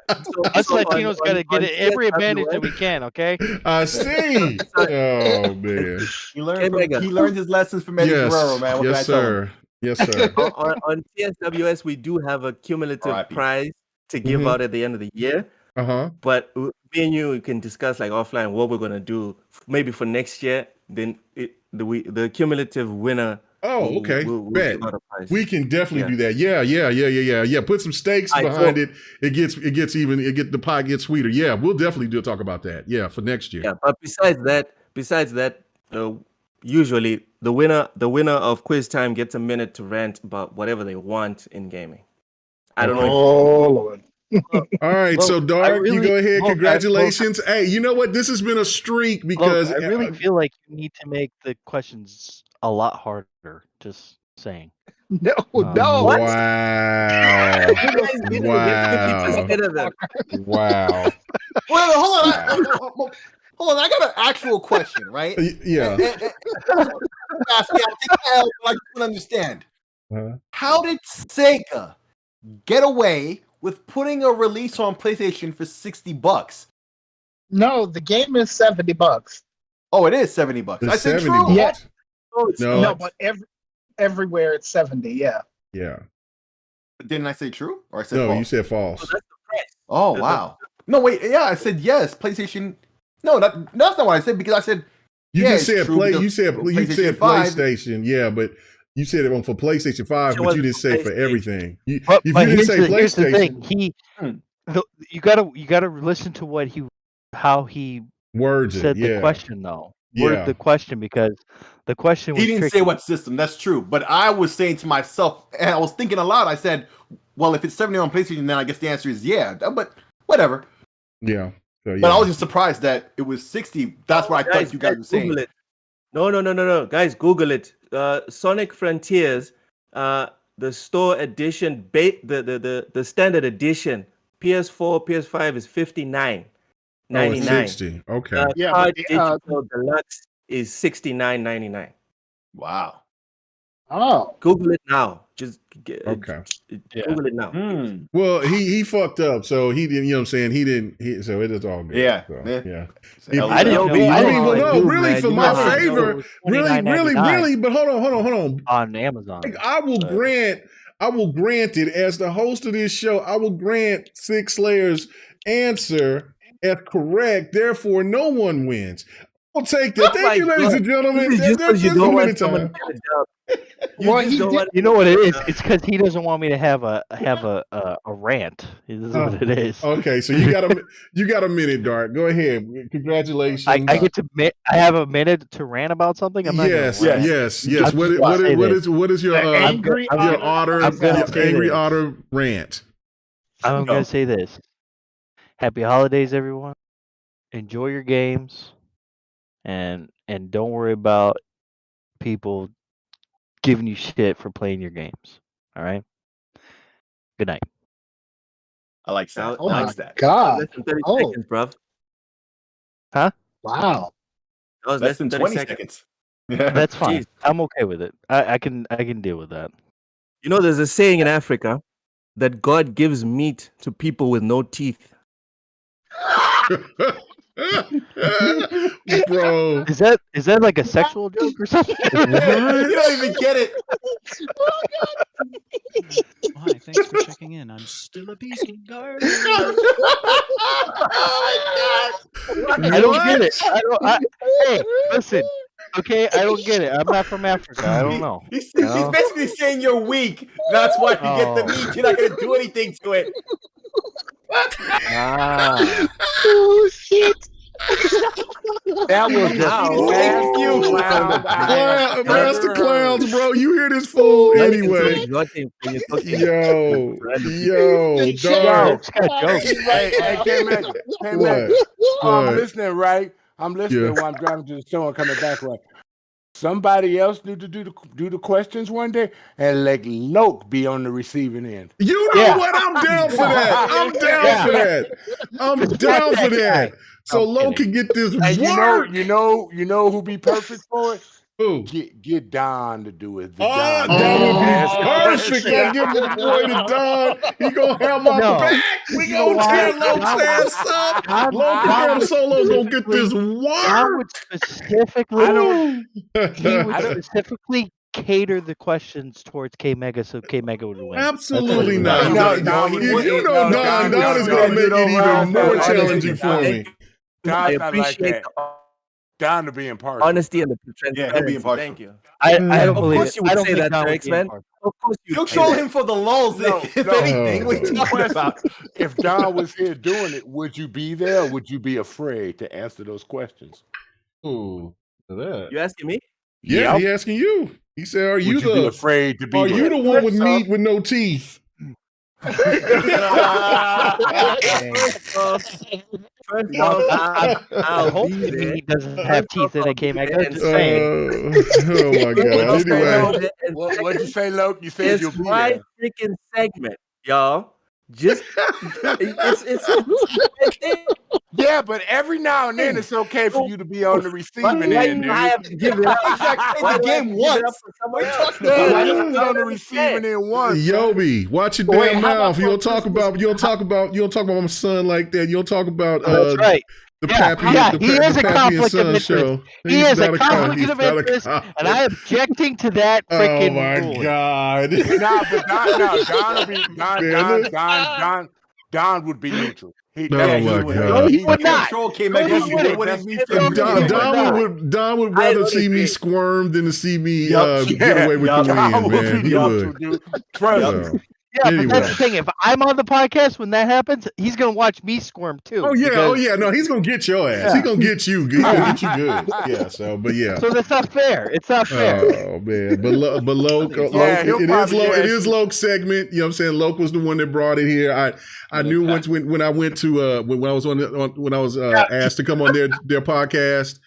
Us So Latinos got to get every advantage that we can, okay? I see. Oh man. He learned his lessons from Eddie Guerrero, man. What Yes, can I tell him? sir. Yes, sir. on TSWS, we do have a cumulative prize to give out at the end of the year. But me and you can discuss like offline what we're gonna do maybe for next year. Then the cumulative winner. Oh, okay. We'll Bet. give out a prize. We can definitely do that. Yeah. Put some stakes behind it. The pie gets sweeter. Yeah, we'll definitely talk about that. Yeah, for next year. Yeah, but besides that, usually the winner of quiz time gets a minute to rant about whatever they want in gaming. I don't know. Oh Lord. All right, so Dark, you go ahead. Congratulations. Hey, you know what? This has been a streak because I really feel like you need to make the questions a lot harder. Just saying. No. Wow. Wow. Well, hold on. I got an actual question, right? Yeah. I can understand. How did Sega get away with putting a release on PlayStation for $60? No, the game is $70. Oh, it is $70. It's I said $70. true. Yeah. No, but everywhere it's 70. Yeah. Yeah. Didn't I say true or I said no? false? You said false. Oh wow. No wait. Yeah, I said yes. PlayStation. No, that's not what I said because I said You yeah, just said true, you said PlayStation. Yeah, but you said it for PlayStation 5, but you didn't say for everything. You didn't say PlayStation. You gotta listen to how he words said the question though. Yeah. The question because the question was he didn't tricky. say what system. That's true, but I was saying to myself, and I was thinking aloud. I said, "Well, if it's 70 on PlayStation, then I guess the answer is yeah." But whatever. Yeah. So, yeah. But I was just surprised that it was 60. That's what I thought you guys were saying. Google it. No, guys, Google it. Sonic Frontiers, the store edition, the standard edition, PS4, PS5 is $59.99. Oh, it's 60. Okay. Digital Deluxe is $69.99. Wow. Oh. Google it now. Just okay. Google it now. Well, he fucked up, so he didn't. You know what I'm saying? So it is all good. Yeah. So, yeah. I didn't know. Really, for my favor, really. But hold on. On Amazon, I will grant it as the host of this show. I will grant Six Slayer's answer as correct. Therefore, no one wins. I'll take that. Thank you, ladies and gentlemen. That's you don't want time. You know what it is? It's because he doesn't want me to have a rant. This is what it is. Okay, so you got a minute, Dart. Go ahead. Congratulations. I have a minute to rant about something. I'm not yes. What is your angry otter rant? I'm gonna say this. Happy holidays, everyone. Enjoy your games, and don't worry about people giving you shit for playing your games. All right. Good night. I like that. Oh my God. Less than 30 seconds, bruv. Huh? Wow. That was less than 20 seconds. Yeah. That's fine. I'm okay with it. I can deal with that. You know, there's a saying in Africa that God gives meat to people with no teeth. Bro, is that like a sexual joke or something? You don't even get it. Hi, thanks for checking in. I'm still a piece of garbage. I don't get it. Hey, listen. Okay, I don't get it. I'm not from Africa. I don't know. He's basically saying you're weak. That's why you get the meat. You're not going to do anything to it. Oh shit! That was Master Clowns, bro. You hear this fool anyway? Yo, dog. Hey, K-Magic. I'm listening, right? I'm listening while I'm driving to the store and coming back. Right? somebody else need to do the questions one day and let Loke be on the receiving end. You know what? I'm down for that. I'm down for that. I'm down for that. So Loke can get this and work. You know who be perfect for it? Who? Get Don to do it. That would be perfect. I give my boy to Don. He gonna have my back. We gonna tear Loke's ass up. Loke and Ham Solo gonna get this work. He would specifically cater the questions towards K Mega so K Mega would win. Absolutely not. Don is gonna make it even more challenging for me. I appreciate Don to be impartial. Honesty and the transparency. Yeah, he'll be impartial. Thank you. I don't of believe course it. you would say that, X-Men. Of course you'll troll him for the lulz. If anything, what are you talking about? If Don was here doing it, would you be there or would you be afraid to answer those questions? Ooh, that. You asking me? Yeah, he asking you. He said, "Are you be afraid to be? Are you the one with meat with no teeth?" First off, I hope he doesn't have teeth in it, K Mega. Oh my God! Anyway, what'd you say, Loke? You said you'll be my freaking segment, y'all. Just yeah, but every now and then it's okay for you to be on the receiving end. Dude. I have to give it up. The game once. On the receiving end once. Yobi, watch your damn mouth. You don't talk about my son like that. You don't talk about that's right. The Pappy, he is a conflict of interest. Show. He is a conflict of interest, and I am objecting to that freaking rule. God. Don would be neutral. Oh my God. He would not. Don would rather see me squirm than to see me get away with the win, man. He would. Trust me. Yeah, but that's the thing. If I'm on the podcast when that happens, he's gonna watch me squirm too. Oh yeah. No, he's gonna get your ass. He's gonna get you. He's gonna get you good. Yeah. So that's not fair. It's not fair. Oh man. But Loke, it is Loke's segment. You know what I'm saying? Loke was the one that brought it here. I knew when I went to when I was asked to come on their podcast.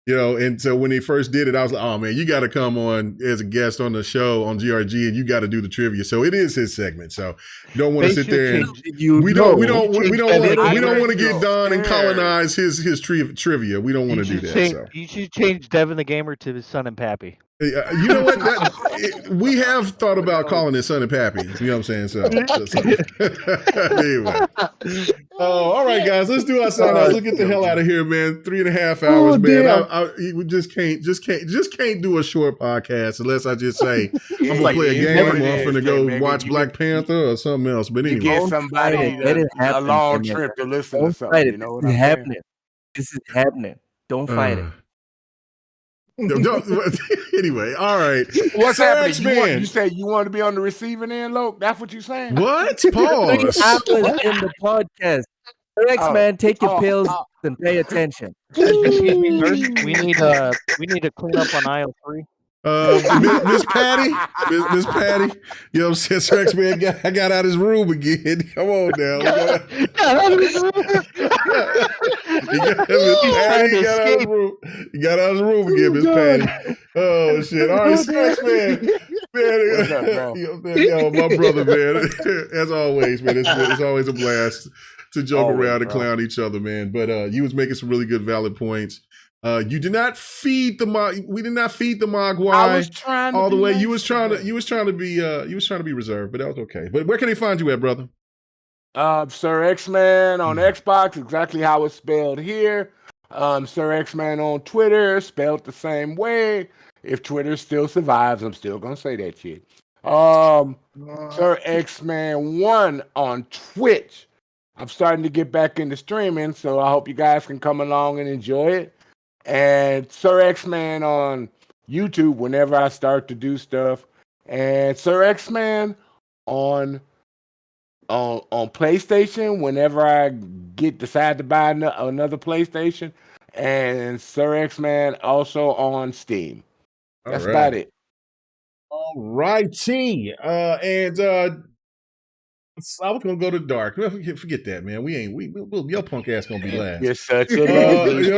You know, and so when he first did it, I was like, "Oh man, you got to come on as a guest on the show on GRG, and you got to do the trivia." So it is his segment. So don't want to sit there and we don't want to get Don and colonize his trivia. We don't want to do that. So you should change Devin the Gamer to his son and Pappy. You know what? We have thought about calling his son and Pappy. You know what I'm saying? So anyway. All right, guys, let's do our sign outs. Let's get the hell out of here, man. 3.5 hours, man. We just can't do a short podcast unless I just say I'm gonna play a game or I'm gonna go watch Black Panther or something else. But anyway, get somebody a long trip to listen to something. You know what I'm saying? This is happening. Don't fight it. Anyway, all right. What's happening? You say you want to be on the receiving end, Loke? That's what you're saying? What? Pause. In the podcast. X-Man, take your pills and pay attention. Excuse me, first, we need to clean up on aisle 3. Miss Patty, you know what I'm saying? Sir X-Man got out his room again. Come on now. He got out of his room again, Miss Patty. Oh shit! All right, Sir X-Man, man, my brother, man. As always, man, it's always a blast to joke around and clown each other, man. But you was making some really good, valid points. You did not feed the we did not feed the Mogwai all the way. You was trying to be reserved, but that was okay. But where can they find you at, brother? Sir X-Man on Xbox, exactly how it's spelled here. Sir X-Man on Twitter, spelled the same way. If Twitter still survives, I'm still gonna say that shit. Sir X-Man 1 on Twitch. I'm starting to get back into streaming, so I hope you guys can come along and enjoy it. And Sir X-Man on YouTube whenever I start to do stuff. And Sir X-Man on PlayStation whenever I decide to buy another PlayStation. And Sir X-Man also on Steam. That's about it. All righty. And I was gonna go to dark. Forget that, man. Your punk ass gonna be last. You're such a loser.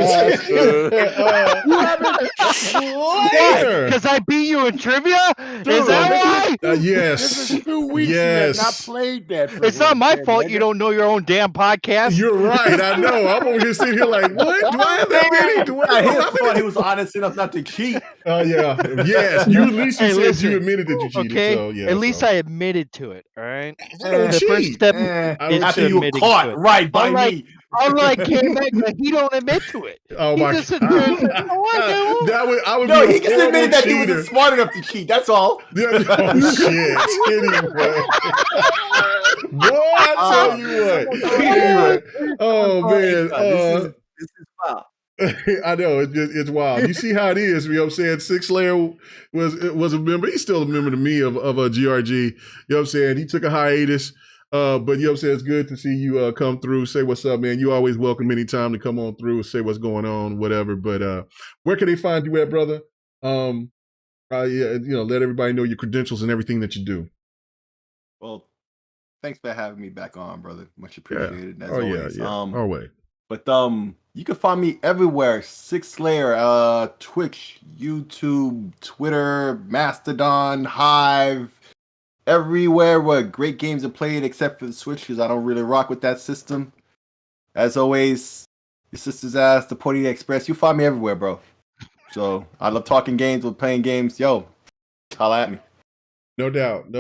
Because I beat you in trivia? Is that why? Yes. This is 2 weeks. Yes. You have not played that. It's not my fault you don't know your own damn podcast. You're right. I know. I'm over here sitting here like, what? Do I have that many? I thought he was honest enough not to cheat. Oh yeah. Yes. You at least said you admitted that you cheated. Okay. So, yeah, at least I admitted to it. All right. The first step after you were caught right by me. Unlike K-Mac, he don't admit to it. Oh he my just I would no, be he just admitted that he wasn't smart enough to cheat. That's all. Oh shit. Anyway. Boy, I tell you what. Anyway. Oh man. This is foul. I know it's wild. You see how it is. You know what I'm saying? Six Layer was a member. He's still a member to me of GRG. You know what I'm saying? He took a hiatus. But you know what I'm saying? It's good to see you come through. Say what's up, man. You always welcome anytime to come on through, say what's going on, whatever. But where can they find you at, brother? Yeah, you know, let everybody know your credentials and everything that you do. Well, thanks for having me back on, brother. Much appreciated. Yeah. As always. Yeah. Always. But you can find me everywhere. Six Layer, Twitch, YouTube, Twitter, Mastodon, Hive, everywhere where great games are played, except for the Switch, because I don't really rock with that system. As always, your sister's ass, the Porty Express. You find me everywhere, bro. So I love talking games, with playing games. Yo, holla at me. No doubt.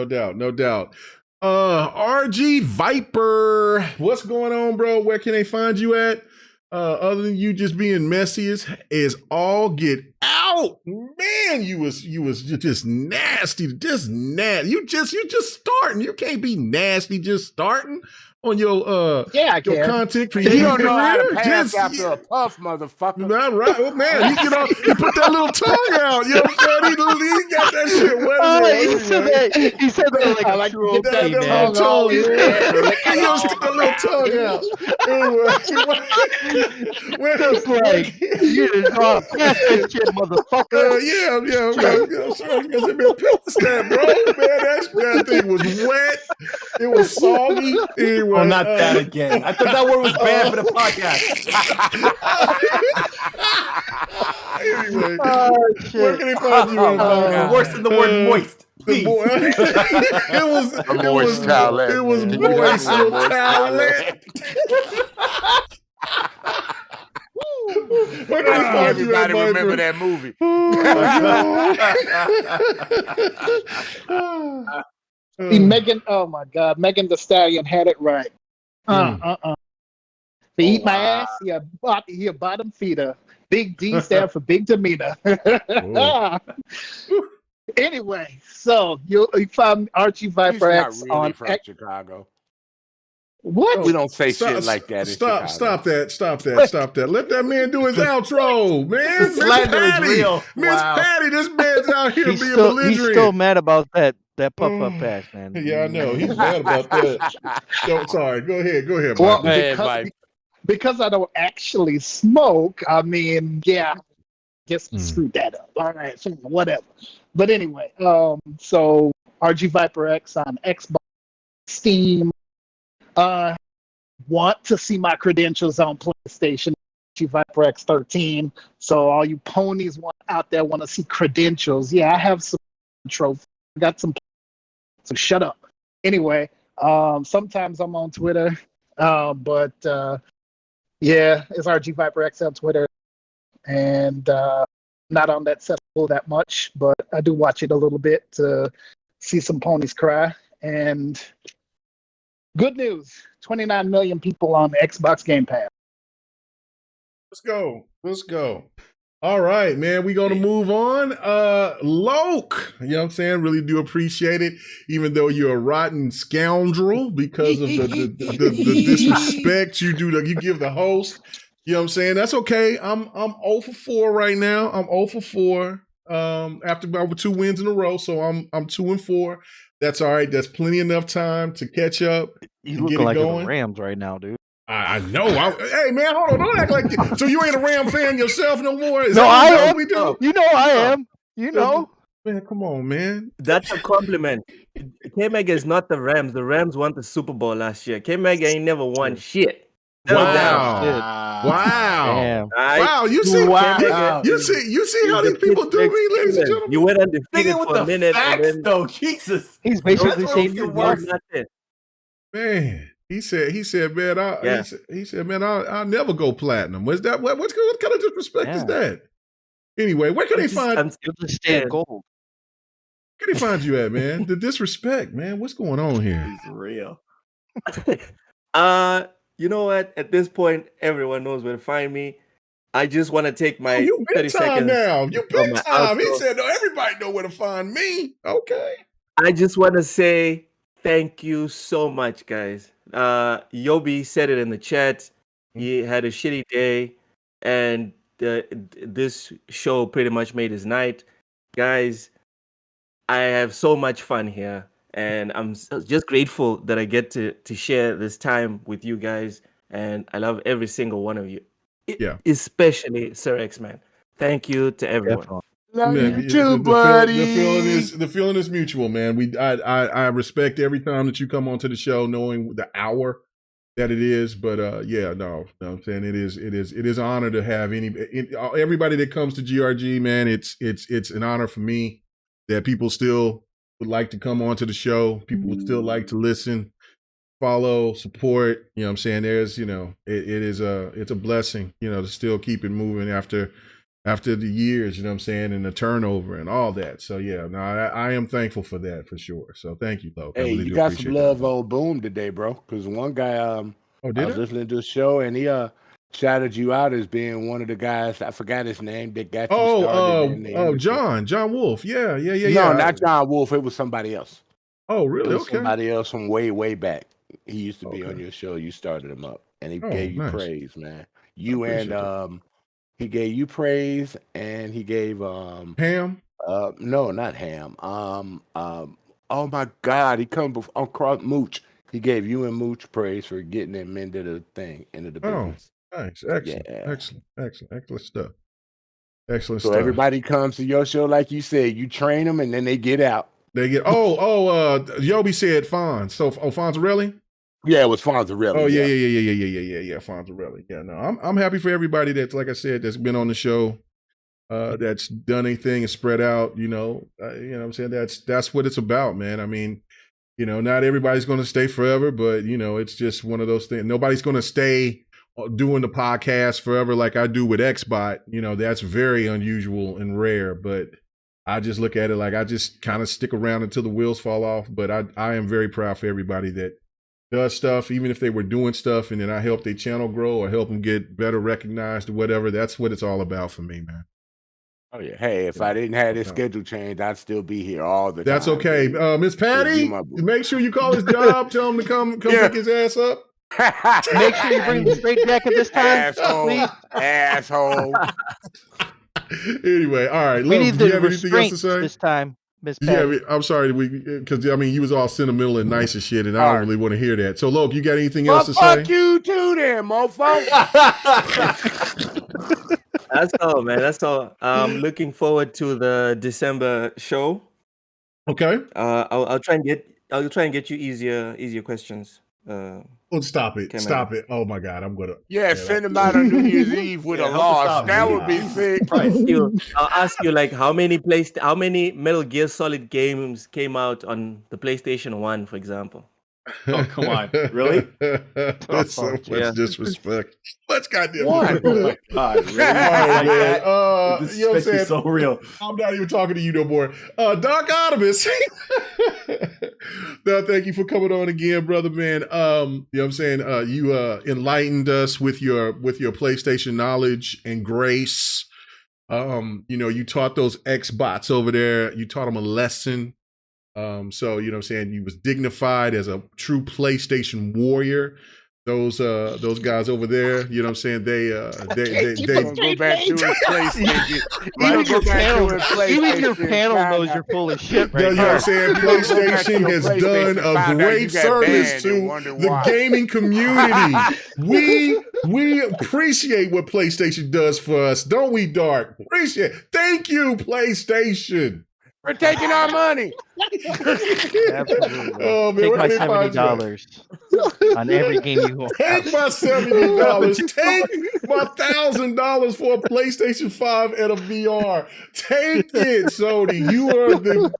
RG Viper, what's going on, bro? Where can they find you at? Other than you just being messy as all get out, man. You was just nasty, just nasty. You just starting. You can't be nasty just starting on your your content creation. You don't know how to pass after a puff, motherfucker. Not right, oh, man. He put that little tongue out. You know what I'm saying? He got that shit wet. He said that like a true OP, man. He just stick that little tongue out. Just like you just draw past that shit, motherfucker. I'm sorry, because it been pissed that, bro. Man, that thing was wet. It was soggy. Oh, not that again. I thought that word was bad for the podcast. Anyway, where can they find you on? Worse than the word moist. Please. It was talent. It was moist talent. Where can they find you at, everybody remember that movie? See, Megan, oh my God, Megan Thee Stallion had it right. To eat my ass, he a bottom feeder. Big D stand for big demeanor. Anyway, so you find Archie Viper X really on from Chicago. What? We don't say shit like that. Stop that. Let that man do his outro, man. Slander is real. Miss Patty, this man's out here being belligerent. He's still mad about that puff-up pass, man. Yeah, I know. He's mad about that. Sorry. Go ahead, Mike. Because I don't actually smoke, I mean, yeah, just screwed that up. All right, so whatever. But anyway, so RG Viper X on Xbox, Steam. Want to see my credentials on PlayStation, RG Viper X 13. So all you ponies out there want to see credentials. Yeah, I have some trophies. I got some. So shut up. Anyway, sometimes I'm on Twitter, but yeah, it's RG Viper X on Twitter, and not on that cesspool that much, but I do watch it a little bit to see some ponies cry. And good news, 29 million people on the Xbox Game Pass. Let's go. All right, man, we're going to move on. Loke, you know what I'm saying? Really do appreciate it, even though you're a rotten scoundrel because of the disrespect you give the host. You know what I'm saying? That's okay. I'm 0 for 4 right now. I'm 0 for 4 after about 2 wins in a row, so I'm 2 and 4. That's all right. That's plenty enough time to catch up. You look like the Rams right now, dude. I know. Hey, man, hold on. Don't act like that. So you ain't a Ram fan yourself no more? No, I am. We do? You know I am. You know. Man, come on, man. That's a compliment. K-Mega is not the Rams. The Rams won the Super Bowl last year. K-Mega ain't never won shit. Wow. Wow. You see how these people do me, ladies and gentlemen? You went undefeated for a minute. Facts, though. Jesus. He's basically saying you're worse. Man, he said, man, he said, man, I'll never go platinum. What kind of disrespect is that? Anyway, where can they find? I'm still just staying gold. Where can they find you at, man? The disrespect, man. What's going on here? He's real. You know what? At this point, everyone knows where to find me. I just want to take my 30 seconds. Now. You big time. He said, no, everybody know where to find me. Okay. I just want to say thank you so much, guys. Yobi said it in the chat. He had a shitty day, and this show pretty much made his night. Guys, I have so much fun here. And I'm just grateful that I get to share this time with you guys. And I love every single one of you. Especially Sir X-Man. Thank you to everyone. Love you too, buddy. The feeling is mutual, man. I respect every time that you come onto the show, knowing the hour that it is. But no, I'm saying it is an honor to have everybody that comes to GRG, man. It's an honor for me that people still would like to come onto the show. People would still like to listen, follow, support. You know what I'm saying? There's, it's a blessing, to still keep it moving after the years, you know what I'm saying, and the turnover and all that. So I am thankful for that for sure. So thank you, though. Hey, you got some love on Boom today, bro. Because one guy I was listening to the show and he shouted you out as being one of the guys. I forgot his name that got you started. John Wolf. Yeah. No, not John Wolf. It was somebody else. Oh, really? Okay. Somebody else from way back. He used to be on your show. You started him up, and he gave you praise, man. You and he gave you praise, and he gave Ham. No, not Ham. Oh my God, he come across Mooch. He gave you and Mooch praise for getting him into the business. Nice, excellent stuff. Excellent so stuff. Everybody comes to your show, like you said. You train them, and then they get out. Yobi said Fonz. So Fonzarelli? Yeah, it was Fonzarelli. Oh yeah. Fonzarelli. Yeah, no, I'm happy for everybody that's, like I said, that's been on the show, that's done anything and spread out. You know what I'm saying? That's what it's about, man. I mean, not everybody's going to stay forever, but it's just one of those things. Nobody's going to stay doing the podcast forever like I do with XBot. That's very unusual and rare, but I just look at it like I just kind of stick around until the wheels fall off. But I am very proud for everybody that does stuff, even if they were doing stuff and then I help their channel grow or help them get better recognized or whatever. That's what it's all about for me, man. Oh yeah. Hey, if I didn't have this schedule change, I'd still be here all the time. That's okay. Miss Patty, make sure you call his job. Tell him to come pick his ass up. Make sure you bring the straight jacket this time. Asshole. Anyway, all right. We need do you have anything else to say this time, Miss Patty? Yeah, I'm sorry, because you was all sentimental and nice and shit, and I don't really want to hear that. So, Loke, you got anything else to say? Fuck you too, then, mofo. That's all, man. That's all. I'm looking forward to the December show. Okay. I'll try and get you easier questions. Stop it. Stop it. Oh my God, I'm gonna. Yeah, send him out on New Year's Eve with a loss. That would be sick. I'll ask you like how many Metal Gear Solid games came out on the PlayStation 1, for example. Oh, come on. Really? That's so much disrespect. Let's goddamn. What? Oh my God, really? You know what I'm saying? So real. I'm not even talking to you no more. Doc Artemis. No, thank you for coming on again, brother, man. You know what I'm saying? You enlightened us with your PlayStation knowledge and grace. You taught those Xbots over there. You taught them a lesson. So, you know what I'm saying? You was dignified as a true PlayStation warrior. Those guys over there, you know what I'm saying? They go back to his PlayStation. Even your panel knows you're full of shit right now. You know what I'm saying? PlayStation has done a great service to the gaming community. We appreciate what PlayStation does for us, don't we, Dark? Appreciate it. Thank you, PlayStation. We're taking our money. Absolutely. Oh, man, Take where my they find you at? $70 on every game you want. Take my $70. Take my $1,000 for a PlayStation 5 and a VR. Take it, Sony. You are the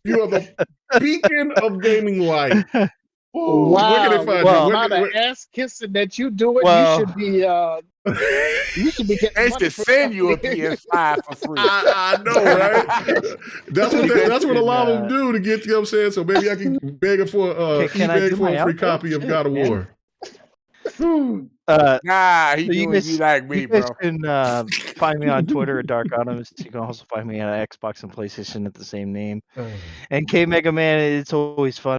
beacon of gaming light. Ooh, Wow, where can they find the you? amount of ass kissing that you do it, Well- you should be getting They money should for send you a that. PS5 for free. I know, right? That's what a lot of them do to get, you know what I'm saying? So maybe I can beg for Can I beg do for my a free outro? copy of Shit, God of man. War. Nah, he So you doing guys, you like me, you guys bro. can find me on Twitter at Dark Autumns. You can also find me on Xbox and PlayStation at the same name. And K Mega Man, it's always fun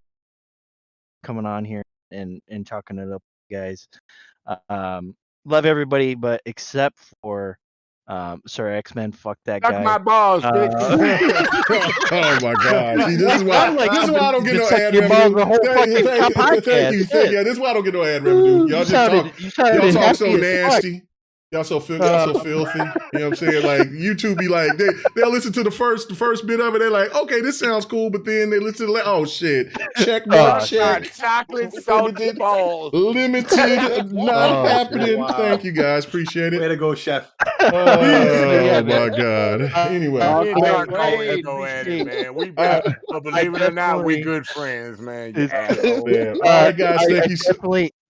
coming on here and talking it up, with you guys. Love everybody, but except for Sir X-Men. Fuck that Suck guy. my balls, bitch. Oh my God! See, this is why I don't get no ad your balls revenue. the whole fucking Thank you. Yeah, this is why I don't get no ad revenue. Y'all You talk so happy as fuck. nasty. Y'all so filthy. You know what I'm saying? Like YouTube be like they'll listen to the first bit of it. They're like, okay, this sounds cool, but then they listen to oh shit, check mark, check. Chocolate salted balls. Limited, not happening. wow. Thank you guys, appreciate it. Way to go, chef. Oh my God. Anyway, Me and Dark Great, go at it, man. We I but believe it or not, we good friends, man. You asshole. man. All right, guys, thank you.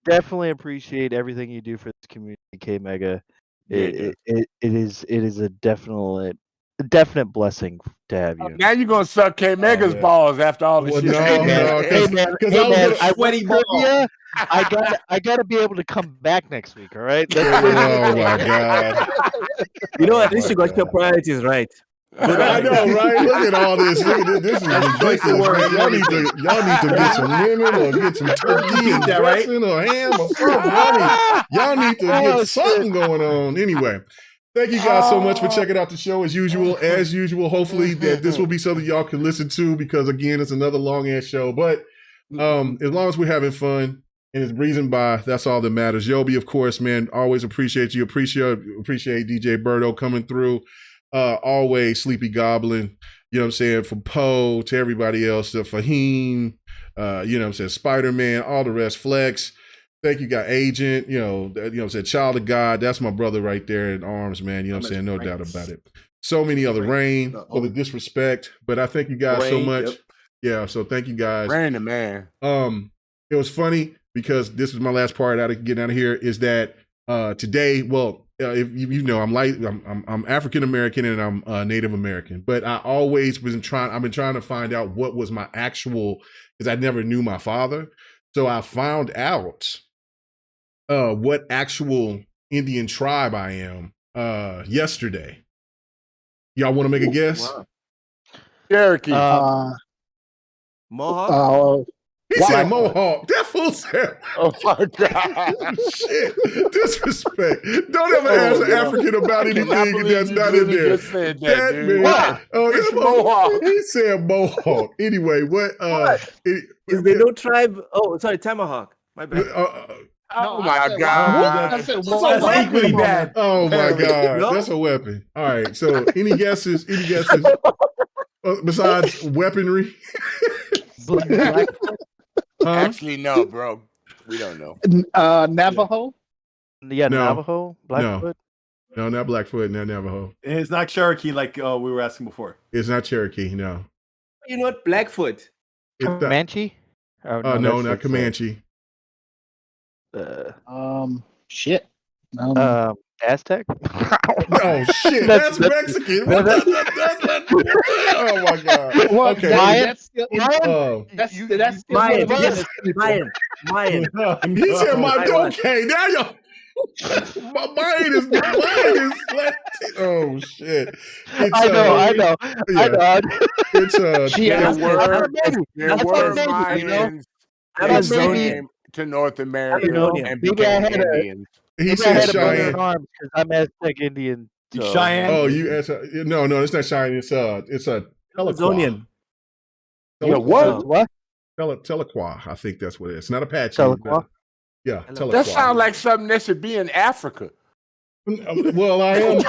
Definitely appreciate everything you do for this community, K Mega. It is a definite blessing to have you. Now you're gonna suck K Mega's balls after all this shit. I went trivia. I gotta be able to come back next week. All right. Oh my God. You know, at least you got your priorities right. I know, right? Look at all this. Look at this. This is ridiculous, man. Y'all need to get some women or get some turkey and dressing or ham or something. Y'all need to get something going on. Anyway, thank you guys so much for checking out the show as usual. As usual, hopefully that this will be something y'all can listen to because again, it's another long ass show. But as long as we're having fun and it's breezing by, that's all that matters. Yobi, of course, man, always appreciate you. Appreciate DJ Birdo coming through. Always Sleepy Goblin, you know what I'm saying, from Poe to everybody else, to Fahim, you know what I'm saying, Spider-Man, all the rest, Flex. Thank you, got Agent, you know what I'm saying, Child of God, that's my brother right there in arms, man, you know what I'm saying, no doubt about it. So many other Rain for the disrespect, but I thank you guys so much. Yep. Yeah, so thank you guys. Rain the man. It was funny because this is my last part out of getting out of here is that today, well, if you know, I'm African American and I'm Native American, but I've been trying to find out what was my actual, because I never knew my father. So I found out what actual Indian tribe I am yesterday. Y'all want to make a guess? Wow. Cherokee. Mohawk. He said Mohawk. That fool said. Oh my God. Shit. Disrespect. Don't ever ask an African about anything that's not in there. Said that man. It's Mohawk. He said Mohawk. Anyway, what? Is there no tribe? Oh, sorry, Tomahawk. My bad. Oh my God. I said, That's equally bad. Oh my God. No? That's a weapon. All right. So any guesses? Besides weaponry? Actually, no, bro. We don't know. Navajo? Yeah, No. Navajo? Blackfoot? No, not Blackfoot, not Navajo. It's not Cherokee like we were asking before. It's not Cherokee, no. You know what? Blackfoot. Comanche? No, not Comanche. Shit. Aztec? Oh shit, that's Mexican. Oh my God. Okay. That's Mayan. He said okay. Now y'all. Mine is oh shit. I know. It's there were Mayans Amazonian to North America and became Indians. He said Cheyenne because I'm Aztec Indian. So. Cheyenne. Oh, no, it's not Cheyenne. It's a Amazonian. What? Telequa. I think that's what it is. It's not Apache. Telequa. Yeah, Telequa. That sounds like something that should be in Africa. Well, I am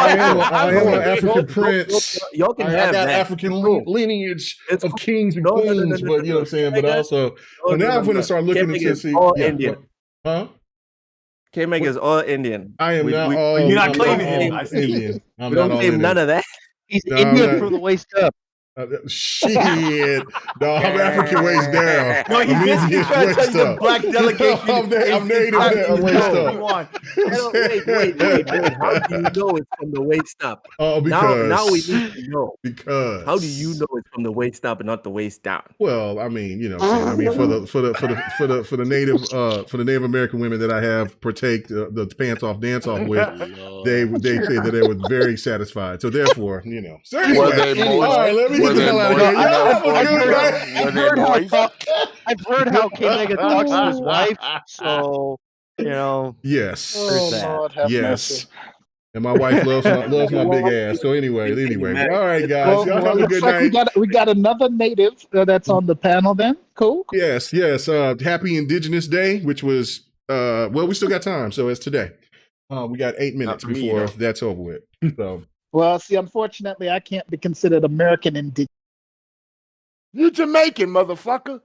an African prince. Y'all can I have got that. African lineage of kings and queens, but you know what I'm saying. But also, now I'm going to start looking into see. All Indian. Huh? K-Meg is all Indian. I am not all. You're not claiming him. Indian. I'm We not don't all claim Indian. none of that. He's Indian from the waist up. Shit. No, I'm African waist down. No, he's basically trying to tell you the black delegation. I'm native there, waist up. Wait. How do you know it's from the waist up? Oh, because now we need to know. Because how do you know it's from the waist up and not the waist down? Well, I mean, you know what I'm saying. I mean, for the Native American women that I have partake the pants off dance off with, they say that they were very satisfied. So therefore, you know. So anyway, all right, let me get the hell out of here. I've heard how K-Mega talks to his wife, so you know. Yes. Lord have mercy. And my wife loves my big ass. So anyway. All right, guys. Y'all have a good night. We got another native that's on the panel then. Cool. Yes. Happy Indigenous Day, which was we still got time, so it's today. We got 8 minutes before that's over with. So well, see, unfortunately, I can't be considered American indigenous. You Jamaican, motherfucker.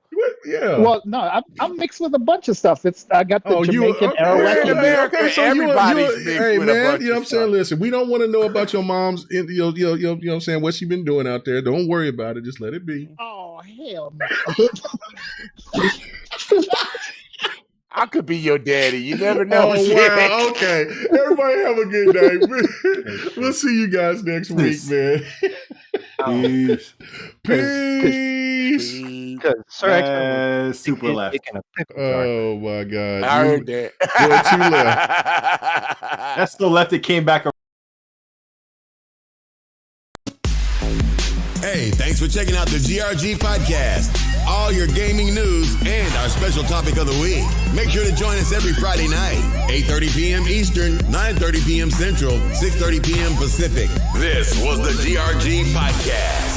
Yeah. Well, no, I'm mixed with a bunch of stuff. I got the Jamaican Arawak. America, so everybody's mixed hey, with man, a bunch you know what of I'm saying? stuff. Listen, we don't want to know about your mom's, you know what I'm saying, what she been doing out there. Don't worry about it. Just let it be. Oh, hell no. I could be your daddy. You never know. Oh, wow. Okay. Everybody have a good day. We'll see you guys next week, man. Peace. Sir, super left. Oh, my God. I heard that. You're too left. That's the left that came back. Hey, thanks for checking out the GRG podcast. All your gaming news and our special topic of the week. Make sure to join us every Friday night, 8:30 p.m. Eastern, 9:30 p.m. Central, 6:30 p.m. Pacific. This was the GRG podcast.